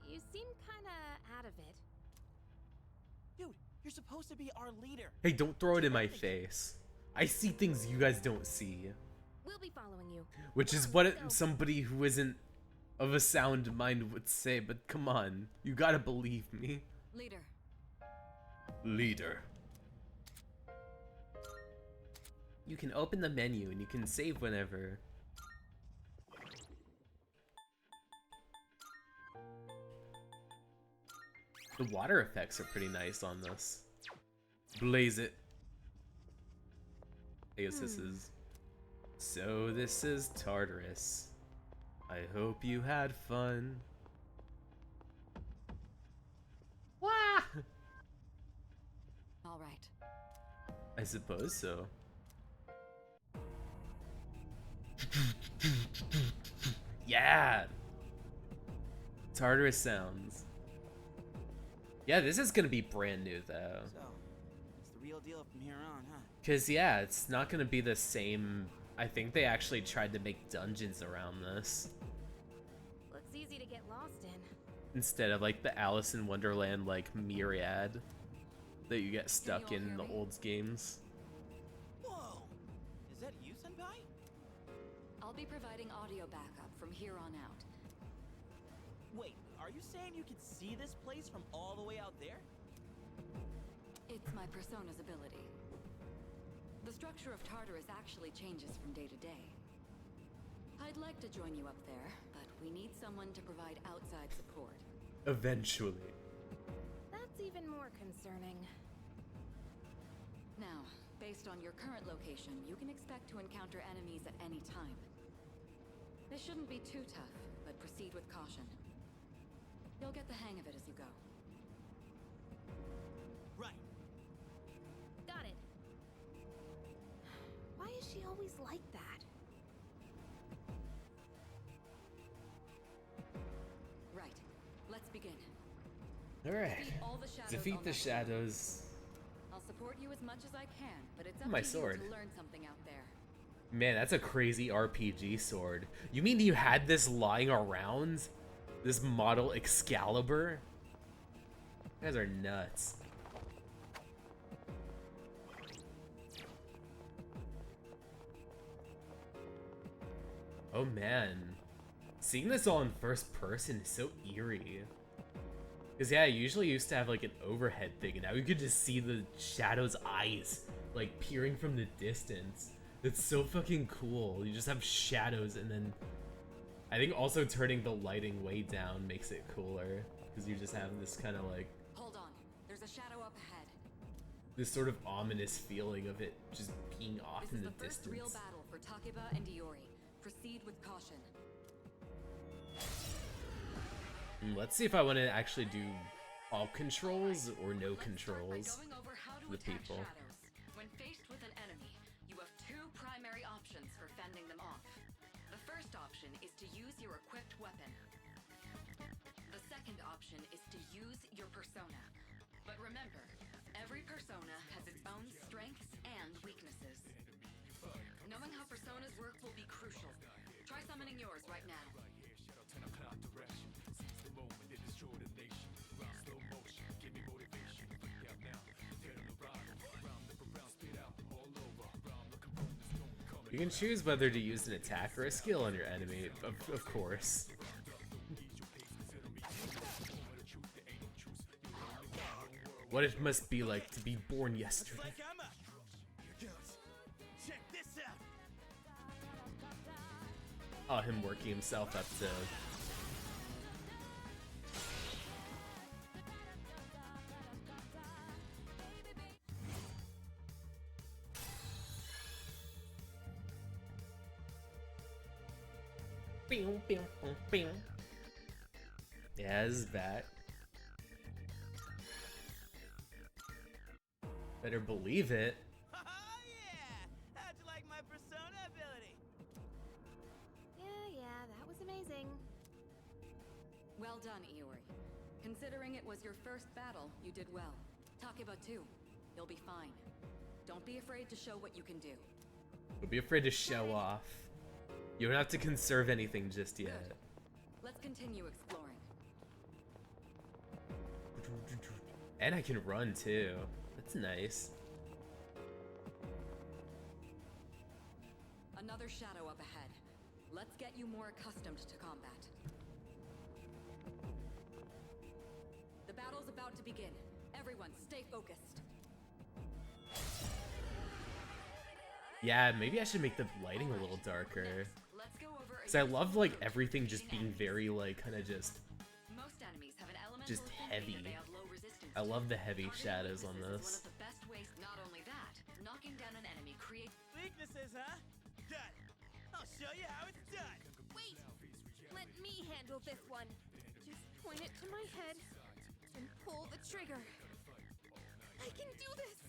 You seem kinda out of it. Dude, you're supposed to be our leader. Hey, don't throw it in my face. I see things you guys don't see. We'll be following you. Which is what somebody who isn't of a sound mind would say, but come on. You gotta believe me. Leader. Leader. You can open the menu and you can save whenever. The water effects are pretty nice on this. Blaze it. I guess this is... So this is Tartarus. I hope you had fun. Wah! All right. I suppose so. Yeah! Tartarus sounds. Yeah, this is gonna be brand new though. So, it's the real deal from here on, huh? Cause yeah, it's not gonna be the same. I think they actually tried to make dungeons around this. Looks easy to get lost in. Instead of like the Alice in Wonderland like myriad that you get stuck in the old games. Whoa! Is that you, Senpai? I'll be providing audio backup from here on out. Wait, are you saying you can see this place from all the way out there? It's my persona's ability. The structure of Tartarus actually changes from day to day. I'd like to join you up there, but we need someone to provide outside support. Eventually. That's even more concerning. Now, Based on your current location, you can expect to encounter enemies at any time. They shouldn't be too tough, but proceed with caution. You'll get the hang of it as you go. Right. Got it. Why is she always like that? Right. Let's begin. Alright. Defeat all the shadows Defeat on the that shadows. I'll support you as much as I can, but it's up My to sword. you to learn something out there. Man, that's a crazy RPG sword. You mean you had this lying around? This model Excalibur? You guys are nuts. Oh man. Seeing this all in first person is so eerie. Because yeah, I usually used to have like an overhead thing, and now you could just see the shadow's eyes, like peering from the distance. It's so fucking cool. You just have shadows, and then I think also turning the lighting way down makes it cooler, because you just have this kind of like... Hold on. There's a shadow up ahead. This sort of ominous feeling of it just being off This in is the the first distance. real battle for Takeba and Iori. Proceed with caution. Let's see if I want to actually do all controls or no controls for the people. Shadows. When faced with an enemy, you have two primary options for fending them off. The first option is to use your equipped weapon. The second option is to use your persona. But remember, every persona has its own strengths and weaknesses. Knowing how personas work will be crucial. Try summoning yours right now. You can choose whether to use an attack or a skill on your enemy, of course. What it must be like to be born yesterday. Oh, him working himself up to... Yeah, this is back. Better believe it. Oh yeah! How'd you like my persona ability? Yeah, that was amazing. Well done, Iori. Considering it was your first battle, you did well. Takeba too. You'll be fine. Don't be afraid to show what you can do. Don't be afraid to show off. You don't have to conserve anything just yet. Good. Let's continue exploring. And I can run too. That's nice. Another shadow up ahead. Let's get you more accustomed to combat. The battle's about to begin. Everyone, stay focused. Yeah, maybe I should make the lighting a little darker. Let's go over. Cause I love like everything just being very like kind of just Most enemies have an elemental just heavy. that they have low resistance I to. love the heavy shadows on Is one this. of the best ways. Not only that, knocking down an enemy creates Weaknesses, huh? Done. I'll show you how it's done. Wait! Let me handle this one. Just point it to my head and pull the trigger. I can do this!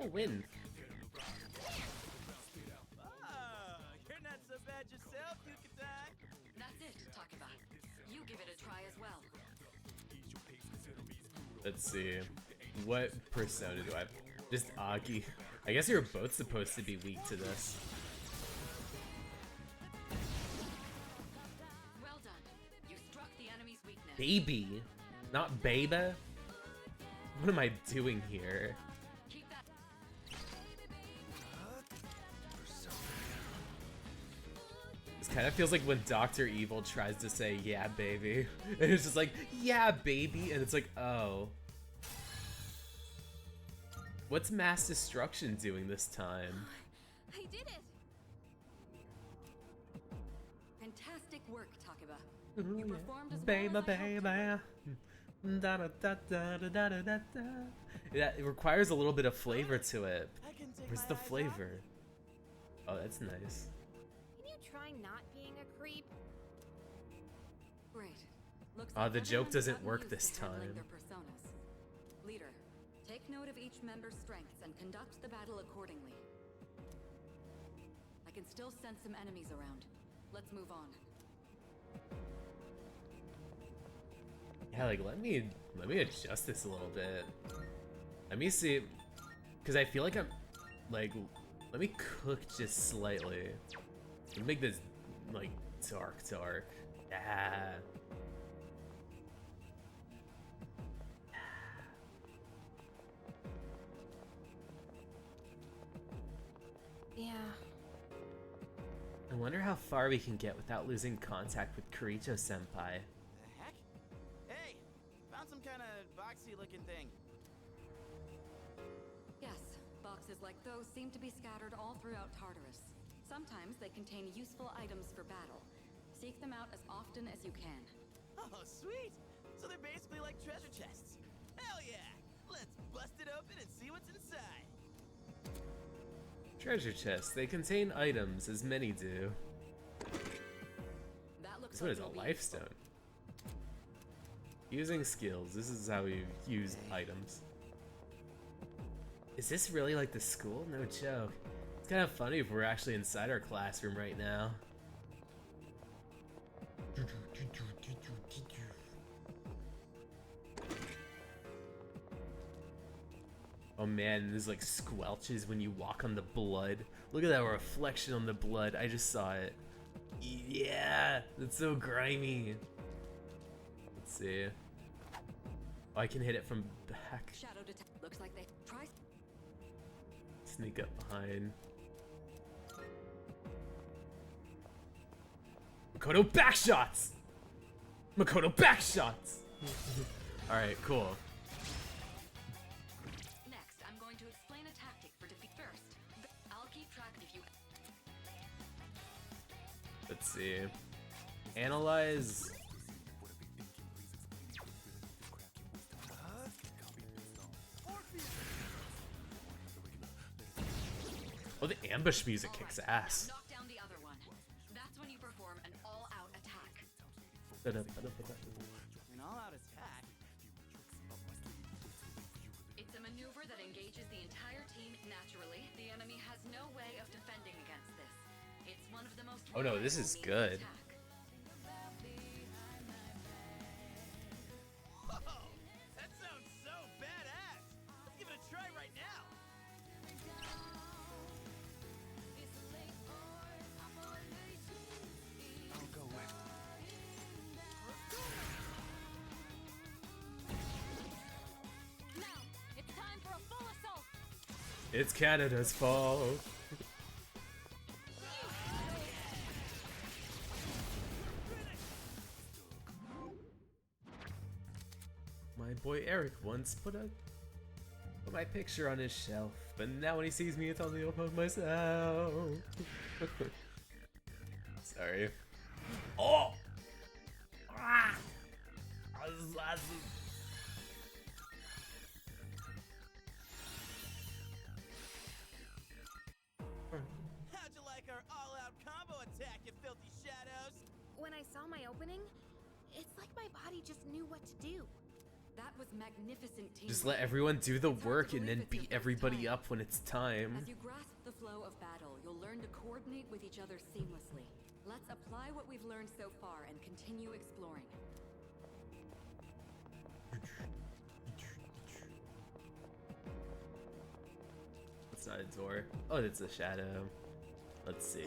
Oh, win. Oh, you're not so bad yourself, Yukatai. That's it, Takeba. You give it a try as well. Let's see. What persona do I have? Just Aki. I guess you're both supposed to be weak to this. Well done. You struck the enemy's weakness. Baby, not baby. What am I doing here? Keep that. This kind of feels like when Dr. Evil tries to say, yeah, baby. And it's just like, yeah, baby. And it's like, oh. What's mass destruction doing this time? I did it! Fantastic work, Takeba. Ooh, You yeah. performed as Baby, well as I hoped baby. you Da, da, da, da, da, da, da, da. Yeah, it requires a little bit of flavor to it. Where's the flavor? Oh, that's nice. Can you try not being a creep? Great. Looks The joke everyone's doesn't gotten work used this to handling time. their personas. Leader, take note of each member's strengths and conduct the battle accordingly. I can still sense some enemies around. Let's move on. Yeah, like let me adjust this a little bit. Let me see, because I feel like I'm like, let me cook just slightly. Let me make this like dark. Yeah. Yeah. I wonder how far we can get without losing contact with Kiricho-senpai. The heck? Hey, found some kind of boxy looking thing. Yes, boxes like those seem to be scattered all throughout Tartarus. Sometimes they contain useful items for battle. Seek them out as often as you can. Oh, sweet! So they're basically like treasure chests. Hell yeah! Let's bust it open and see what's inside. Treasure chests. They contain items, as many do. That looks This one like is a it'll be life stone. Using skills. This is how we use items. Is this really like the school? No joke. It's kind of funny if we're actually inside our classroom right now. Oh man, there's like squelches when you walk on the blood. Look at that reflection on the blood. I just saw it. Yeah, that's so grimy. Let's see. Oh, I can hit it from back. Shadow detect. Looks like they try. Sneak up behind. Makoto backshots! Makoto backshots! Alright, cool. Next, I'm going to explain a tactic for defeat first. I'll keep track if you. Let's see. Analyze. Oh, the ambush music kicks ass. Knock down the other one. That's when you perform an all-out attack. An all-out attack? It's a maneuver that engages the entire team naturally. The enemy has no way of defending against this. It's one of the most. Oh no, this is good. Whoa! That sounds so badass! Let's give it a try right now! I'll go with. Now, it's time for a full assault. It's Canada's fault. My boy Eric once put my picture on his shelf, but now when he sees me, it's on the of myself. Sorry. Oh! Ah! How'd you like our all-out combo attack, you filthy shadows? When I saw my opening, it's like my body just knew what to do. That was magnificent teamwork. Just let everyone do the work and then beat everybody up when it's time. As you grasp the flow of battle, you'll learn to coordinate with each other seamlessly. Let's apply what we've learned so far and continue exploring. It's not a door. Oh, it's a shadow. Let's see.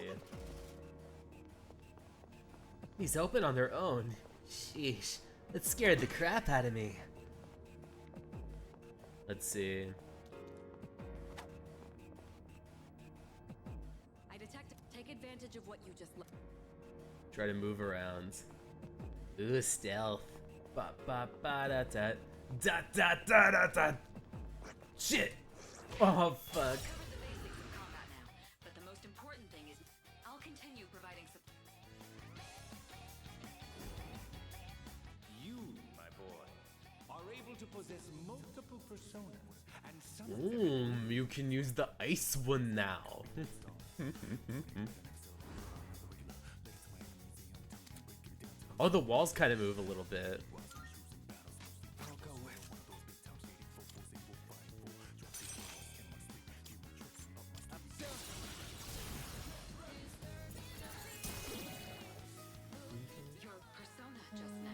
These open on their own. Sheesh. That scared the crap out of me. Let's see. I detect. Take advantage of what you just. Try to move around. Ooh, stealth. Ba ba ba da da da da da da da. Shit. Oh fuck. But the most important thing is, I'll continue providing support. You, my boy, able to possess multiple personas, and some of them You can use the ice one now. Oh, the walls kind of move a little bit. I'll go with. Your persona just now.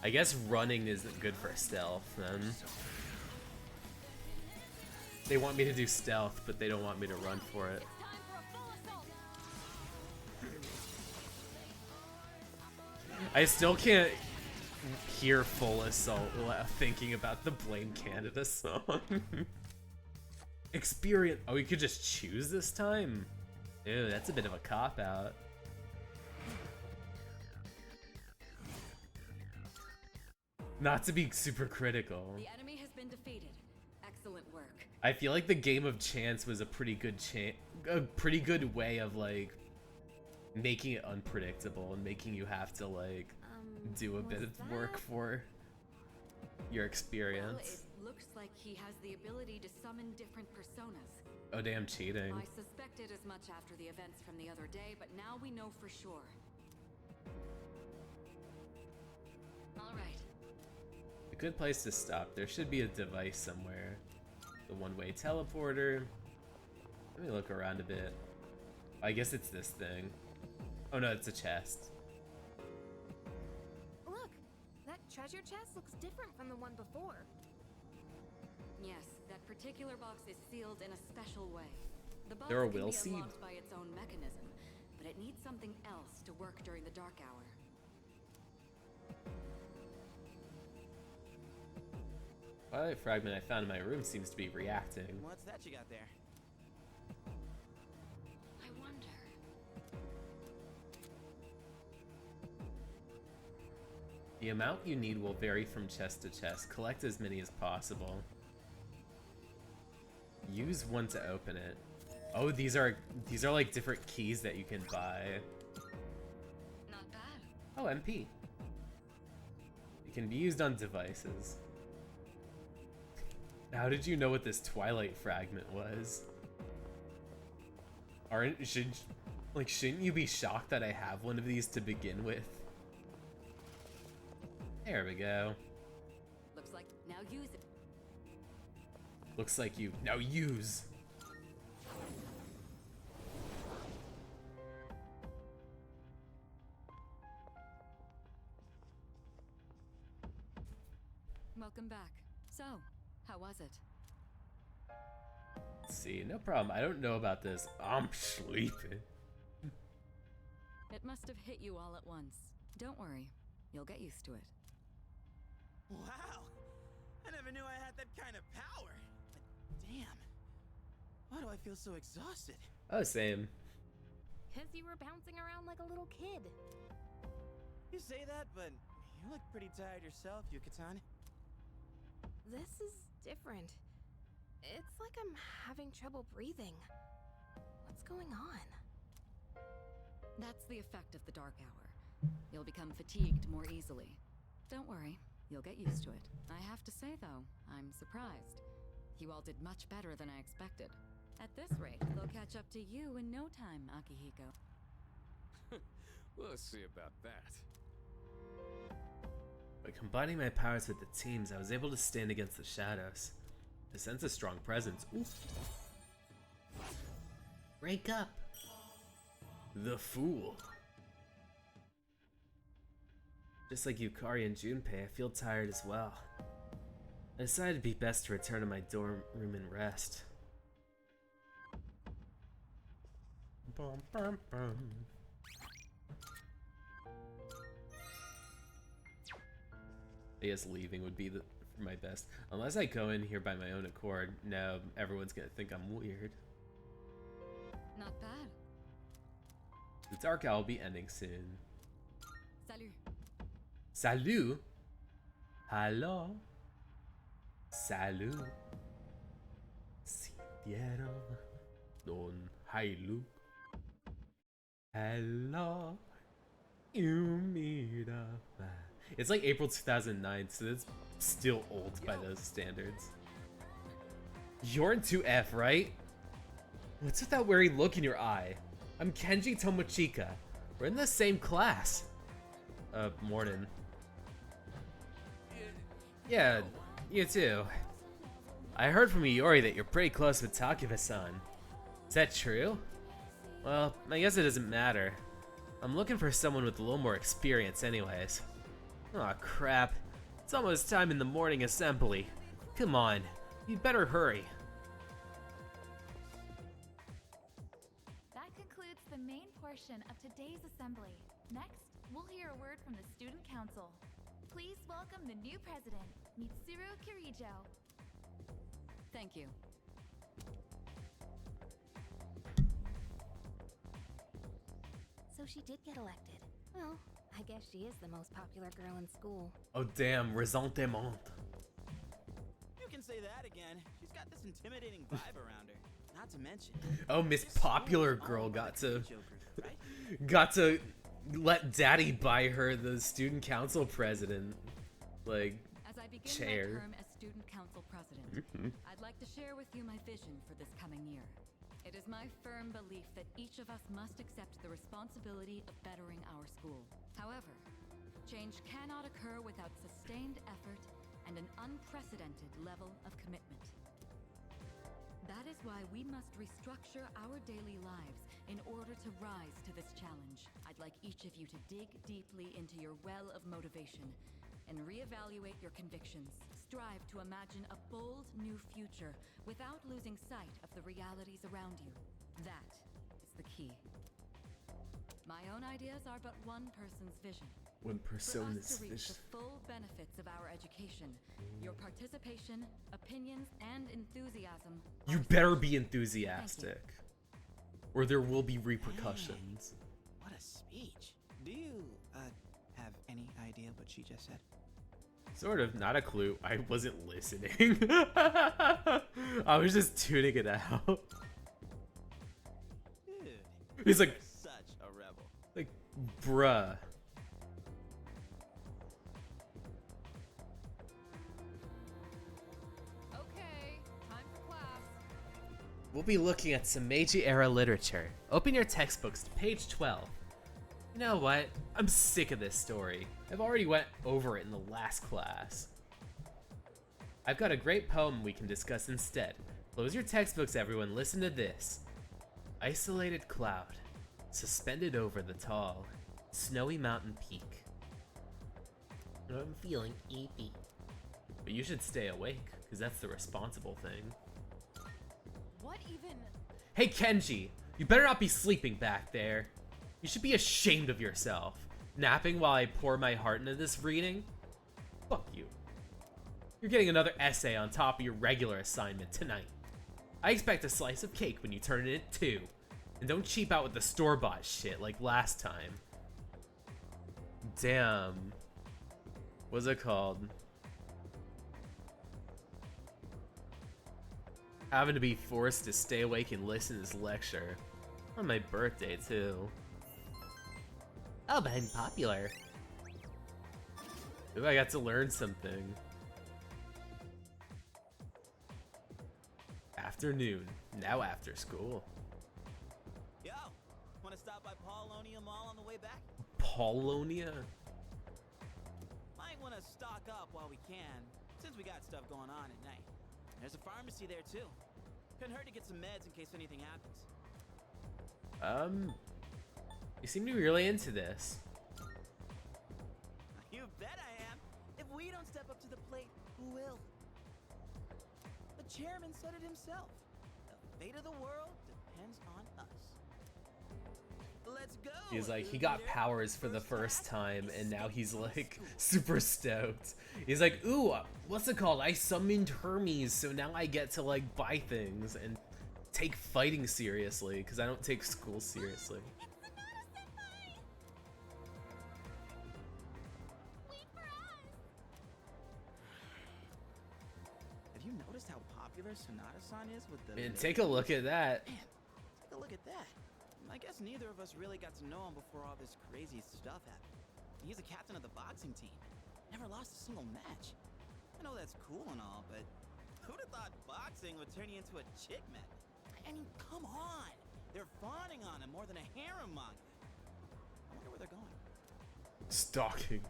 I guess running isn't good for stealth, then. They want me to do stealth, but they don't want me to run for it. I still can't hear Full Assault without thinking about the Blame Canada song. Experience. Oh, you could just choose this time? Ew, that's a bit of a cop-out. Not to be super critical. The enemy has been defeated. Excellent work. I feel like the game of chance was a pretty good way of like making it unpredictable and making you have to like do a bit of work for your experience. Well, it looks like he has the ability to summon different personas. Oh damn, cheating. I suspected as much after the events from the other day, but now we know for sure. All right. A good place to stop. There should be a device somewhere. The one-way teleporter. Let me look around a bit. I guess it's this thing. Oh no, it's a chest. Look, that treasure chest looks different from the one before. Yes, that particular box is sealed in a special way. The box There a can will be seed? unlocked by its own mechanism, but it needs something else to work during the dark hour. Twilight fragment I found in my room seems to be reacting. What's that you got there? I wonder. The amount you need will vary from chest to chest. Collect as many as possible. Use one to open it. Oh, these are like different keys that you can buy. Not bad. Oh, MP. It can be used on devices. How did you know what this Twilight fragment was? Shouldn't you be shocked that I have one of these to begin with? There we go. Looks like now use it. Looks like you now use. Welcome back. So, how was it? Let's see, no problem. I don't know about this. I'm sleeping. It must have hit you all at once. Don't worry, you'll get used to it. Wow! I never knew I had that kind of power. But damn, why do I feel so exhausted? Oh, same. Because you were bouncing around like a little kid. You say that, but you look pretty tired yourself, Yucatan. This is different. It's like I'm having trouble breathing. What's going on? That's the effect of the dark hour. You'll become fatigued more easily. Don't worry, you'll get used to it. I have to say though, I'm surprised. You all did much better than I expected. At this rate, they'll catch up to you in no time, Akihiko. We'll see about that. By combining my powers with the teams, I was able to stand against the shadows. I sense a strong presence. Oof. Wake up! The fool. Just like Yukari and Junpei, I feel tired as well. I decided it'd be best to return to my dorm room and rest. Bum, bum, bum. I guess leaving would be my best. Unless I go in here by my own accord. No, everyone's gonna think I'm weird. Not bad. The Dark Hour will be ending soon. Salut. Salut? Hello? Salut? Cielo? Don Hailu? Hello? You mira. It's like April 2009, so it's still old by those standards. You're in 2F, right? What's with that weary look in your eye? I'm Kenji Tomochika. We're in the same class. Morning. Yeah, you too. I heard from Iori that you're pretty close with Takiba-san. Is that true? Well, I guess it doesn't matter. I'm looking for someone with a little more experience anyways. Aw, crap. It's almost time in the morning assembly. Come on, you'd better hurry. That concludes the main portion of today's assembly. Next, we'll hear a word from the Student Council. Please welcome the new president, Mitsuru Kirijo. Thank you. So she did get elected. Well, I guess she is the most popular girl in school. Oh damn, resentment. You can say that again. She's got this intimidating vibe around her. Not to mention. Oh, Miss Popular Girl got to let Daddy buy her the student council president, like, As I begin chair. my term as student council president, I'd like to share with you my vision for this coming year. It is my firm belief that each of us must accept the responsibility of bettering our school. However, change cannot occur without sustained effort and an unprecedented level of commitment. That is why we must restructure our daily lives in order to rise to this challenge. I'd like each of you to dig deeply into your well of motivation and reevaluate your convictions. Strive to imagine a bold new future without losing sight of the realities around you. That is the key. My own ideas are but one person's vision. One For person's us to reach vision. the full benefits of our education, your participation, opinions, and enthusiasm. You better be enthusiastic, or there will be repercussions. What a speech. Do you, have any idea what she just said? Sort of, not a clue. I wasn't listening. I was just tuning it out. Dude, He's like, you're such a rebel. like, bruh. Okay, time for class. We'll be looking at some Meiji-era literature. Open your textbooks to page 12. You know what? I'm sick of this story. I've already went over it in the last class. I've got a great poem we can discuss instead. Close your textbooks, everyone. Listen to this. Isolated cloud, suspended over the tall, snowy mountain peak. I'm feeling eepy. But you should stay awake, because that's the responsible thing. What even? Hey Kenji, you better not be sleeping back there. You should be ashamed of yourself. Napping while I pour my heart into this reading? Fuck you. You're getting another essay on top of your regular assignment tonight. I expect a slice of cake when you turn it in too. And don't cheap out with the store-bought shit like last time. Damn. What's it called? Having to be forced to stay awake and listen to this lecture. On my birthday, too. Oh, but I'm popular. Ooh, I got to learn something. Afternoon, now after school. Yo, wanna stop by Paulonia Mall on the way back? Paulonia? Might wanna stock up while we can, since we got stuff going on at night. There's a pharmacy there too. Couldn't hurt to get some meds in case anything happens. You seem to be really into this. You bet I am. If we don't step up to the plate, who will? The chairman said it himself. The fate of the world depends on us. Let's go. He's like, he got powers for the first time, and now he's like super stoked. He's like, ooh, what's it called? I summoned Hermes, so now I get to like buy things and take fighting seriously, because I don't take school seriously. Have you noticed how popular Sonata-san is with the... And take a look at that. Man, take a look at that. I guess neither of us really got to know him before all this crazy stuff happened. He's a captain of the boxing team. Never lost a single match. I know that's cool and all, but who'd have thought boxing would turn you into a chick magnet? I mean, come on! They're fawning on him more than a harem manga. I wonder where they're going. Stalking.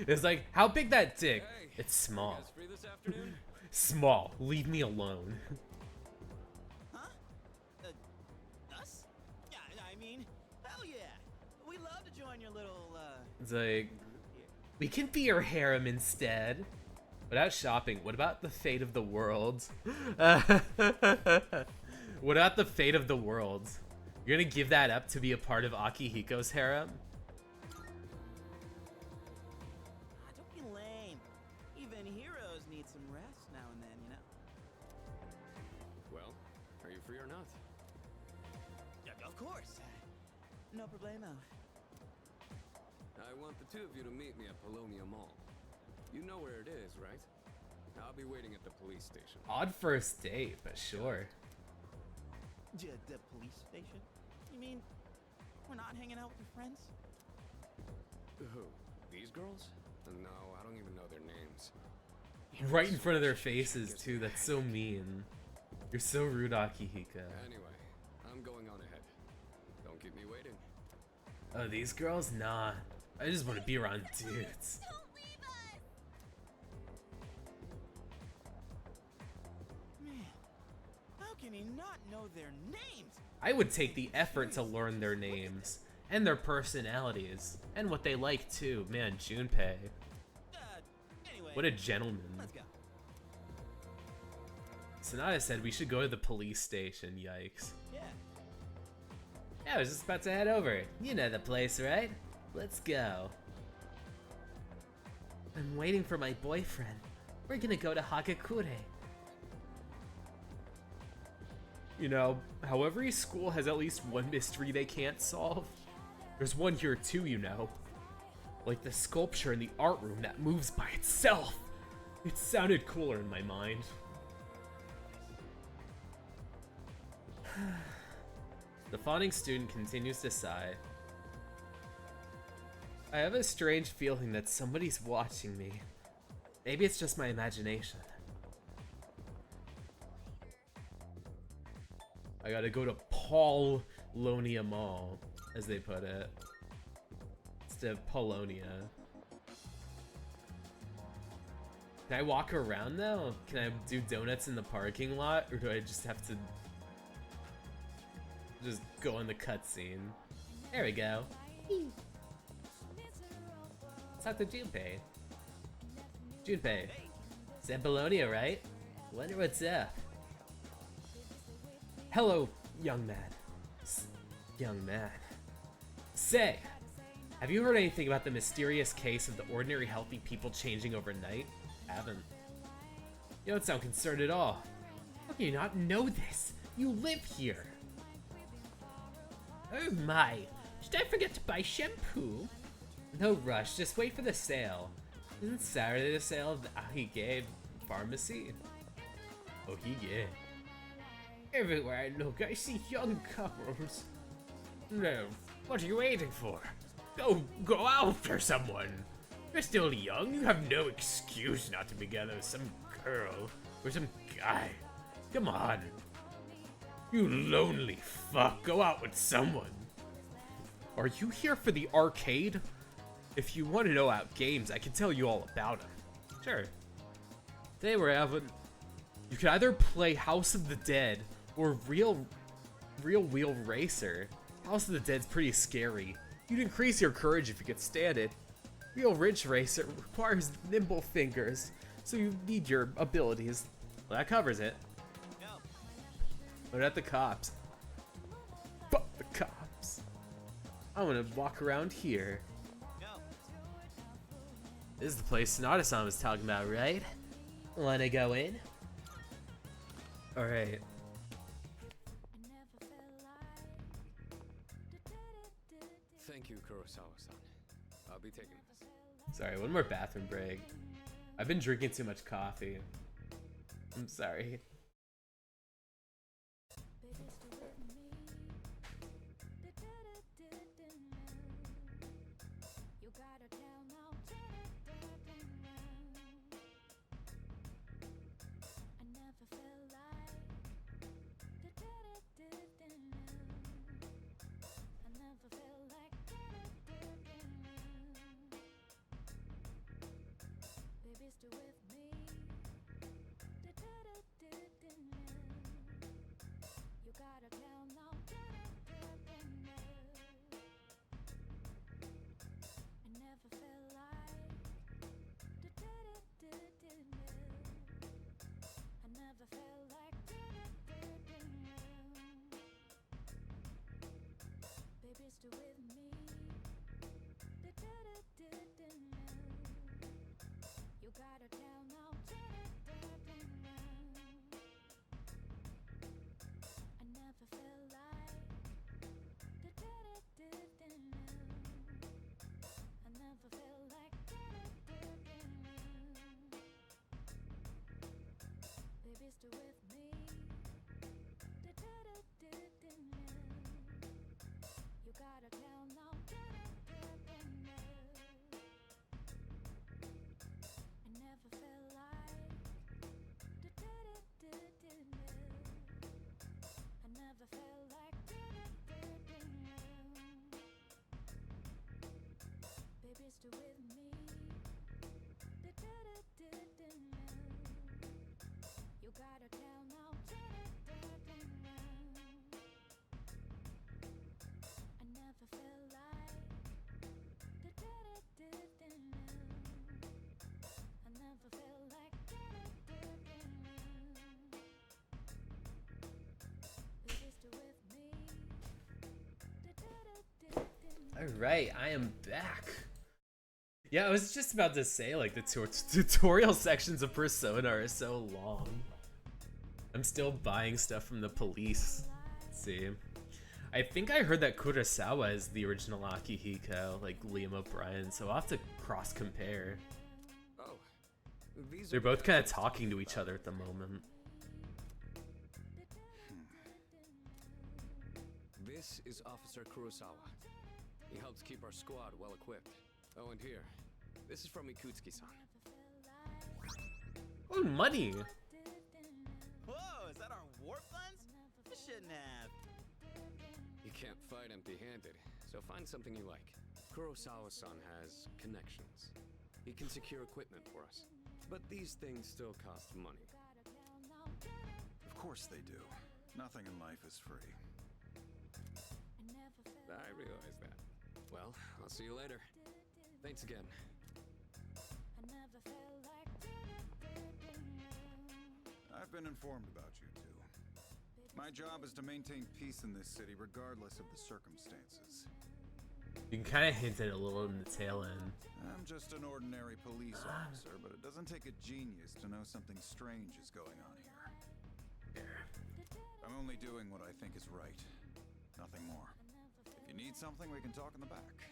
It's like, how big that dick? Hey, It's small. You guys free this afternoon? Small. Leave me alone. Huh? Us? Yeah, I mean, hell yeah! We love to join your little, It's like, we can be your harem instead. Without shopping, what about the fate of the world? What about the fate of the world? You're gonna give that up to be a part of Akihiko's harem? Don't be lame. Even heroes need some rest now and then, you know? Well, are you free or not? Yeah, of course. No problemo. I want the two of you to meet me at Polonia Mall. You know where it is, right? I'll be waiting at the police station. Odd first date, but sure. The police station? You mean we're not hanging out with your friends? Who? These girls? No, I don't even know their names. Right in front of their faces, too. That's so mean. You're so rude, Akihiko. Anyway, I'm going on ahead. Don't keep me waiting. Oh, these girls? Nah. I just want to be around dudes. Man, how can he not know their names? I would take the effort to learn their names. And their personalities. And what they like, too. Man, Junpei. Anyway, What a gentleman. let's go. Sonata said we should go to the police station. Yikes. Yeah. Yeah, I was just about to head over. You know the place, right? Let's go. I'm waiting for my boyfriend. We're gonna go to Hagakure. You know, how every school has at least one mystery they can't solve. There's one here too, you know. Like the sculpture in the art room that moves by itself. It sounded cooler in my mind. The fawning student continues to sigh. I have a strange feeling that somebody's watching me. Maybe it's just my imagination. I gotta go to Polonia Mall, as they put it. Instead of Polonia. Can I walk around though? Can I do donuts in the parking lot? Or do I just have to just go in the cutscene? There we go. Let's talk to Junpei. Junpei. Said Bologna, right? Wonder what's up. Hello, young man. Young man. Say, have you heard anything about the mysterious case of the ordinary healthy people changing overnight? Haven't. You don't sound concerned at all. How can you not know this? You live here. Oh my. Did I forget to buy shampoo? No rush, just wait for the sale. Isn't Saturday the sale of the Ahige pharmacy? Ohige. Everywhere I look, I see young couples. No, what are you waiting for? Go after someone. You're still young, you have no excuse not to be together with some girl or some guy. Come on. You lonely fuck, go out with someone. Are you here for the arcade? If you want to know about games, I can tell you all about them. Sure. Today we're having... You can either play House of the Dead or Real Wheel Racer. House of the Dead's pretty scary. You'd increase your courage if you could stand it. Real Ridge Racer requires nimble fingers, so you need your abilities. Well, that covers it. What about the cops? Fuck the cops. I want to walk around here. This is the place Sonata-san was talking about, right? Wanna go in? Alright. Thank you, Kurosawa-san. I'll be taking this. Sorry, one more bathroom break. I've been drinking too much coffee. I'm sorry. Alright, I am back. Yeah, I was just about to say, like, the tutorial sections of Persona are so long. I'm still buying stuff from the police. Let's see. I think I heard that Kurosawa is the original Akihiko, like Liam O'Brien, so I'll have to cross-compare. Oh, They're both kind of talking to each other at the moment. This is Officer Kurosawa. He helps keep our squad well equipped. Oh, and here, this is from Ikutsuki-san. Oh, money! Whoa, is that our war funds? You shouldn't have. You can't fight empty-handed, so find something you like. Kurosawa-san has connections. He can secure equipment for us. But these things still cost money. Of course they do. Nothing in life is free. I realize that. Well, I'll see you later. Thanks again. I've been informed about you two. My job is to maintain peace in this city regardless of the circumstances. You can kind of hint at it a little in the tail end. I'm just an ordinary police officer, but it doesn't take a genius to know something strange is going on here. I'm only doing what I think is right. Nothing more. If you need something, we can talk in the back.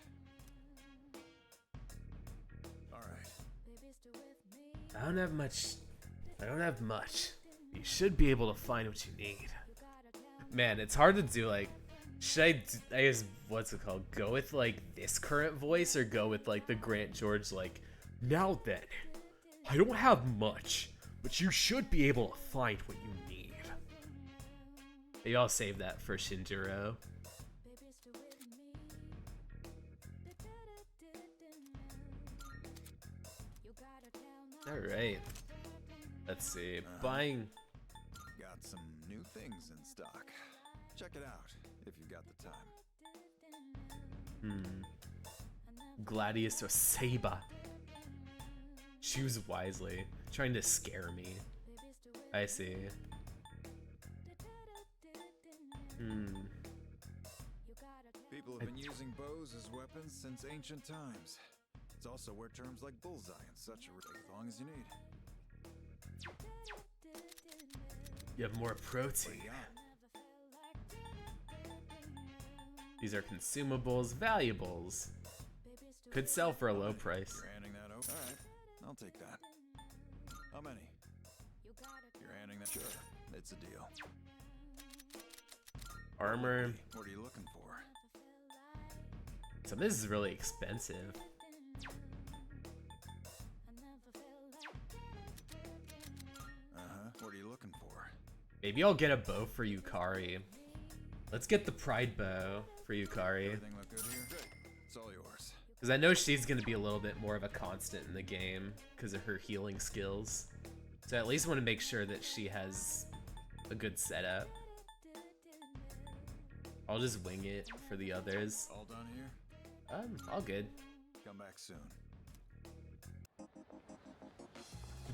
Alright. I don't have much. You should be able to find what you need. Man, it's hard to do, like, should I guess, what's it called? Go with, like, this current voice or go with, like, the Grant George, like, now then, I don't have much, but you should be able to find what you need. Maybe I'll save that for Shinjiro. Alright. Let's see. Buying. Got some new things in stock. Check it out if you've got the time. Gladius or Saber. Choose wisely. Trying to scare me. I see. People have been using bows as weapons since ancient times. It's also where terms like bullseye and such are as long as you need. You have more protein. These are consumables, valuables. Could sell for a low price. You're handing that over? Alright, I'll take that. How many? You're handing that? Sure, it's a deal. Armor. What are you looking for? Some of this is really expensive. What are you looking for? Maybe I'll get a bow for Yukari. Let's get the pride bow for Yukari. Everything look good here? Good. It's all yours. Because I know she's going to be a little bit more of a constant in the game because of her healing skills. So I at least want to make sure that she has a good setup. I'll just wing it for the others. All done here? All good. Come back soon.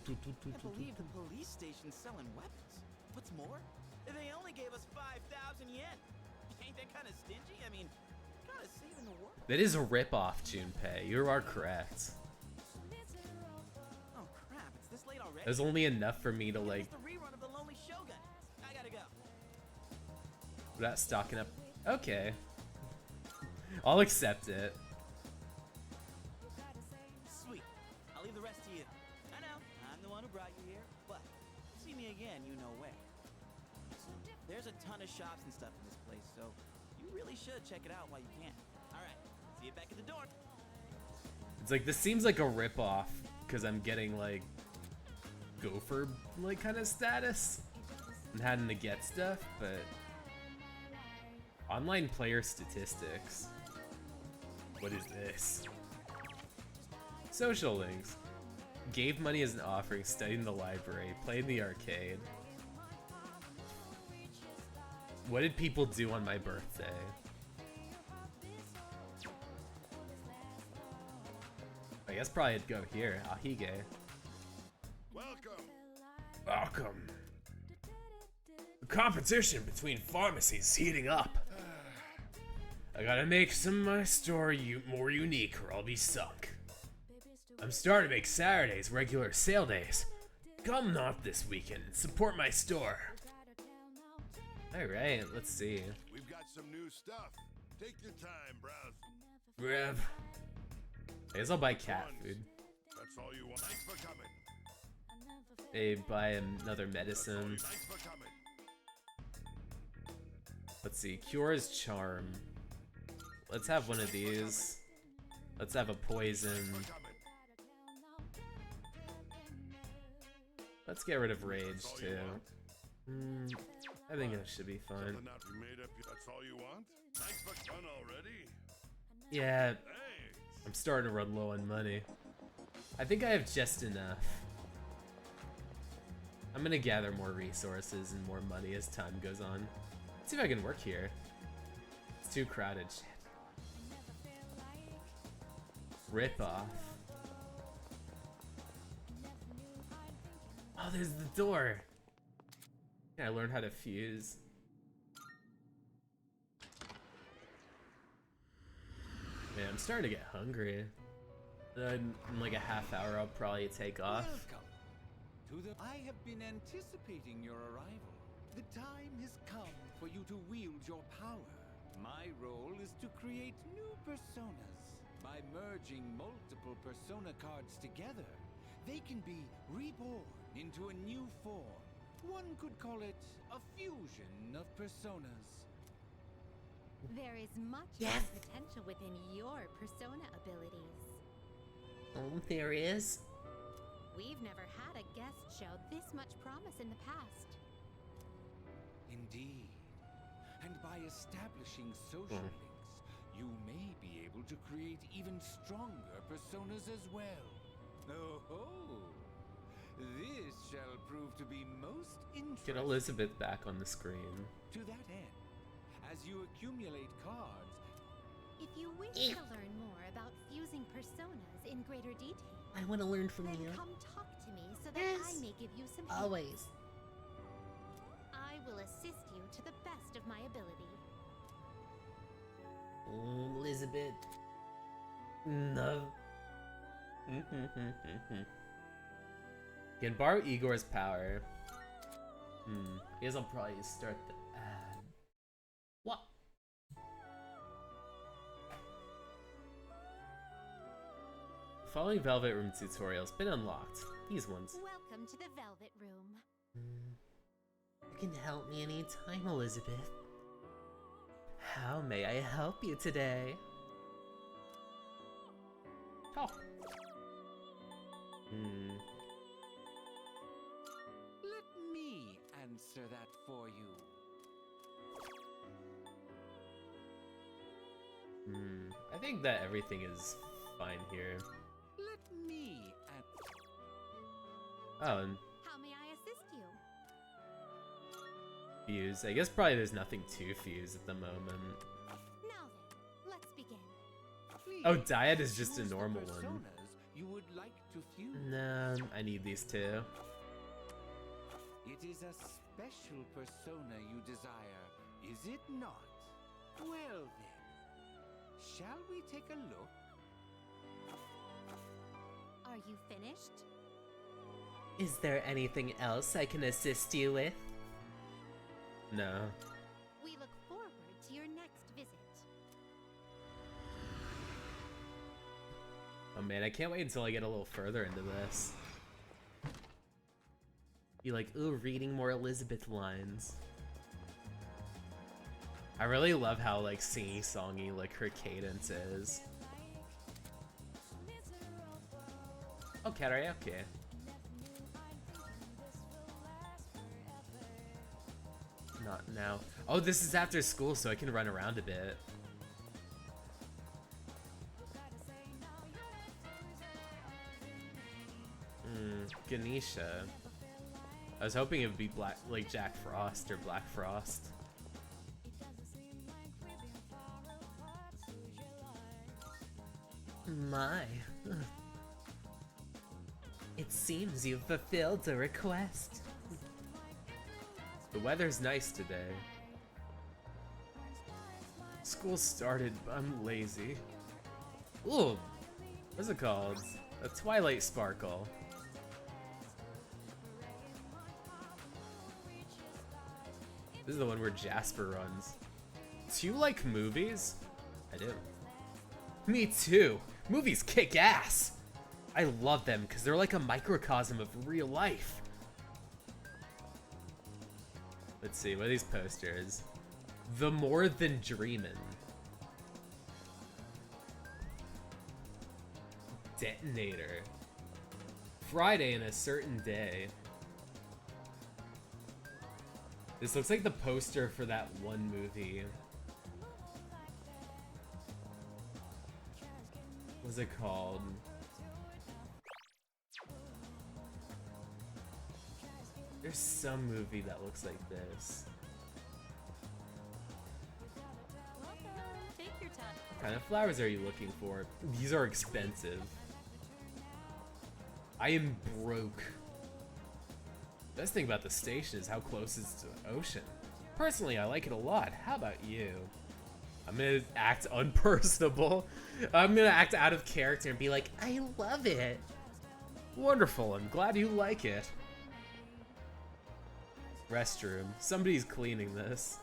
Can't believe the police station's selling weapons. What's more, they only gave us 5,000 yen. Ain't that kind of stingy? I mean, kind of saving the world. That is a ripoff, Junpei. You are correct. Oh crap! It's this late already. It was only enough for me to like. It's the rerun of the Lonely Shogun. I gotta go. Without stocking up. Okay. I'll accept it. Sweet. I'll leave the rest to you. I know, I'm the one who brought you here, but see me again, you know where. There's a ton of shops and stuff in this place, so you really should check it out while you can. Alright, see you back at the door. It's like, this seems like a ripoff, because I'm getting like gopher like kind of status and having to get stuff, but online player statistics. What is this? Social links. Gave money as an offering, studied in the library, played in the arcade. What did people do on my birthday? I guess probably I'd go here. Ahige. Welcome. The competition between pharmacies is heating up. I gotta make some of my store more unique or I'll be sunk. I'm starting to make Saturdays regular sale days. Come not this weekend and support my store. Alright, let's see. We've got some new stuff. Take your time, browse. Rev. I guess I'll buy cat food. That's all you want. Thanks for coming. Maybe buy another medicine. Thanks for coming. Let's see, Cura's Charm. Let's have one of these. Let's have a poison. Let's get rid of rage too. I think it should be fine. That's all you want? Thanks for fun already. Yeah, I'm starting to run low on money. I think I have just enough. I'm gonna gather more resources and more money as time goes on. Let's see if I can work here. It's too crowded. Shit. Rip off. Oh, there's the door. Yeah, I learned how to fuse. Man, I'm starting to get hungry. In like a half hour, I'll probably take off. Welcome. I have been anticipating your arrival. The time has come for you to wield your power. My role is to create new personas. By merging multiple persona cards together, they can be reborn into a new form. One could call it a fusion of personas. There is much potential within your persona abilities. Oh, there is? We've never had a guest show this much promise in the past. Indeed. And by establishing social links, you may be able to create even stronger personas as well. Oh-ho! This shall prove to be most interesting. Get Elizabeth back on the screen. To that end, as you accumulate cards, if you wish to learn more about fusing personas in greater detail, I want to learn from then you. come talk to me so that I may give you some hints. Always. I will assist you to the best of my ability. Elizabeth. No. Can borrow Igor's power. I guess I'll probably start the ad. What? Following Velvet Room tutorials been unlocked. These ones. Welcome to the Velvet Room. You can help me anytime, Elizabeth. How may I help you today? Talk. let me answer that for you. I think that everything is fine here. Let me Oh, and How may I assist you? fuse. I guess probably there's nothing to fuse at the moment. Now then, let's begin. Oh, Dyad is just a normal one. you would like to fuse. Nah, I need these two. It is a special persona you desire, is it not? Well then, shall we take a look? Are you finished? Is there anything else I can assist you with? No. We look forward to your next visit. Oh man, I can't wait until I get a little further into this. Be like, ooh, reading more Elizabeth lines. I really love how like singy-songy like her cadence is. Oh, karaoke. Not now. Oh, this is after school, so I can run around a bit. Ganesha. I was hoping it would be like Jack Frost or Black Frost. My. It seems you've fulfilled a request. The weather's nice today. School started, but I'm lazy. Ooh, what's it called? A Twilight Sparkle. This is the one where Jasper runs. Do you like movies? I do. Me too. Movies kick ass. I love them because they're like a microcosm of real life. Let's see, what are these posters? The More Than Dreamin'. Detonator. Friday in a Certain Day. This looks like the poster for that one movie. What's it called? There's some movie that looks like this. Take your time. What kind of flowers are you looking for? These are expensive. I am broke. Best thing about the station is how close it's to the ocean. Personally, I like it a lot. How about you? I'm gonna act unpersonable. I'm gonna act out of character and be like, I love it. Wonderful, I'm glad you like it. Restroom. Somebody's cleaning this.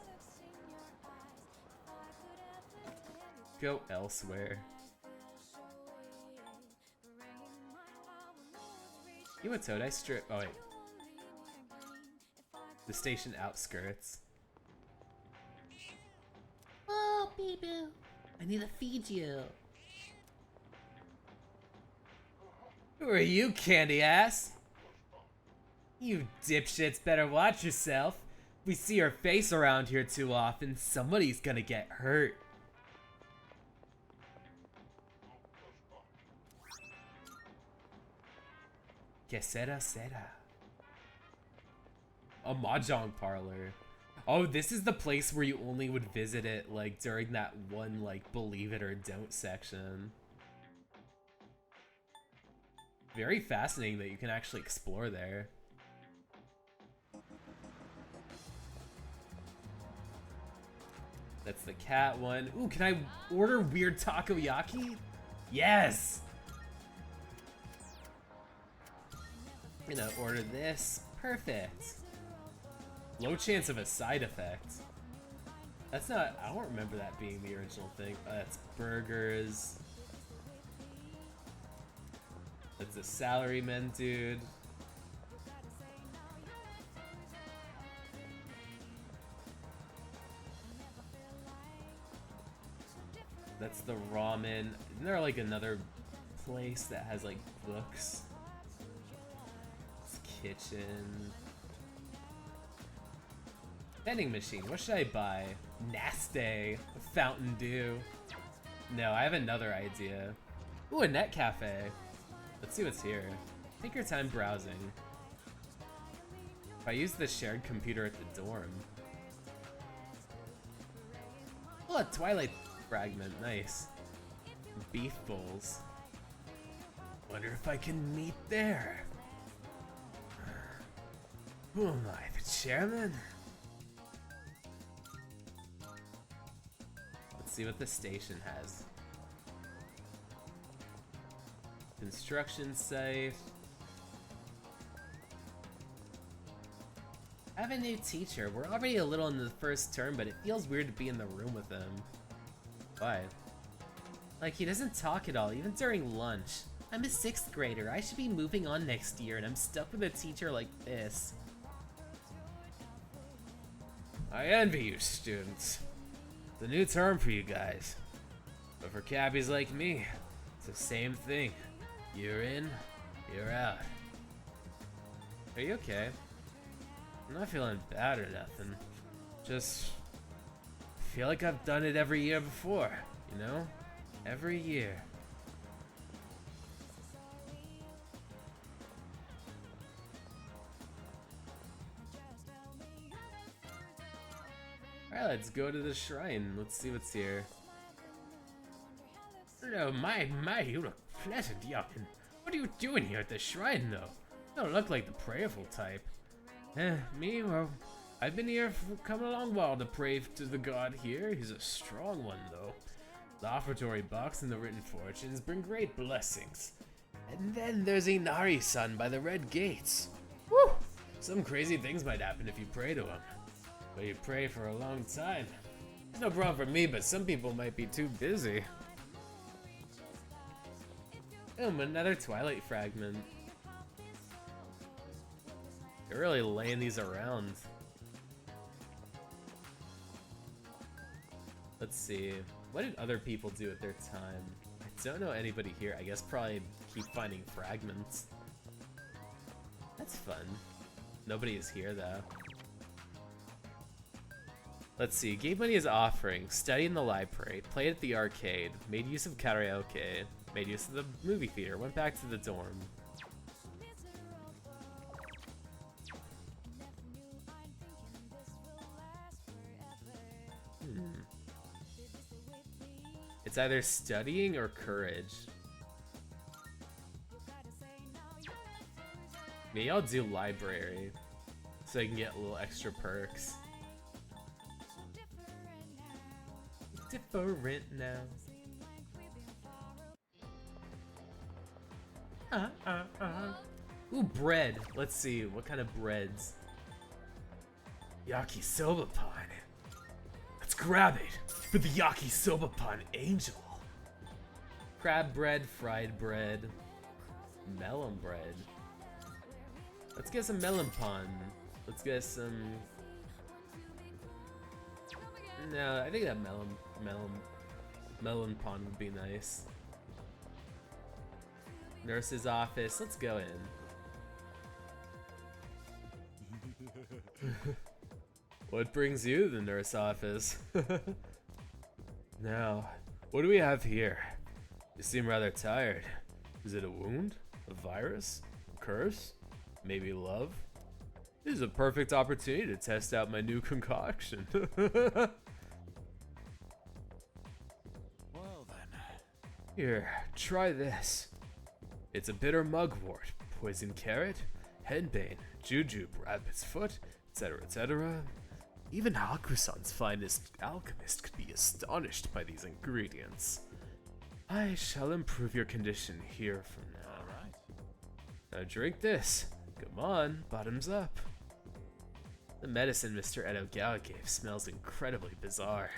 Go elsewhere. You and Toadai strip. Oh, wait. The station outskirts. Oh, Bee-Boo. I need to feed you. Who are you, candy ass? You dipshits better watch yourself. If we see your face around here too often, somebody's gonna get hurt. Que sera sera. A mahjong parlor. Oh, this is the place where you only would visit it like during that one like believe it or don't section. Very fascinating that you can actually explore there. That's the cat one. Ooh, can I order weird takoyaki? Yes! I'm gonna order this. Perfect. Low chance of a side effect. That's not, I don't remember that being the original thing. That's burgers. That's a salaryman dude. That's the ramen. Isn't there like another place that has like books? It's kitchen. Vending machine. What should I buy? Nasty. Fountain Dew. No, I have another idea. Ooh, a net cafe. Let's see what's here. Take your time browsing. If I use the shared computer at the dorm. Oh, a Twilight fragment. Nice. Beef bowls. Wonder if I can meet there. Who am I, the chairman? Let's see what the station has. Construction site. I have a new teacher. We're already a little in the first term, but it feels weird to be in the room with him. Why? Like, he doesn't talk at all, even during lunch. I'm a 6th grader. I should be moving on next year, and I'm stuck with a teacher like this. I envy you, students. It's a new term for you guys. But for cabbies like me, it's the same thing. You're in, you're out. Are you okay? I'm not feeling bad or nothing. Just feel like I've done it every year before, you know? Every year. Alright, let's go to the shrine. Let's see what's here. Oh, my, you look pleasant, youngin. What are you doing here at the shrine, though? You don't look like the prayerful type. Me? Well, I've been here for come a long while to pray to the god here. He's a strong one, though. The offertory box and the written fortunes bring great blessings. And then there's Inari-san by the red gates. Woo! Some crazy things might happen if you pray to him. But you pray for a long time. It's no problem for me, but some people might be too busy. Another Twilight fragment. They're really laying these around. Let's see. What did other people do at their time? I don't know anybody here. I guess probably keep finding fragments. That's fun. Nobody is here though. Let's see. Gave money as offering. Studied in the library. Played at the arcade. Made use of karaoke. Made use of the movie theater. Went back to the dorm. It's either studying or courage. Maybe I'll do library so I can get a little extra perks. Different now. Ooh, bread. Let's see, what kind of breads? Yakisoba pan. Let's grab it for the yakisoba pan angel. Crab bread, fried bread, melon bread. Let's get some melon pan. Let's get some. No, I think that melon pan would be nice. Nurse's office. Let's go in. What brings you to the nurse office? Now, what do we have here? You seem rather tired. Is it a wound? A virus? A curse? Maybe love? This is a perfect opportunity to test out my new concoction. Well then. Here, try this. It's a bitter mugwort, poison carrot, henbane, jujube, rabbit's foot, etc., etc. Even Hakusan's finest alchemist could be astonished by these ingredients. I shall improve your condition here from now. Alright. Now drink this. Come on, bottoms up. The medicine Mr. Edogawa gave smells incredibly bizarre.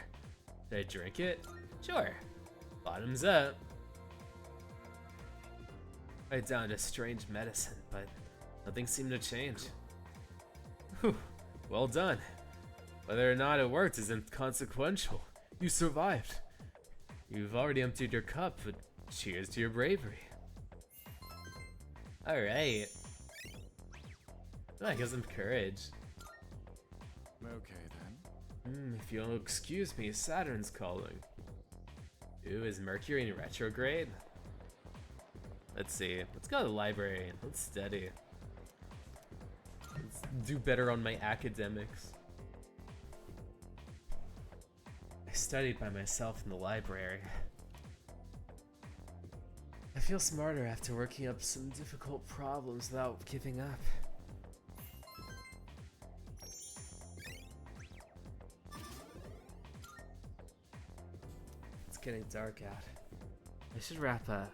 Should I drink it? Sure. Bottoms up. I downed a strange medicine, but nothing seemed to change. Whew, well done. Whether or not it worked isn't consequential. You survived. You've already emptied your cup, but cheers to your bravery. Alright. I guess I'm courage. Okay then. If you'll excuse me, Saturn's calling. Ooh, is Mercury in retrograde? Let's see. Let's go to the library. Let's study. Let's do better on my academics. I studied by myself in the library. I feel smarter after working up some difficult problems without giving up. It's getting dark out. I should wrap up.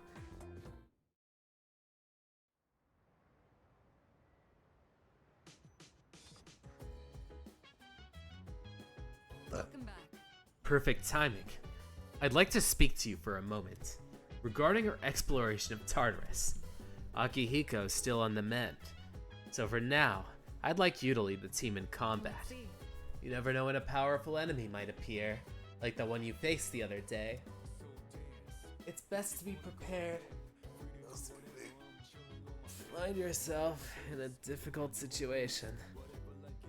Welcome back. Perfect timing. I'd like to speak to you for a moment regarding our exploration of Tartarus. Akihiko's still on the mend, so for now, I'd like you to lead the team in combat. You never know when a powerful enemy might appear, like the one you faced the other day. It's best to be prepared. Find yourself in a difficult situation.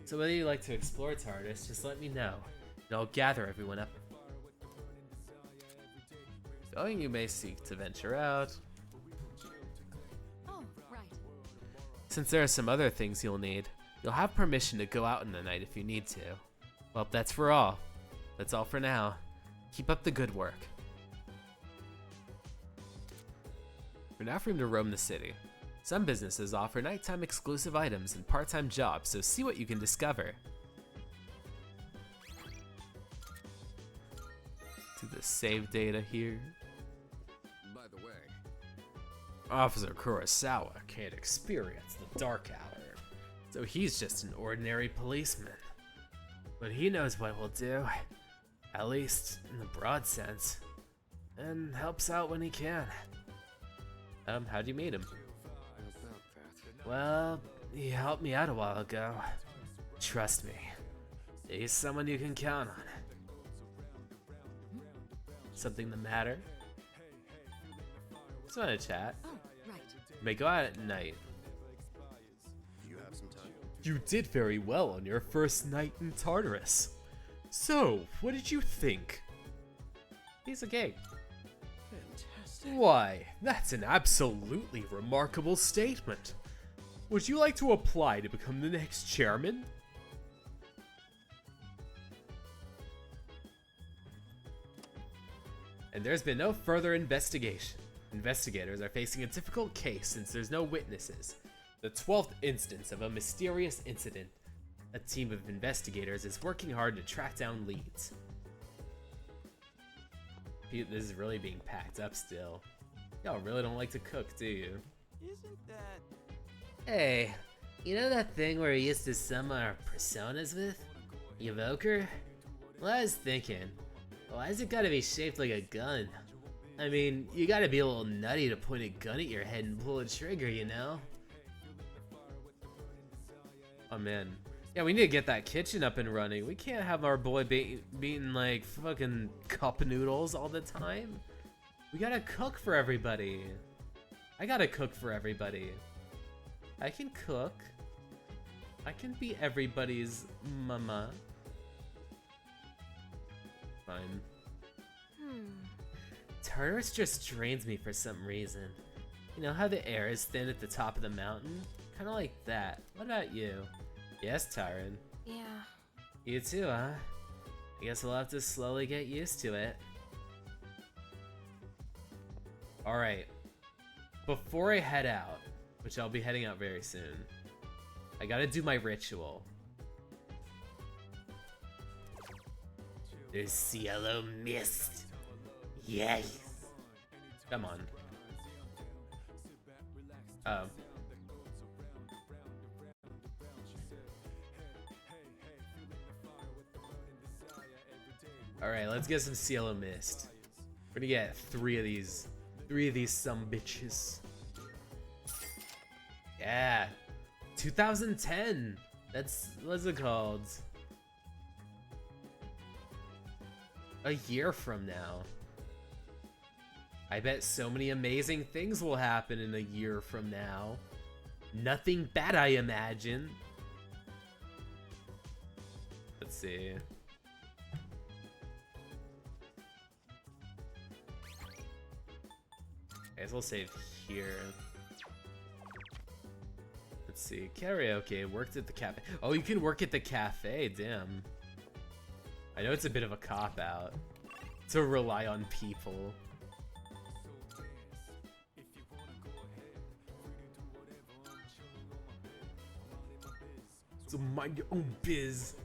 So whether you like to explore Tartarus, just let me know, and I'll gather everyone up. Knowing you may seek to venture out. Oh, right. Since there are some other things you'll need, you'll have permission to go out in the night if you need to. Well, that's for all. That's all for now. Keep up the good work. We're now free to roam the city. Some businesses offer nighttime exclusive items and part-time jobs, so see what you can discover. Do the save data here. By the way, Officer Kurosawa can't experience the dark hour, so he's just an ordinary policeman. But he knows what we'll do, at least in the broad sense, and helps out when he can. How'd you meet him? Well, he helped me out a while ago. Trust me, he's someone you can count on. Something the matter? Just want to chat. Oh, right. May go out at night. You have some time? You did very well on your first night in Tartarus. So, what did you think? Piece of cake. Fantastic. Why, that's an absolutely remarkable statement. Would you like to apply to become the next chairman? And there's been no further investigation. Investigators are facing a difficult case since there's no witnesses. The 12th instance of a mysterious incident. A team of investigators is working hard to track down leads. This is really being packed up still. Y'all really don't like to cook, do you? Isn't that... Hey, you know that thing where we used to summon our personas with? Evoker? Well, I was thinking, why has it gotta be shaped like a gun? I mean, you gotta be a little nutty to point a gun at your head and pull a trigger, you know? Oh man. Yeah, we need to get that kitchen up and running. We can't have our boy beating like fucking cup noodles all the time. We gotta cook for everybody. I gotta cook for everybody. I can cook. I can be everybody's mama. Fine. Tartarus just drains me for some reason. You know how the air is thin at the top of the mountain? Kinda like that. What about you? Yes, Tyron. Yeah. You too, huh? I guess we'll have to slowly get used to it. Alright. Before I head out, which I'll be heading out very soon, I gotta do my ritual. There's Cielo mist. Yes. Come on. Alright, let's get some Cielo Mist. We're gonna get three of these some bitches. Yeah. 2010. What's it called? A year from now. I bet so many amazing things will happen in a year from now. Nothing bad, I imagine. Let's see. I guess we'll save here. Let's see. Karaoke. Worked at the cafe. Oh, you can work at the cafe. Damn. I know it's a bit of a cop-out to rely on people. So mind your own biz.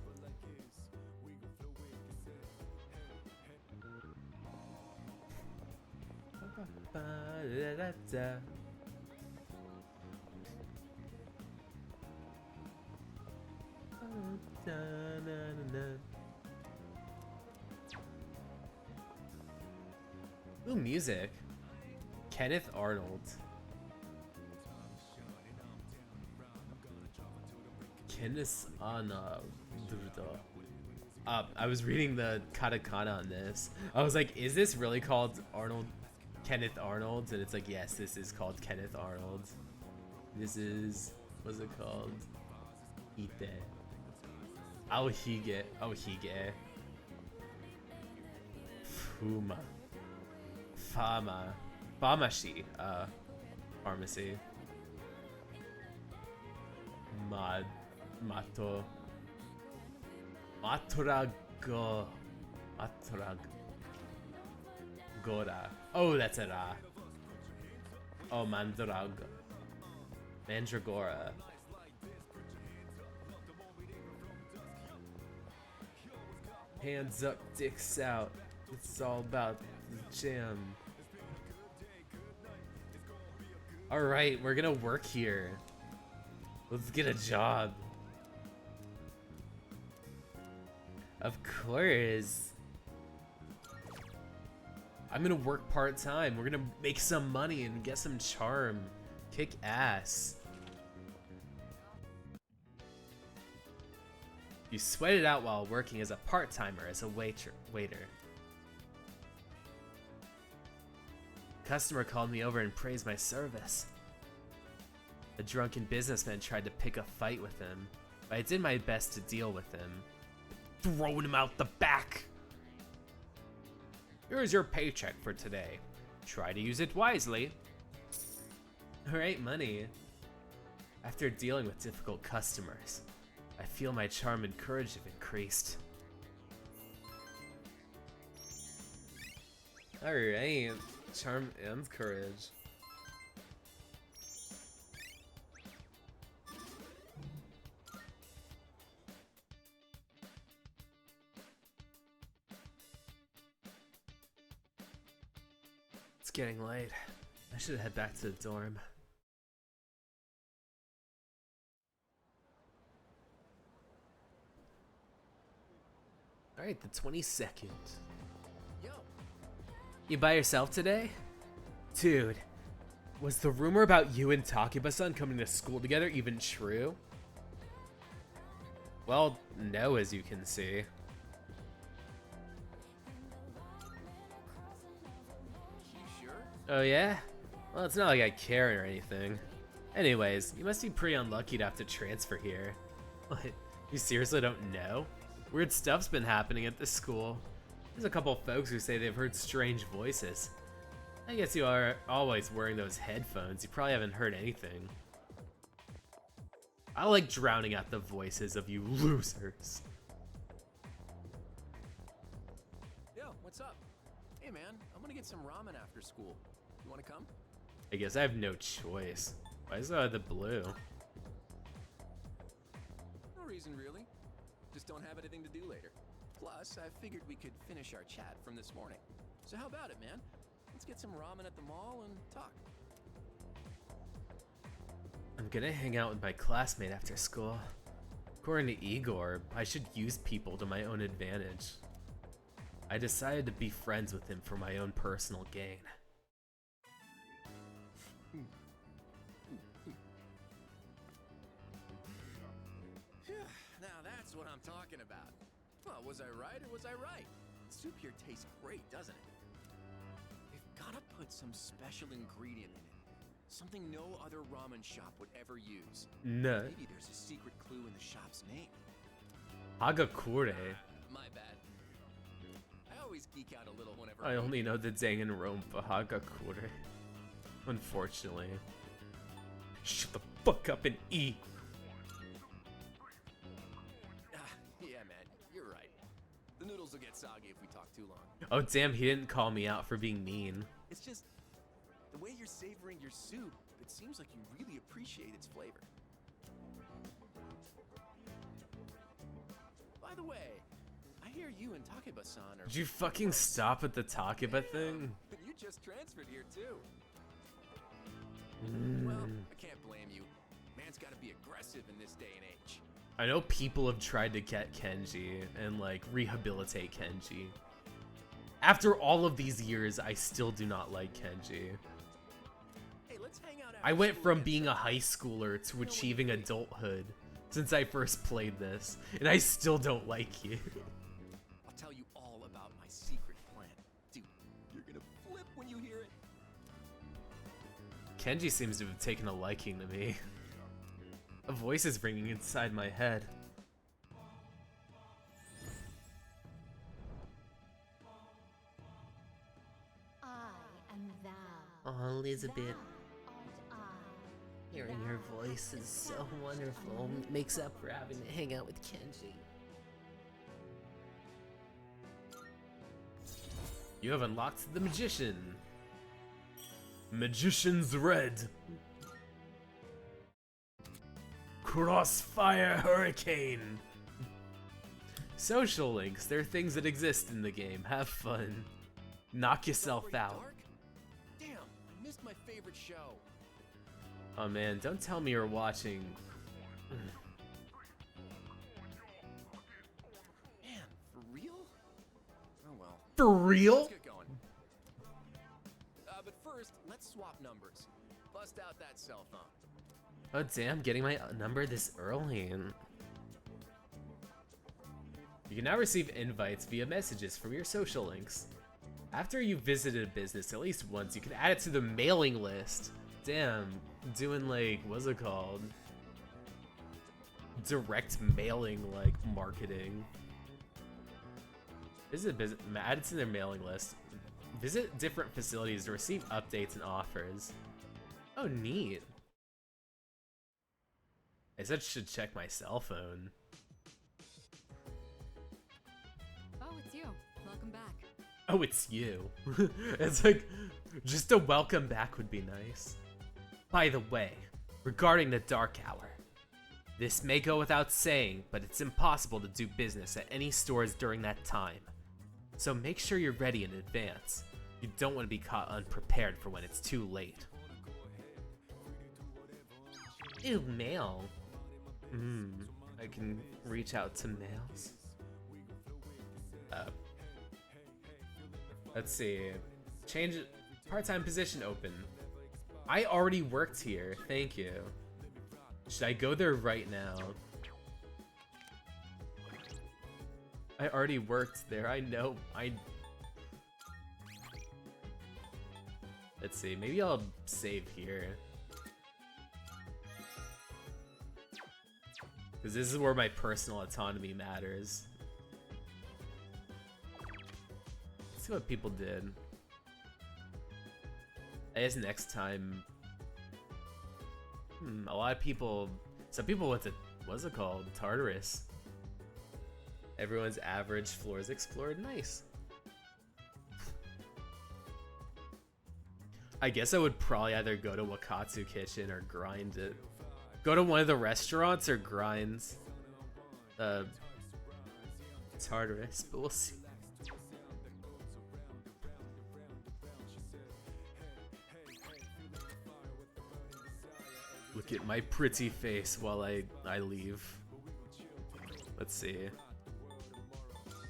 Ooh, music. Kenneth Arnold. Kenneth Arnold. I was reading the katakana on this. I was like, is this really called Arnold? Kenneth Arnold? And it's like, yes, this is called Kenneth Arnold. This is, what's it called? Ite. Aohige. Aohige. Fuma. Fama. Famashi. Pharmacy. Mato. Matrago. Matrag. Gora. Oh, that's a Ra. Oh, Mandrag. Mandragora. Hands up, dicks out. It's all about the jam. Alright, we're gonna work here. Let's get a job. Of course. I'm gonna work part-time. We're gonna make some money and get some charm. Kick ass. You sweat it out while working as a part-timer as a waiter. Customer called me over and praised my service. A drunken businessman tried to pick a fight with him, but I did my best to deal with him. Throwing him out the back! Here's your paycheck for today. Try to use it wisely. Alright, money. After dealing with difficult customers, I feel my charm and courage have increased. Alright, charm and courage. It's getting late. I should head back to the dorm. Alright, the 22nd. You by yourself today? Dude, was the rumor about you and Takiba-san coming to school together even true? Well, no, as you can see. Oh yeah? Well, it's not like I care or anything. Anyways, you must be pretty unlucky to have to transfer here. What? You seriously don't know? Weird stuff's been happening at this school. There's a couple folks who say they've heard strange voices. I guess you are always wearing those headphones. You probably haven't heard anything. I like drowning out the voices of you losers. Yo, what's up? Hey man, I'm gonna get some ramen after school. You wanna come? I guess I have no choice. Why is that the blue? No reason really. Just don't have anything to do later. Plus, I figured we could finish our chat from this morning. So how about it, man? Let's get some ramen at the mall and talk. I'm gonna hang out with my classmate after school. According to Igor, I should use people to my own advantage. I decided to be friends with him for my own personal gain. Now that's what I'm talking about. Well, was I right or was I right? Soup here tastes great, doesn't it? They've gotta put some special ingredient in it. Something no other ramen shop would ever use. No. Maybe there's a secret clue in the shop's name. Hagakure. My bad. I always geek out a little whenever I only know the Danganronpa Hagakure. Unfortunately. Shut the fuck up and eat. Yeah, man, you're right. The noodles will get soggy if we talk too long. Oh damn, he didn't call me out for being mean. It's just the way you're savoring your soup, it seems like you really appreciate its flavor. By the way, I hear you and Takeba-san are... Did you fucking stop at the Takeba thing? You just transferred here too. Well, I can't blame you. Man's gotta be aggressive in this day and age. I know people have tried to get Kenji and like rehabilitate Kenji. After all of these years, I still do not like Kenji. Hey, let's hang out I went from being a high schooler to achieving adulthood since I first played this, and I still don't like you. I'll tell you all about my secret plan. Dude, you're gonna flip when you hear it. Kenji seems to have taken a liking to me. A voice is ringing inside my head. I am thou. Oh, Elizabeth. Thou art I. Hearing her voice is so wonderful. Makes up for having to hang out with Kenji. You have unlocked the Magician. Magician's Red. Crossfire Hurricane. Social links, they're things that exist in the game. Have fun. Knock yourself out. Damn, I missed my favorite show. Oh man, don't tell me you're watching. Man, for real? Oh well. For real? Let's get going. But first, let's swap numbers. Bust out that cell phone. Oh damn, getting my number this early. You can now receive invites via messages from your social links. After you visited a business at least once, you can add it to the mailing list. Damn, doing like, what's it called? Direct mailing, like, marketing. Visit a business, add it to their mailing list. Visit different facilities to receive updates and offers. Oh, neat. I said I should check my cell phone. Oh, it's you. Welcome back. Oh, it's you. It's like, just a welcome back would be nice. By the way, regarding the dark hour, this may go without saying, but it's impossible to do business at any stores during that time. So make sure you're ready in advance. You don't want to be caught unprepared for when it's too late. Ew, mail. I can reach out to mails. Let's see. Change part-time position open. I already worked here. Thank you. Should I go there right now? I already worked there. I know. Let's see. Maybe I'll save here. Because this is where my personal autonomy matters. Let's see what people did. I guess next time... a lot of people... Some people went to... What's it called? Tartarus. Everyone's average floors explored. Nice. I guess I would probably either go to Wakatsu Kitchen or grind it. Go to one of the restaurants or grind Tartarus, but we'll see. Look at my pretty face while I leave. Let's see.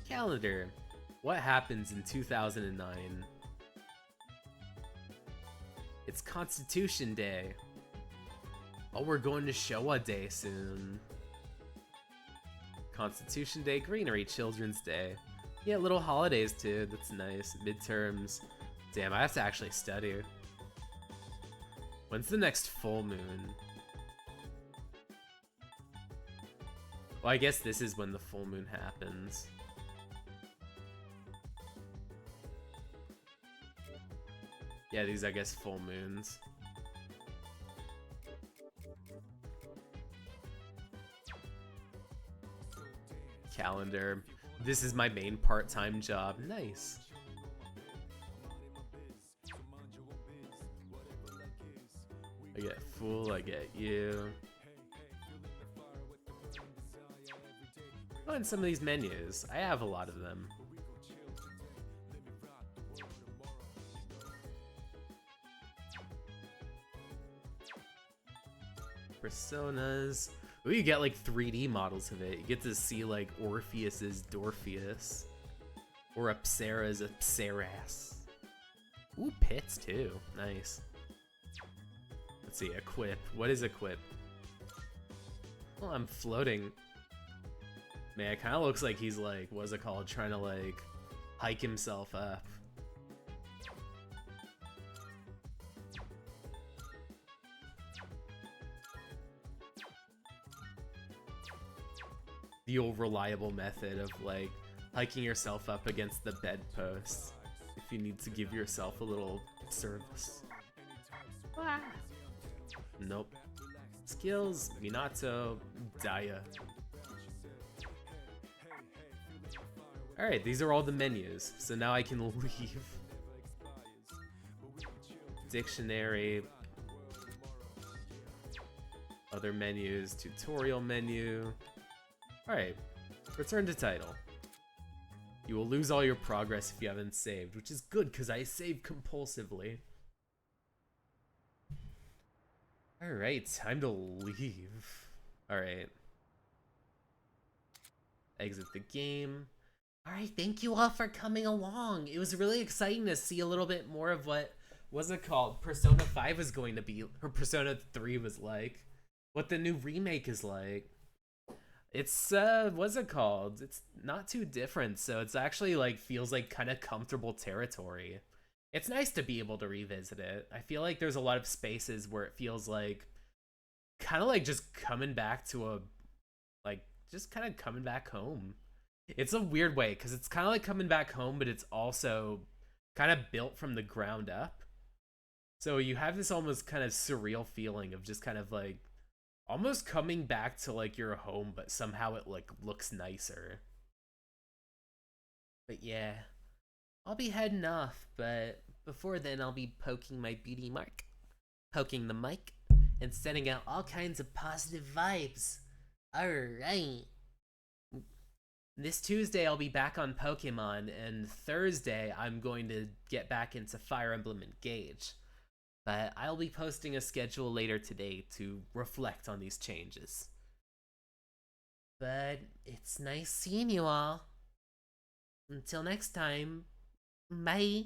Calendar. What happens in 2009? It's Constitution Day. Oh, we're going to Showa Day soon. Constitution Day, Greenery, Children's Day. Yeah, little holidays too. That's nice. Midterms. Damn, I have to actually study. When's the next full moon? Well, I guess this is when the full moon happens. Yeah, these I guess full moons. Calendar. This is my main part-time job. Nice. I get Fool, I get you. Oh, and some of these menus. I have a lot of them. Personas. Ooh, you get like 3D models of it. You get to see like Orpheus's Dorpheus. Or Apsara's Apsaras. Ooh, pits too. Nice. Let's see, equip. What is equip? Well, I'm floating. Man, it kind of looks like he's like, what's it called? Trying to like hike himself up. The old reliable method of like hiking yourself up against the bedpost if you need to give yourself a little service. Ah. Nope. Skills, Minato, Daya. Alright, these are all the menus, so now I can leave. Dictionary. Other menus, tutorial menu. Alright, return to title. You will lose all your progress if you haven't saved, which is good because I save compulsively. Alright, time to leave. Alright. Exit the game. Alright, thank you all for coming along. It was really exciting to see a little bit more of what was it called? Persona 5 was going to be, or Persona 3 was like. What the new remake is like. It's, what's it called? It's not too different, so it's actually, like, feels like kind of comfortable territory. It's nice to be able to revisit it. I feel like there's a lot of spaces where it feels like, kind of like just coming back to a, like, just kind of coming back home. It's a weird way, because it's kind of like coming back home, but it's also kind of built from the ground up. So you have this almost kind of surreal feeling of just kind of, like, almost coming back to like your home, but somehow it like looks nicer. But yeah, I'll be heading off, but before then I'll be poking my beauty mark, poking the mic, and sending out all kinds of positive vibes. Alright. This Tuesday I'll be back on Pokemon, and Thursday I'm going to get back into Fire Emblem Engage. But I'll be posting a schedule later today to reflect on these changes. But it's nice seeing you all. Until next time, bye.